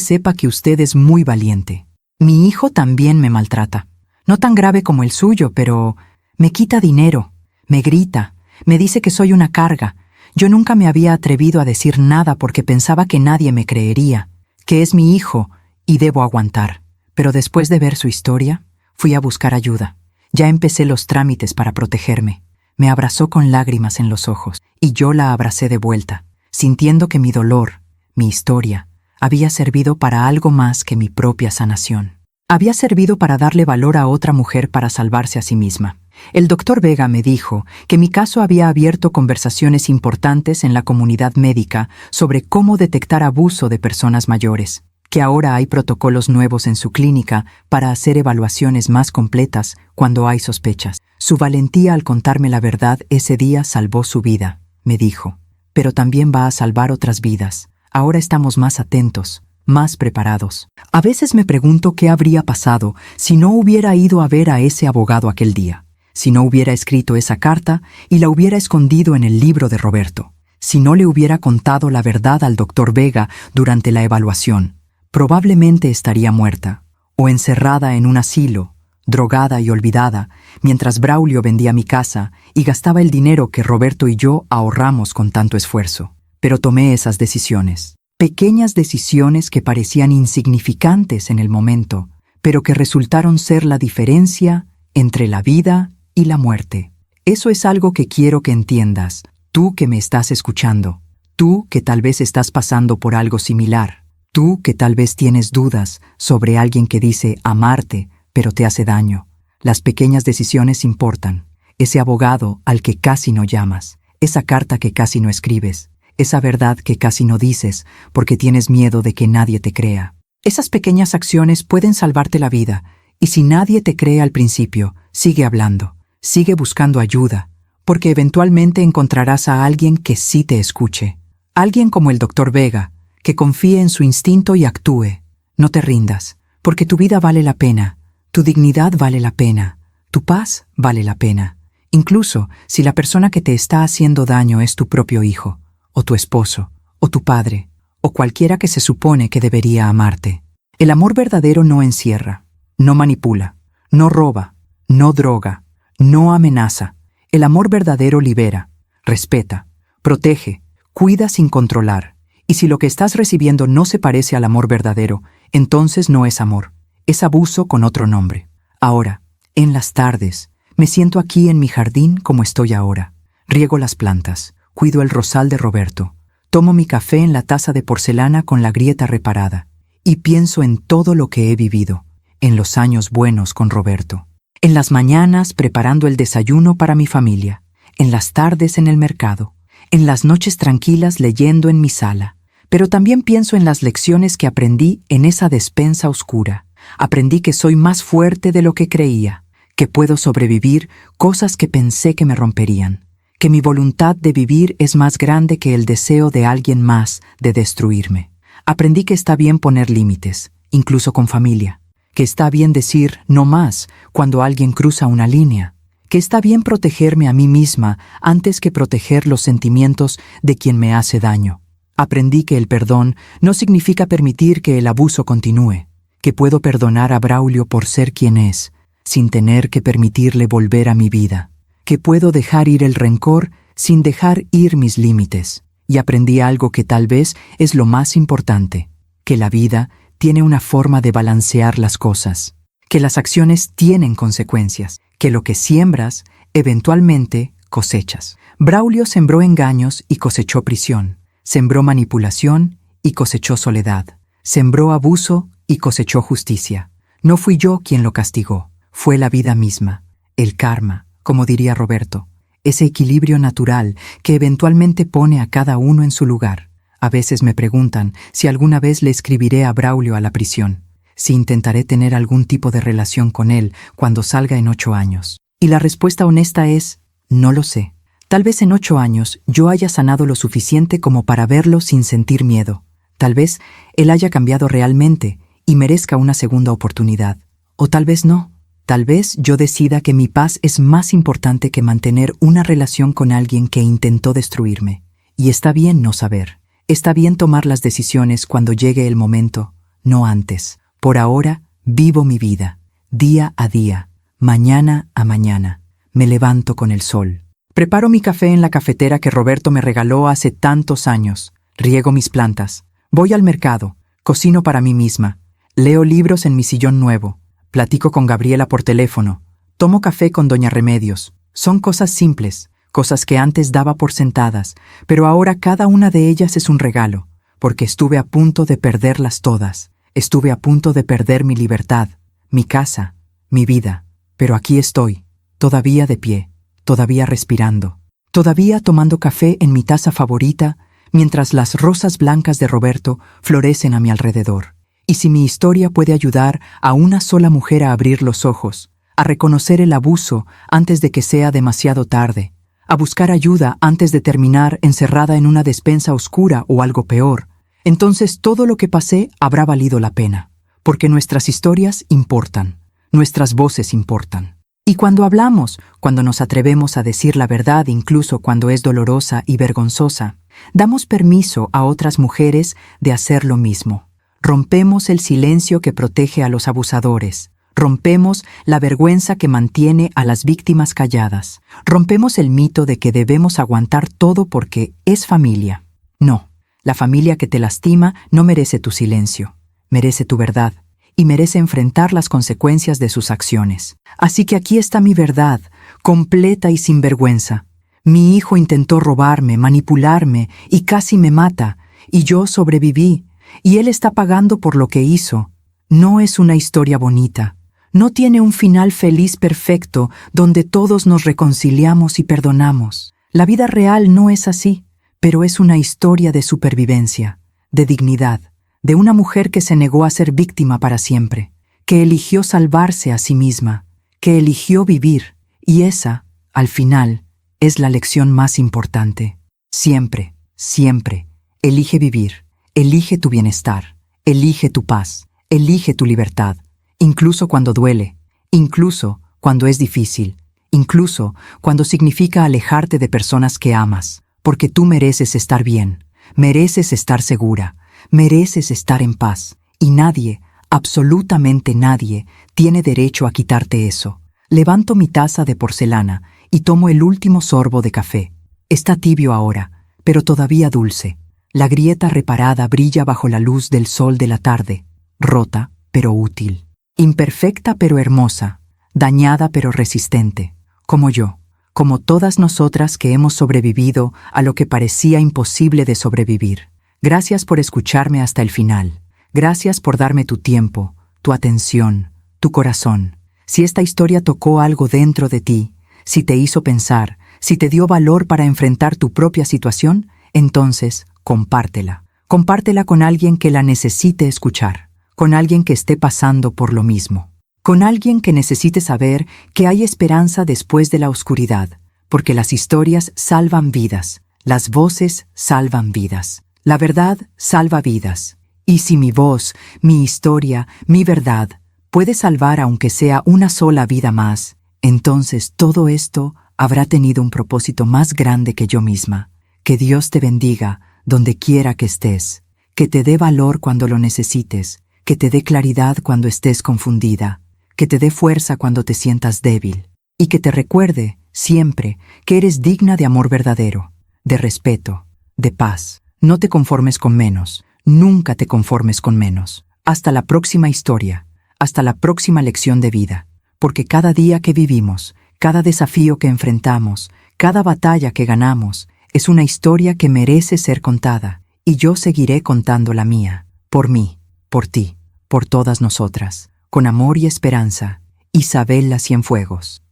sepa que usted es muy valiente. Mi hijo también me maltrata. No tan grave como el suyo, pero me quita dinero, me grita, me dice que soy una carga. Yo nunca me había atrevido a decir nada porque pensaba que nadie me creería, que es mi hijo y debo aguantar. Pero después de ver su historia, fui a buscar ayuda. Ya empecé los trámites para protegerme. Me abrazó con lágrimas en los ojos y yo la abracé de vuelta, sintiendo que mi dolor, mi historia, había servido para algo más que mi propia sanación. Había servido para darle valor a otra mujer para salvarse a sí misma. El doctor Vega me dijo que mi caso había abierto conversaciones importantes en la comunidad médica sobre cómo detectar abuso de personas mayores, que ahora hay protocolos nuevos en su clínica para hacer evaluaciones más completas cuando hay sospechas. Su valentía al contarme la verdad ese día salvó su vida, me dijo, pero también va a salvar otras vidas. Ahora estamos más atentos, más preparados. A veces me pregunto qué habría pasado si no hubiera ido a ver a ese abogado aquel día, si no hubiera escrito esa carta y la hubiera escondido en el libro de Roberto, si no le hubiera contado la verdad al doctor Vega durante la evaluación. Probablemente estaría muerta, o encerrada en un asilo, drogada y olvidada, mientras Braulio vendía mi casa y gastaba el dinero que Roberto y yo ahorramos con tanto esfuerzo. Pero tomé esas decisiones. Pequeñas decisiones que parecían insignificantes en el momento, pero que resultaron ser la diferencia entre la vida y la muerte. Eso es algo que quiero que entiendas, tú que me estás escuchando, tú que tal vez estás pasando por algo similar, tú que tal vez tienes dudas sobre alguien que dice amarte, pero te hace daño. Las pequeñas decisiones importan. Ese abogado al que casi no llamas, esa carta que casi no escribes, esa verdad que casi no dices porque tienes miedo de que nadie te crea. Esas pequeñas acciones pueden salvarte la vida, y si nadie te cree al principio, sigue hablando, sigue buscando ayuda, porque eventualmente encontrarás a alguien que sí te escuche. Alguien como el doctor Vega, que confíe en su instinto y actúe. No te rindas, porque tu vida vale la pena, tu dignidad vale la pena, tu paz vale la pena, incluso si la persona que te está haciendo daño es tu propio hijo, o tu esposo, o tu padre, o cualquiera que se supone que debería amarte. El amor verdadero no encierra, no manipula, no roba, no droga, no amenaza. El amor verdadero libera, respeta, protege, cuida sin controlar. Y si lo que estás recibiendo no se parece al amor verdadero, entonces no es amor, es abuso con otro nombre. Ahora, en las tardes, me siento aquí en mi jardín como estoy ahora. Riego las plantas, cuido el rosal de Roberto, tomo mi café en la taza de porcelana con la grieta reparada y pienso en todo lo que he vivido, en los años buenos con Roberto. En las mañanas preparando el desayuno para mi familia, en las tardes en el mercado, en las noches tranquilas leyendo en mi sala. Pero también pienso en las lecciones que aprendí en esa despensa oscura. Aprendí que soy más fuerte de lo que creía, que puedo sobrevivir cosas que pensé que me romperían, que mi voluntad de vivir es más grande que el deseo de alguien más de destruirme. Aprendí que está bien poner límites, incluso con familia, que está bien decir no más cuando alguien cruza una línea, que está bien protegerme a mí misma antes que proteger los sentimientos de quien me hace daño. Aprendí que el perdón no significa permitir que el abuso continúe, que puedo perdonar a Braulio por ser quien es, sin tener que permitirle volver a mi vida, que puedo dejar ir el rencor sin dejar ir mis límites. Y aprendí algo que tal vez es lo más importante, que la vida tiene una forma de balancear las cosas, que las acciones tienen consecuencias, que lo que siembras, eventualmente cosechas. Braulio sembró engaños y cosechó prisión, sembró manipulación y cosechó soledad, sembró abuso y cosechó justicia. No fui yo quien lo castigó, fue la vida misma, el karma, como diría Roberto, ese equilibrio natural que eventualmente pone a cada uno en su lugar. A veces me preguntan si alguna vez le escribiré a Braulio a la prisión, si intentaré tener algún tipo de relación con él cuando salga en 8 años. Y la respuesta honesta es, no lo sé. Tal vez en 8 años yo haya sanado lo suficiente como para verlo sin sentir miedo. Tal vez él haya cambiado realmente y merezca una segunda oportunidad. O tal vez no. Tal vez yo decida que mi paz es más importante que mantener una relación con alguien que intentó destruirme. Y está bien no saber. Está bien tomar las decisiones cuando llegue el momento, no antes. Por ahora, vivo mi vida, día a día, mañana a mañana. Me levanto con el sol. Preparo mi café en la cafetera que Roberto me regaló hace tantos años. Riego mis plantas. Voy al mercado. Cocino para mí misma. Leo libros en mi sillón nuevo. Platico con Gabriela por teléfono. Tomo café con Doña Remedios. Son cosas simples, cosas que antes daba por sentadas, pero ahora cada una de ellas es un regalo, porque estuve a punto de perderlas todas. Estuve a punto de perder mi libertad, mi casa, mi vida. Pero aquí estoy, todavía de pie, todavía respirando, todavía tomando café en mi taza favorita, mientras las rosas blancas de Roberto florecen a mi alrededor. Y si mi historia puede ayudar a una sola mujer a abrir los ojos, a reconocer el abuso antes de que sea demasiado tarde, a buscar ayuda antes de terminar encerrada en una despensa oscura o algo peor, entonces todo lo que pasé habrá valido la pena, porque nuestras historias importan, nuestras voces importan. Y cuando hablamos, cuando nos atrevemos a decir la verdad incluso cuando es dolorosa y vergonzosa, damos permiso a otras mujeres de hacer lo mismo. Rompemos el silencio que protege a los abusadores. Rompemos la vergüenza que mantiene a las víctimas calladas. Rompemos el mito de que debemos aguantar todo porque es familia. No, la familia que te lastima no merece tu silencio, merece tu verdad y merece enfrentar las consecuencias de sus acciones. Así que aquí está mi verdad, completa y sin vergüenza. Mi hijo intentó robarme, manipularme y casi me mata, y yo sobreviví. Y él está pagando por lo que hizo. No es una historia bonita. No tiene un final feliz perfecto donde todos nos reconciliamos y perdonamos. La vida real no es así, pero es una historia de supervivencia, de dignidad, de una mujer que se negó a ser víctima para siempre, que eligió salvarse a sí misma, que eligió vivir, y esa, al final, es la lección más importante. Siempre, siempre, elige vivir. Elige tu bienestar, elige tu paz, Elige tu libertad, incluso cuando duele, incluso cuando es difícil, incluso cuando significa alejarte de personas que amas, porque tú mereces estar bien, mereces estar segura, mereces estar en paz, y nadie, absolutamente nadie, tiene derecho a quitarte eso. Levanto mi taza de porcelana y tomo el último sorbo de café. Está tibio ahora, pero todavía dulce. La grieta reparada brilla bajo la luz del sol de la tarde, rota pero útil, imperfecta pero hermosa, dañada pero resistente, como yo, como todas nosotras que hemos sobrevivido a lo que parecía imposible de sobrevivir. Gracias por escucharme hasta el final. Gracias por darme tu tiempo, tu atención, tu corazón. Si esta historia tocó algo dentro de ti, si te hizo pensar, si te dio valor para enfrentar tu propia situación, entonces compártela. Compártela con alguien que la necesite escuchar, con alguien que esté pasando por lo mismo, con alguien que necesite saber que hay esperanza después de la oscuridad, porque las historias salvan vidas, las voces salvan vidas, la verdad salva vidas. Y si mi voz, mi historia, mi verdad puede salvar aunque sea una sola vida más, entonces todo esto habrá tenido un propósito más grande que yo misma. Que Dios te bendiga donde quiera que estés, que te dé valor cuando lo necesites, que te dé claridad cuando estés confundida, que te dé fuerza cuando te sientas débil, y que te recuerde siempre que eres digna de amor verdadero, de respeto, de paz. No te conformes con menos, nunca te conformes con menos. Hasta la próxima historia, hasta la próxima lección de vida, porque cada día que vivimos, cada desafío que enfrentamos, cada batalla que ganamos, es una historia que merece ser contada, y yo seguiré contando la mía, por mí, por ti, por todas nosotras, con amor y esperanza. Isabel La Cienfuegos.